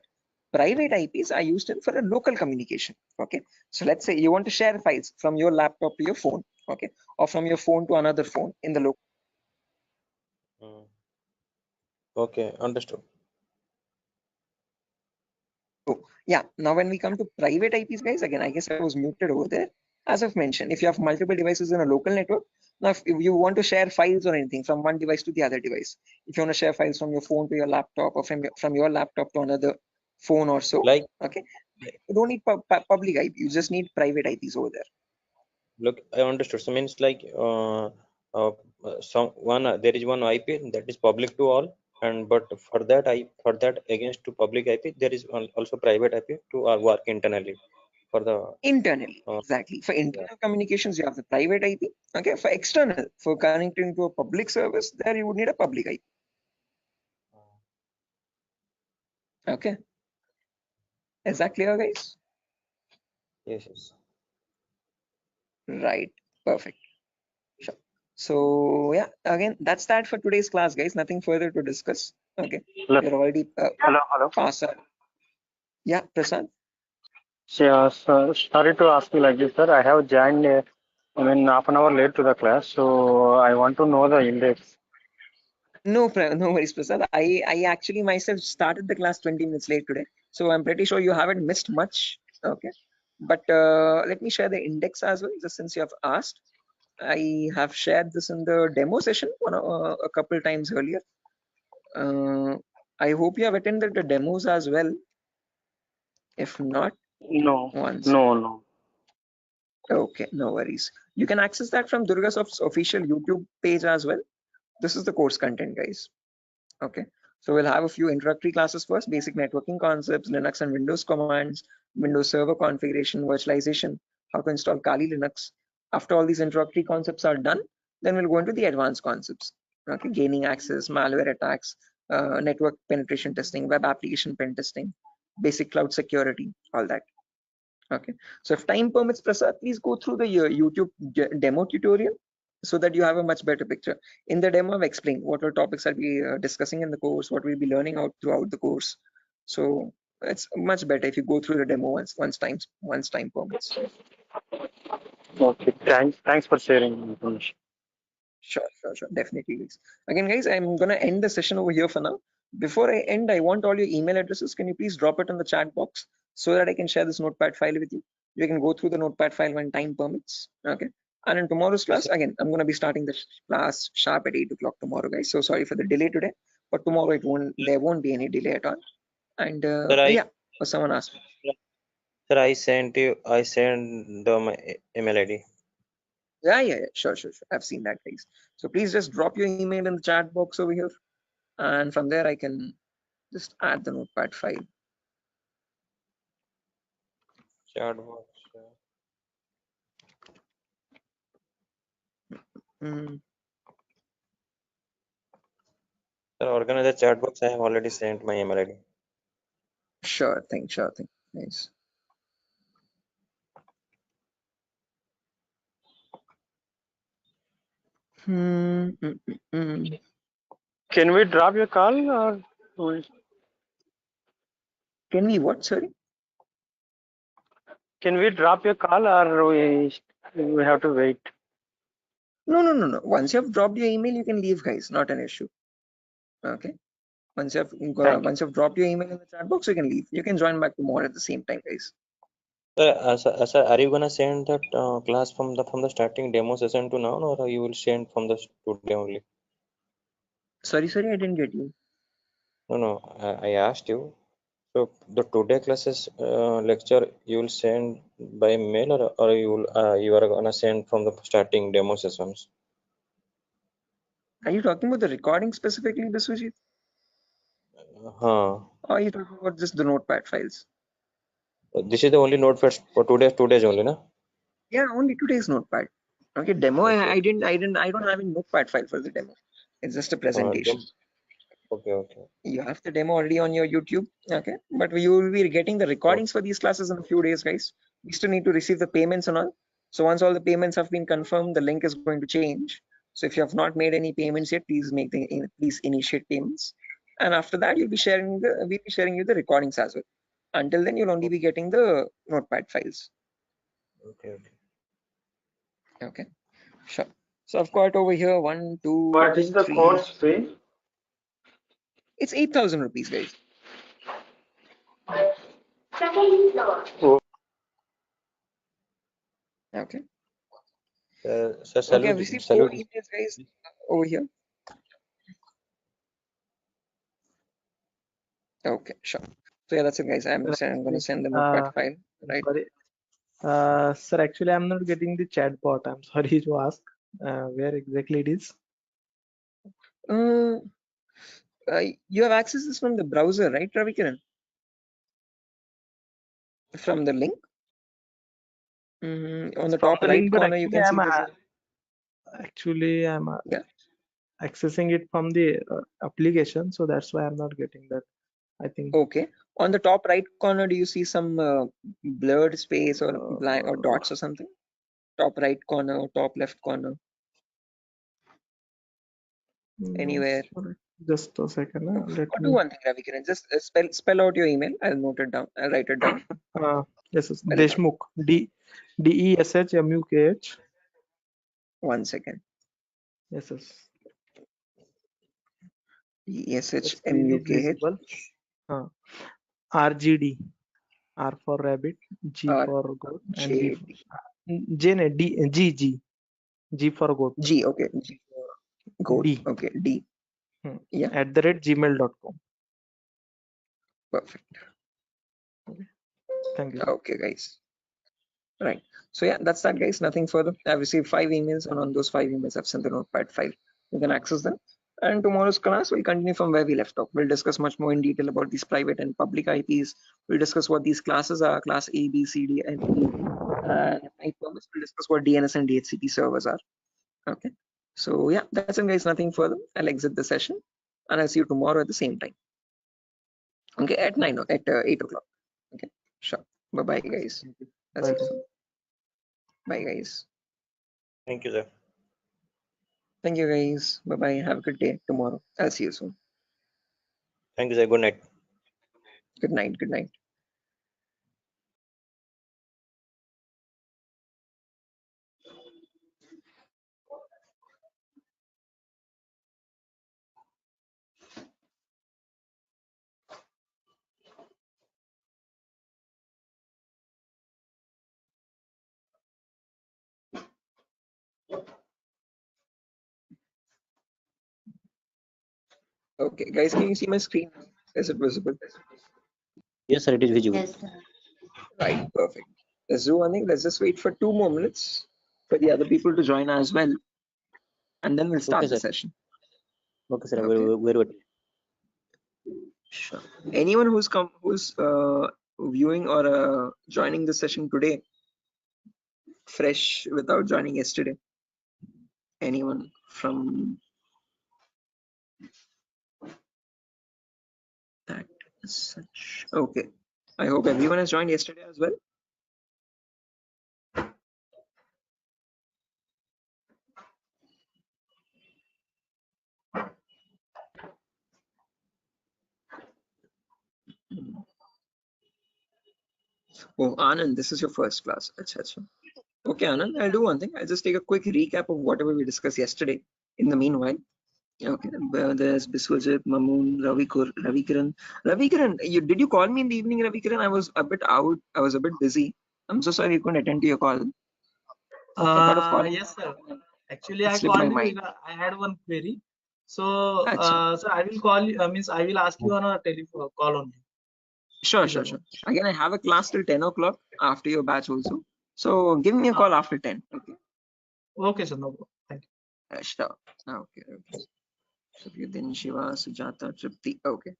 Private IPs are used for a local communication. Okay, so let's say you want to share files from your laptop to your phone, okay, or from your phone to another phone in the local. okay, understood. So yeah, now when we come to private IPs, guys, again, I guess I was muted over there. As I've mentioned, if you have multiple devices in a local network, now if you want to share files or anything from one device to the other device, if you want to share files from your phone to your laptop or from your laptop to another phone or so, Like, okay, you don't need public IP, you just need private IPs over there. look, I understood. So means like there is one IP that is public to all, and but for that against to public IP there is also private IP to work internally for the Internally, exactly. For internal communications, you have the private IP. Okay, for external, for connecting to a public service, there you would need a public IP. Okay, is that clear, guys? Yes. Right, perfect. Sure. So yeah, again, that's that for today's class, guys. Nothing further to discuss. Okay, we're already Hello. past our. Yeah, Prasad. Yeah, so sorry to ask you like this, sir. I have joined, half an hour late to the class, so I want to know the index. No worries, Prasad. I actually myself started the class 20 minutes late today, so I'm pretty sure you haven't missed much. Okay, but let me share the index as well, just since you have asked. I have shared this in the demo session a couple times earlier. I hope you have attended the demos as well. If not, No, once. no. Okay, no worries. You can access that from Durgasoft's official YouTube page as well. This is the course content, guys. Okay, so we'll have a few introductory classes first, basic networking concepts, Linux and Windows commands, Windows Server configuration, virtualization, how to install Kali Linux. After all these introductory concepts are done, then we'll go into the advanced concepts. Okay, gaining access, malware attacks, network penetration testing, web application pen testing, basic cloud security, all that. Okay, so if time permits, Prasad, please go through the YouTube demo tutorial so that you have a much better picture. In the demo, I've explained what are topics I'll be discussing in the course, what we'll be learning out throughout the course. So it's much better if you go through the demo once time permits. Okay, thanks for sharing information. Sure. Definitely, guys. Again, guys, I'm gonna end the session over here for now. Before I end, I want all your email addresses. Can you please drop it in the chat box so that I can share this notepad file with you? You can go through the notepad file when time permits. Okay. And in tomorrow's class, again, I'm gonna be starting the class sharp at 8 o'clock tomorrow, guys. So sorry for the delay today, but tomorrow there won't be any delay at all. And Sir, someone asked me. Sir, I sent my email ID. Yeah. Sure. I've seen that, guys. So please just drop your email in the chat box over here. And from there, I can just add the notepad file. Chat box. Sir, organize the chat box. I have already sent my email ID. Sure thing. Nice. Can we drop your call or can we what? Sorry. Can we drop your call or we have to wait? No. Once you have dropped your email, you can leave, guys. Not an issue. Okay. Once you've dropped your email in the chat box, you can leave. You can join back tomorrow at the same time, guys. Sir, are you gonna send that class from the starting demo session to now, or you will send from the today only? Sorry, I didn't get you. No, I asked you. So the today classes lecture you will send by mail, or you are gonna send from the starting demo sessions? Are you talking about the recording specifically, Biswajit? Huh. Or are you talking about just the notepad files? This is the only notepad for today's only, na? Yeah, only today's notepad. Okay, demo. Okay. I don't have a notepad file for the demo. It's just a presentation. Okay. You have the demo already on your YouTube. Okay, but you will be getting the recordings for these classes in a few days, guys. We still need to receive the payments and all. So once all the payments have been confirmed, the link is going to change. So if you have not made any payments yet, please initiate payments. And after that, we'll be sharing you the recordings as well. Until then, you'll only be getting the notepad files. Okay, sure. So I've got over here 1, 2. What is the 3. course fee? It's 8,000 rupees, guys. Okay. Okay, I've received 4 emails, guys, over here. Okay, sure. So yeah, that's it, guys. I'm going to send the notepad file, right? Sorry. Sir, actually, I'm not getting the chat bot. I'm sorry to ask where exactly it is. You have access this from the browser, right, Ravikiran? From the link. On the top right corner, you can see this. Actually, I'm accessing it from the application, so that's why I'm not getting that. I think. Okay. On the top right corner, do you see some blurred space or blind or dots or something? Top right corner or top left corner? Anywhere? Just a second. Do one thing, Ravikiran. Just spell out your email. I'll note it down. I'll write it down. Yes, Deshmukh. Deshmukh. 1 second. Yes. Deshmukh. RGD. R for rabbit, G for goat, and G for goat. G, okay. G for goat. D. Okay, D. Yeah. @gmail.com. Perfect. Okay. Thank you. Okay, guys. Right. So yeah, that's that, guys. Nothing further. I've received 5 emails, and on those 5 emails, I've sent the notepad file. You can access them. And tomorrow's class will continue from where we left off. We'll discuss much more in detail about these private and public IPs. We'll discuss what these classes are, class A, B, C, D, and E. And I promise we'll discuss what DNS and DHCP servers are. Okay. So yeah, that's it, guys. Nothing further. I'll exit the session, and I'll see you tomorrow at the same time. Okay, at 8 o'clock. Okay, sure. Bye, guys. That's it. Bye, guys. Thank you, sir. Thank you, guys. Bye. Have a good day tomorrow. I'll see you soon. Thank you, sir. Good night. Good night. Okay, guys, can you see my screen? Is it visible? Yes, sir, it is visible. Yes, sir. Right, perfect. Let's do one thing. Let's just wait for 2 more minutes for the other people to join as well, and then we'll start Okay, the sir. session. Okay, sir. Okay. We're waiting. Sure. Anyone who's viewing or joining the session today fresh without joining yesterday? Anyone from that such? Okay. I hope everyone has joined yesterday as well. Oh, Anand, this is your first class. Achha. Okay, Anand, I'll do one thing. I'll just take a quick recap of whatever we discussed yesterday. In the meanwhile, okay, there's Biswajit, Mamoon, Ravikiran. Ravikiran, did you call me in the evening, Ravikiran? I was a bit out. I was a bit busy. I'm so sorry you couldn't attend to your call. I thought of calling. Yes, sir. Actually, It I slipped my called you mind. because I had one query. So, Achha. sir, I will call you. Means I will ask you on a telephone call only. Sure. Again, I have a class till 10 o'clock after your batch also. So give me a call after 10. Okay. Okay, sir. No problem. Thank you. Sure. Okay. Then Shiva, Sujata, Tripti. Okay.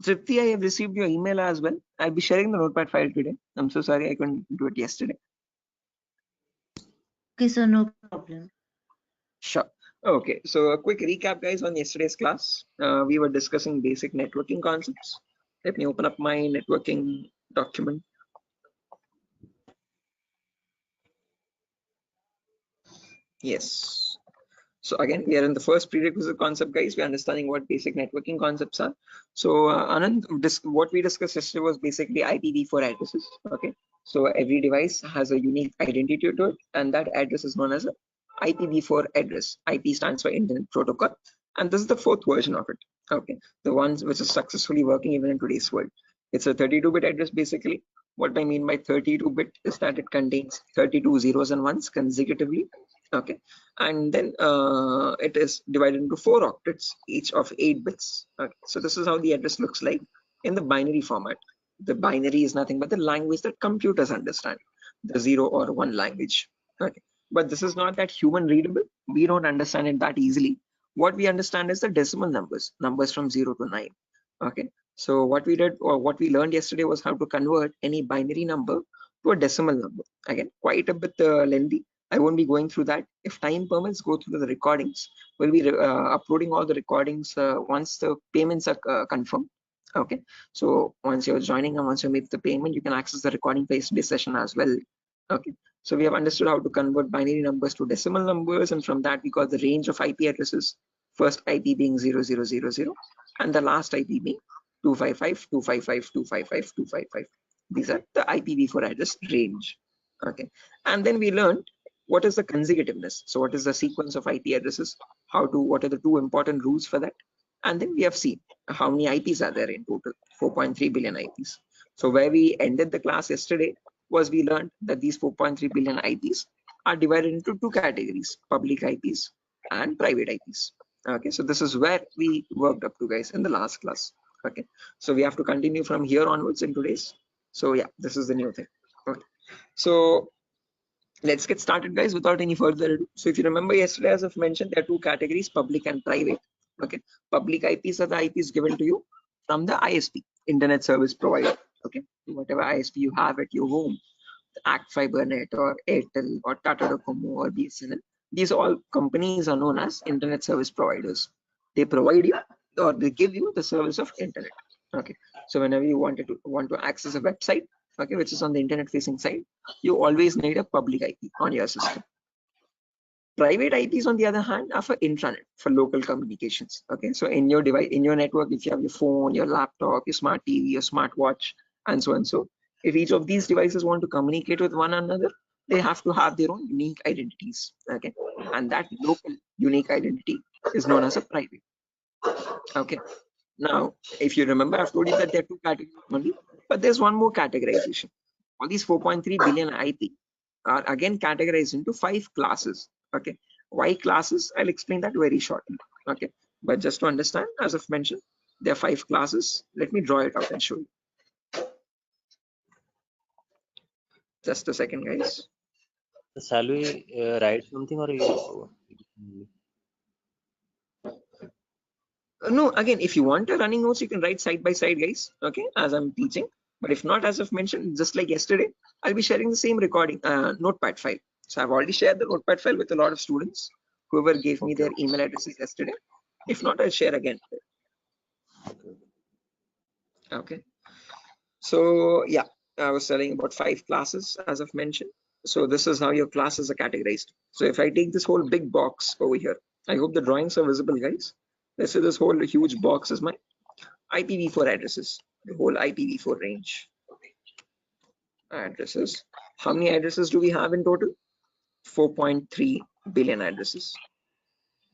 Tripti, I have received your email as well. I'll be sharing the notepad file today. I'm so sorry I couldn't do it yesterday. Okay, so no problem. Sure. Okay. So a quick recap, guys, on yesterday's class. We were discussing basic networking concepts. Let me open up my networking document. Yes. So again, we are in the first prerequisite concept, guys. We're understanding what basic networking concepts are. So Anand, what we discussed yesterday was basically IPv4 addresses. Okay. So every device has a unique identity to it, and that address is known as a IPv4 address. IP stands for Internet Protocol, and this is the 4th version of it. Okay, the ones which is successfully working even in today's world. It's a 32-bit address basically. What I mean by 32-bit is that it contains 32 zeros and ones consecutively. Okay, and then it is divided into 4 octets, each of 8 bits. Okay, so this is how the address looks like in the binary format. The binary is nothing but the language that computers understand, the 0 or 1 language. Okay, but this is not that human readable. We don't understand it that easily. What we understand is the decimal numbers from 0 to 9. Okay, so what we did or what we learned yesterday was how to convert any binary number to a decimal number. Again, quite a bit lengthy. I won't be going through that. If time permits, go through the recordings. We'll be uploading all the recordings once the payments are confirmed. Okay, so once you're joining and once you make the payment, you can access the recording for yesterday's session as well. Okay, so we have understood how to convert binary numbers to decimal numbers, and from that we got the range of IP addresses. First IP being 0000, and the last IP being 255.255.255.255. These are the IPv4 address range. Okay, and then we learned what is the consecutiveness. So what is the sequence of IP addresses? What are the 2 important rules for that? And then we have seen how many IPs are there in total, 4.3 billion IPs. So where we ended the class yesterday was we learned that these 4.3 billion IPs are divided into 2 categories, public IPs and private IPs. Okay, so this is where we worked up to, guys, in the last class. Okay, so we have to continue from here onwards in today's. So yeah, this is the new thing. Okay, so let's get started, guys, without any further ado. So if you remember yesterday, as I've mentioned, there are 2 categories, public and private. Okay, public IPs are the IPs given to you from the ISP, internet service provider. Okay, whatever ISP you have at your home, Act Fibernet or Airtel or Tata Docomo or BSNL, these all companies are known as internet service providers. They provide you or they give you the service of internet. Okay, so whenever you want to access a website, okay, which is on the internet facing side, you always need a public IP on your system. Private IPs, on the other hand, are for intranet, for local communications. Okay, so in your device, in your network, if you have your phone, your laptop, your smart TV, your smartwatch, and so and so, if each of these devices want to communicate with one another, they have to have their own unique identities. Okay, and that local unique identity is known as a private. Okay, now if you remember, I've told you that there are 2 categories only, but there's one more categorization. All these 4.3 billion IP are again categorized into 5 classes. Okay, why classes? I'll explain that very shortly. Okay, But just to understand, as I've mentioned, there are 5 classes. Let me draw it out and show you. Just a second, guys. Shall we write something or you? No, again, if you want a running notes, you can write side by side, guys. Okay, as I'm teaching. But if not, as I've mentioned, just like yesterday, I'll be sharing the same recording notepad file. So I've already shared the notepad file with a lot of students, whoever gave me their email addresses yesterday. If not, I'll share again. Okay. So yeah, I was telling about 5 classes, as I've mentioned. So this is how your classes are categorized. So if I take this whole big box over here, I hope the drawings are visible, guys. Let's say this whole huge box is my IPv4 addresses, the whole IPv4 range. Addresses. How many addresses do we have in total? 4.3 billion addresses.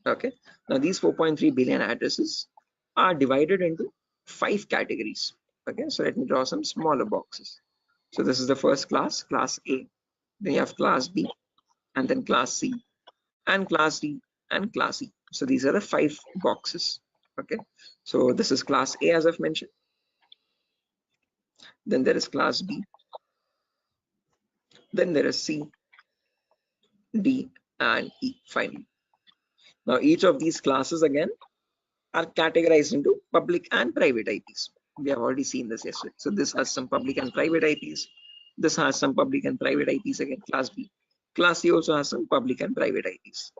Okay. Now these 4.3 billion addresses are divided into 5 categories. Okay. So let me draw some smaller boxes. So this is the first class, class A. Then you have class B, and then class C, and class D, and class E. So these are the 5 boxes. Okay. So this is class A, as I've mentioned. Then there is class B. Then there is C, D, and E finally. Now each of these classes again are categorized into public and private IPs. We have already seen this yesterday. So this has some public and private IPs. This has some public and private IPs again, class B. Class C also has some public and private IPs.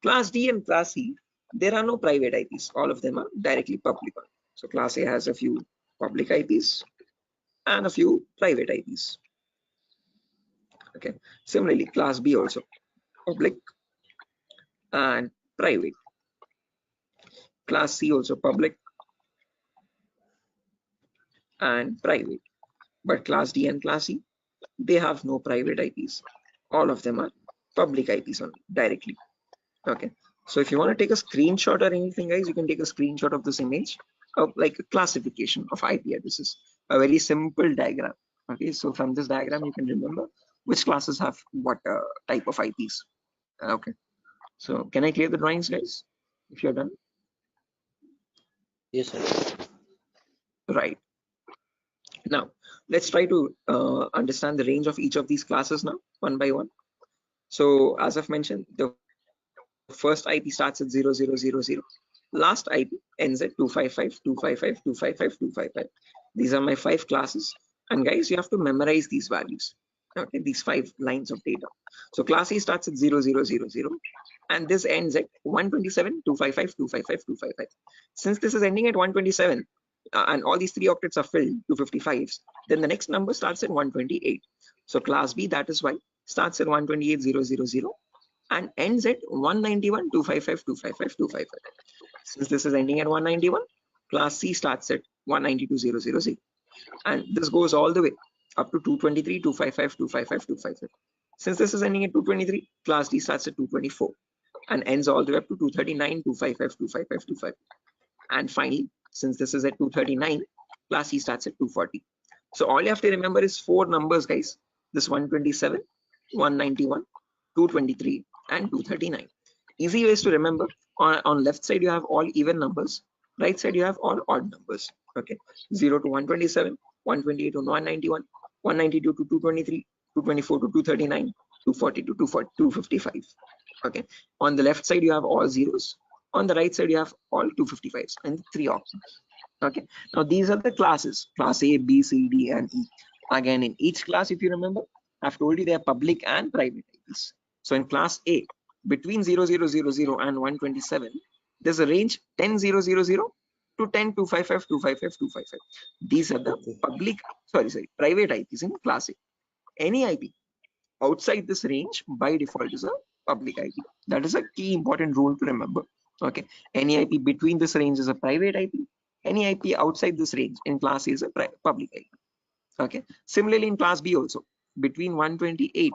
Class D and class E, there are no private IPs. All of them are directly public. So class A has a few public IPs and a few private IPs. Okay. Similarly, class B also public and private. Class C also public and private. But class D and class E, they have no private IPs. All of them are public IPs only directly. Okay. So if you want to take a screenshot or anything, guys, you can take a screenshot of this image of like a classification of IP addresses, a very simple diagram. Okay. So from this diagram, you can remember which classes have what type of IPs. Okay. So can I clear the drawings, guys, if you're done? Yes, sir. Right. Now, let's try to understand the range of each of these classes now, one by one. So as I've mentioned, the first IP starts at 0000. Last IP ends at 255, 255, 255, 255. These are my 5 classes. And guys, you have to memorize these values. Okay, these 5 lines of data. So class A starts at 0000 and this ends at 127, 255, 255, 255. Since this is ending at 127 and all these 3 octets are filled to 55s, then the next number starts at 128. So class B, that is why, starts at 128,000 and ends at 191, 255, 255, 255. Since this is ending at 191, class C starts at 192,000. And this goes all the way up to 223, 255, 255, 255. Since this is ending at 223, class D starts at 224 and ends all the way up to 239, 255, 255, 255. And finally, since this is at 239, class C starts at 240. So all you have to remember is 4 numbers, guys. This 127, 191, 223, and 239. Easy ways to remember. On left side, you have all even numbers. Right side, you have all odd numbers. Okay, 0 to 127, 128 to 191, 192 to 223, 224 to 239, 240 to 255. Okay, on the left side, you have all zeros. On the right side, you have all 255s and 3 options. Okay, now these are the classes, class A, B, C, D, and E. Again, in each class, if you remember, I've told you they are public and private IPs. So in class A, between 0000 and 127, there's a range 10,000 to 10,255, 255, 255. These are the public, private IPs in class A. Any IP outside this range by default is a public IP. That is a key important rule to remember. Okay, any IP between this range is a private IP. Any IP outside this range in class A is a public IP. Okay, similarly in class B also, between 128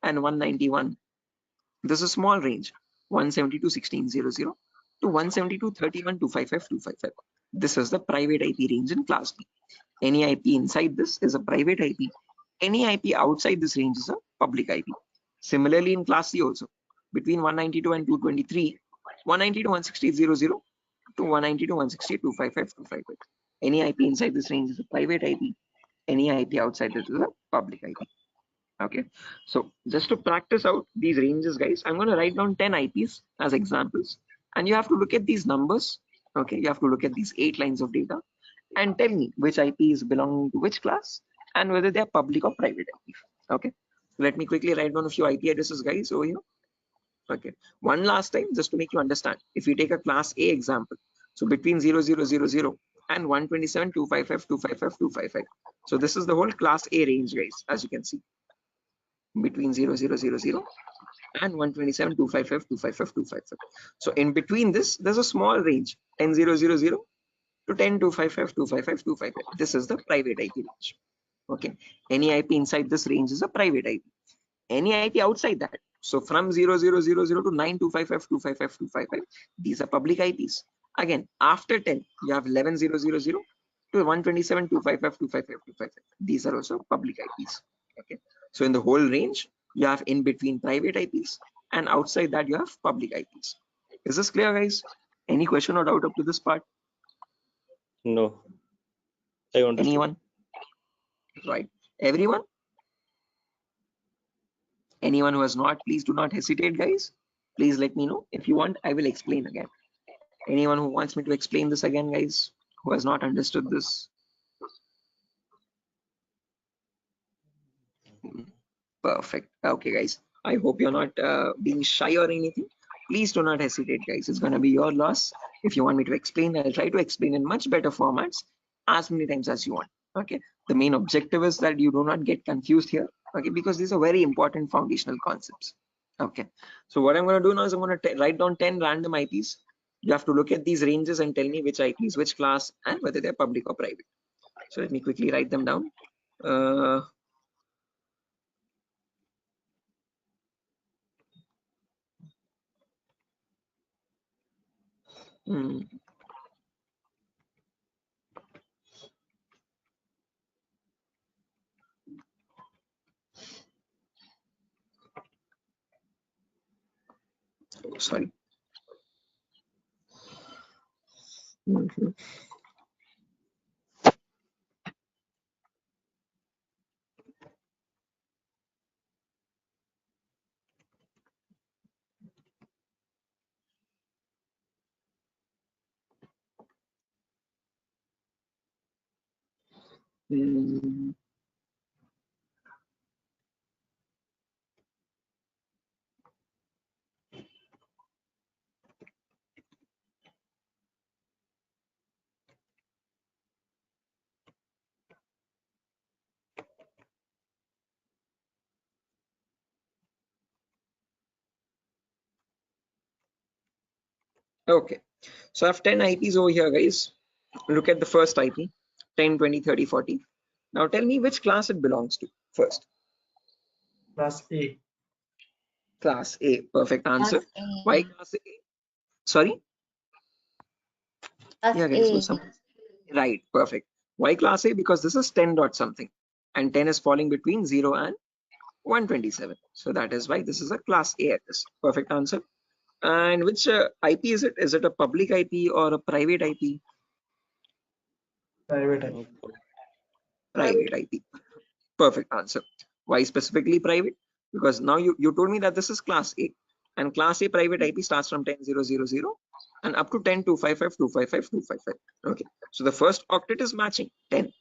and 191, there's a small range, 172 1600 to 172 31 255 255. This is the private IP range in class B. Any IP inside this is a private IP. Any IP outside this range is a public IP. Similarly in class C also, between 192 and 223, 190 to 16800, to 192.168.255.255. Any IP inside this range is a private IP. Any IP outside this is a public IP. Okay, so just to practice out these ranges, guys, I'm going to write down 10 IPs as examples, and you have to look at these numbers. Okay, you have to look at these 8 lines of data and tell me which IPs belong to which class and whether they are public or private IPs. Okay, let me quickly write down a few IP addresses, guys, over here. Okay, one last time just to make you understand. If we take a class A example, so between 0000 and 127.255.255.255. So this is the whole class A range, guys, as you can see, between 0000 and 127.255.255.255. So in between this, there's a small range, 10.000 to 10.255.255.255. This is the private IP range. Okay, any IP inside this range is a private IP. Any IP outside that, so from 0000 to 9.255.255.255, these are public IPs. Again, after 10, you have 11.000 to 127.255.255.255. These are also public IPs. Okay, so in the whole range, you have in between private IPs, and outside that you have public IPs. Is this clear, guys? Any question or doubt up to this part? No, I understood. Anyone? Right, everyone? Anyone who has not, please do not hesitate, guys. Please let me know. If you want, I will explain again. Anyone who wants me to explain this again, guys, who has not understood this? Perfect. Okay, guys, I hope you're not being shy or anything. Please do not hesitate, guys. It's going to be your loss. If you want me to explain, I'll try to explain in much better formats as many times as you want. Okay, the main objective is that you do not get confused here. Okay, because these are very important foundational concepts. Okay, so what I'm going to do now is I'm going to write down 10 random IPs. You have to look at these ranges and tell me which IPs, which class, and whether they're public or private. So let me quickly write them down. Sorry. Okay, so I have 10 IPs over here, guys. Look at the first IP, 10, 20, 30, 40. Now tell me which class it belongs to first. Class A. Class A, perfect answer. Class A. Why class A? Sorry? Class Yeah, guys, A. right, perfect. Why class A? Because this is 10 dot something, and 10 is falling between 0 and 127. So that is why this is a class A address. Perfect answer. And which IP is it? Is it a public IP or a private IP? Private IP. Private IP. Perfect answer. Why specifically private? Because now you told me that this is class A, and class A private IP starts from 10.000 and up to 10.255.255.255. Okay, so the first octet is matching 10.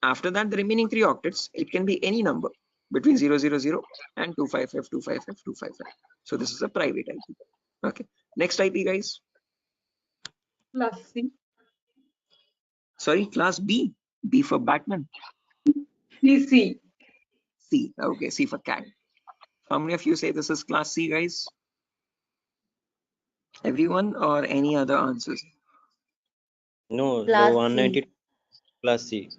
After that, the remaining 3 octets, it can be any number between 000 and 255.255.255. So this is a private IP. Okay, next IP, guys. Class C. Sorry, class B. B for Batman. C. C. Okay, C for cat. How many of you say this is class C, guys? Everyone, or any other answers? No, the Class 190 C. class C.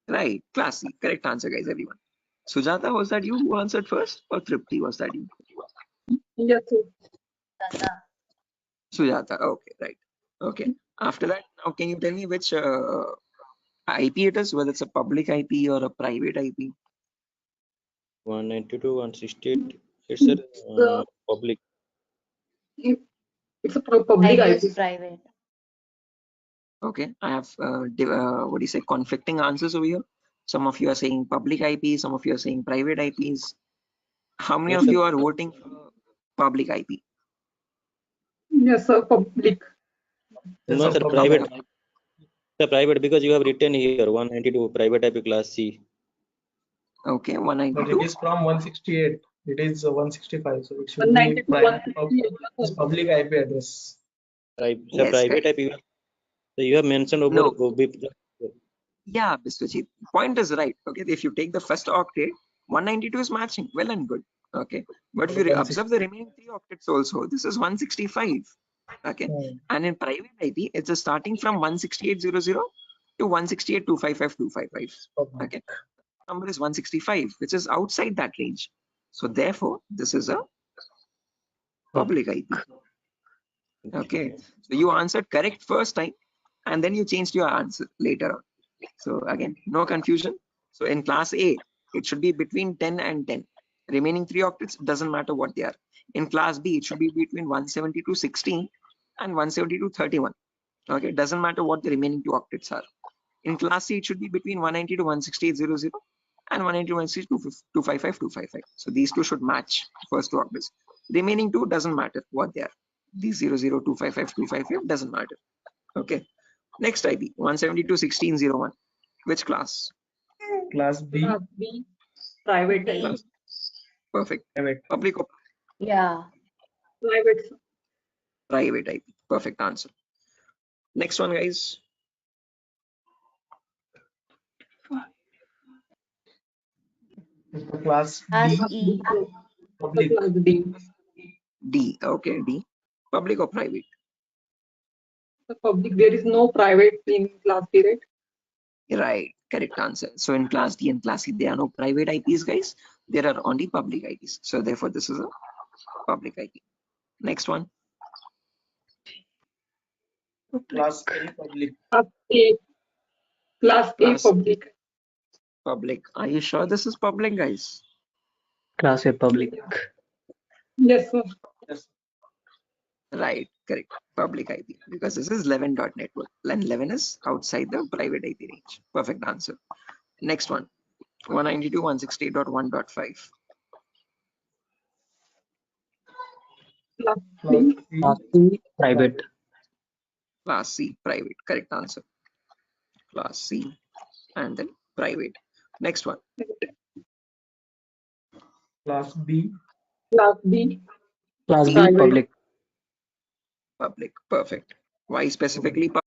Right, class C. Correct answer, guys, everyone. Sujata, was that you who answered first, or Tripti, was that you? Yes, sir. Sujata, okay, right. Okay, after that, now can you tell me which IP it is, whether it's a public IP or a private IP? 192, 168. It's a public. It's a public I IP. guess private. Okay, I have what do you say, conflicting answers over here. Some of you are saying public IP, some of you are saying private IPs. How many Yes, of sir. you are voting for public IP? Yes, sir. Public. No, sir, private. The private, because you have written here 192 private IP class C. Okay, But 192. it is from 168. It is 165. So it should be 192, private 168. public IP address. The Yes, private correct. IP. So you have mentioned over. No. Yeah, Biswajit, point is right. Okay, if you take the first octet, 192 is matching, well and good. Okay, but if you observe the remaining 3 octets also, this is 165. Okay, and in private IP, it's starting from 168.00 to 168.255.255. Okay, number is 165, which is outside that range. So therefore, this is a public IP. Okay, so you answered correct first time, and then you changed your answer later on. So again, no confusion. So in class A, it should be between 10 and 10. Remaining 3 octets, doesn't matter what they are. In class B, it should be between 170 to 16 and 170 to 31. Okay, doesn't matter what the remaining 2 octets are. In class C, it should be between 190 to 168.00 and 190 to 168.255.255. So these two should match first 2 octets. Remaining 2 doesn't matter what they are. These 00, 255, 255 doesn't matter. Okay. Next IP 172.16.01. Which class? Class B. Class B. Private. Class. Perfect. Private. Public or Yeah. Private. Sir. private IP? Perfect answer. Next one, guys. Class Class D. E. Public. Class D. D. Okay, D. Public or private? The public. There is no private in class D, right? Right. Correct answer. So in class D and class C, there are no private IPs, guys. There are only public IPs. So therefore, this is a public IP. Next one. Class A public. Class A. Class A Class public. Public. Are you sure this is public, guys? Class A public. Yes, sir. Yes. Right. Correct. Public IP, because this is 11 dot network. And 11 is outside the private IP range. Perfect answer. Next one. 192.168.1.5. Class Class C. Class C private. Class C, private. Correct answer. Class C and then private. Next one. Class B. Class B. Class B Private. public. Public. Perfect. Why specifically public?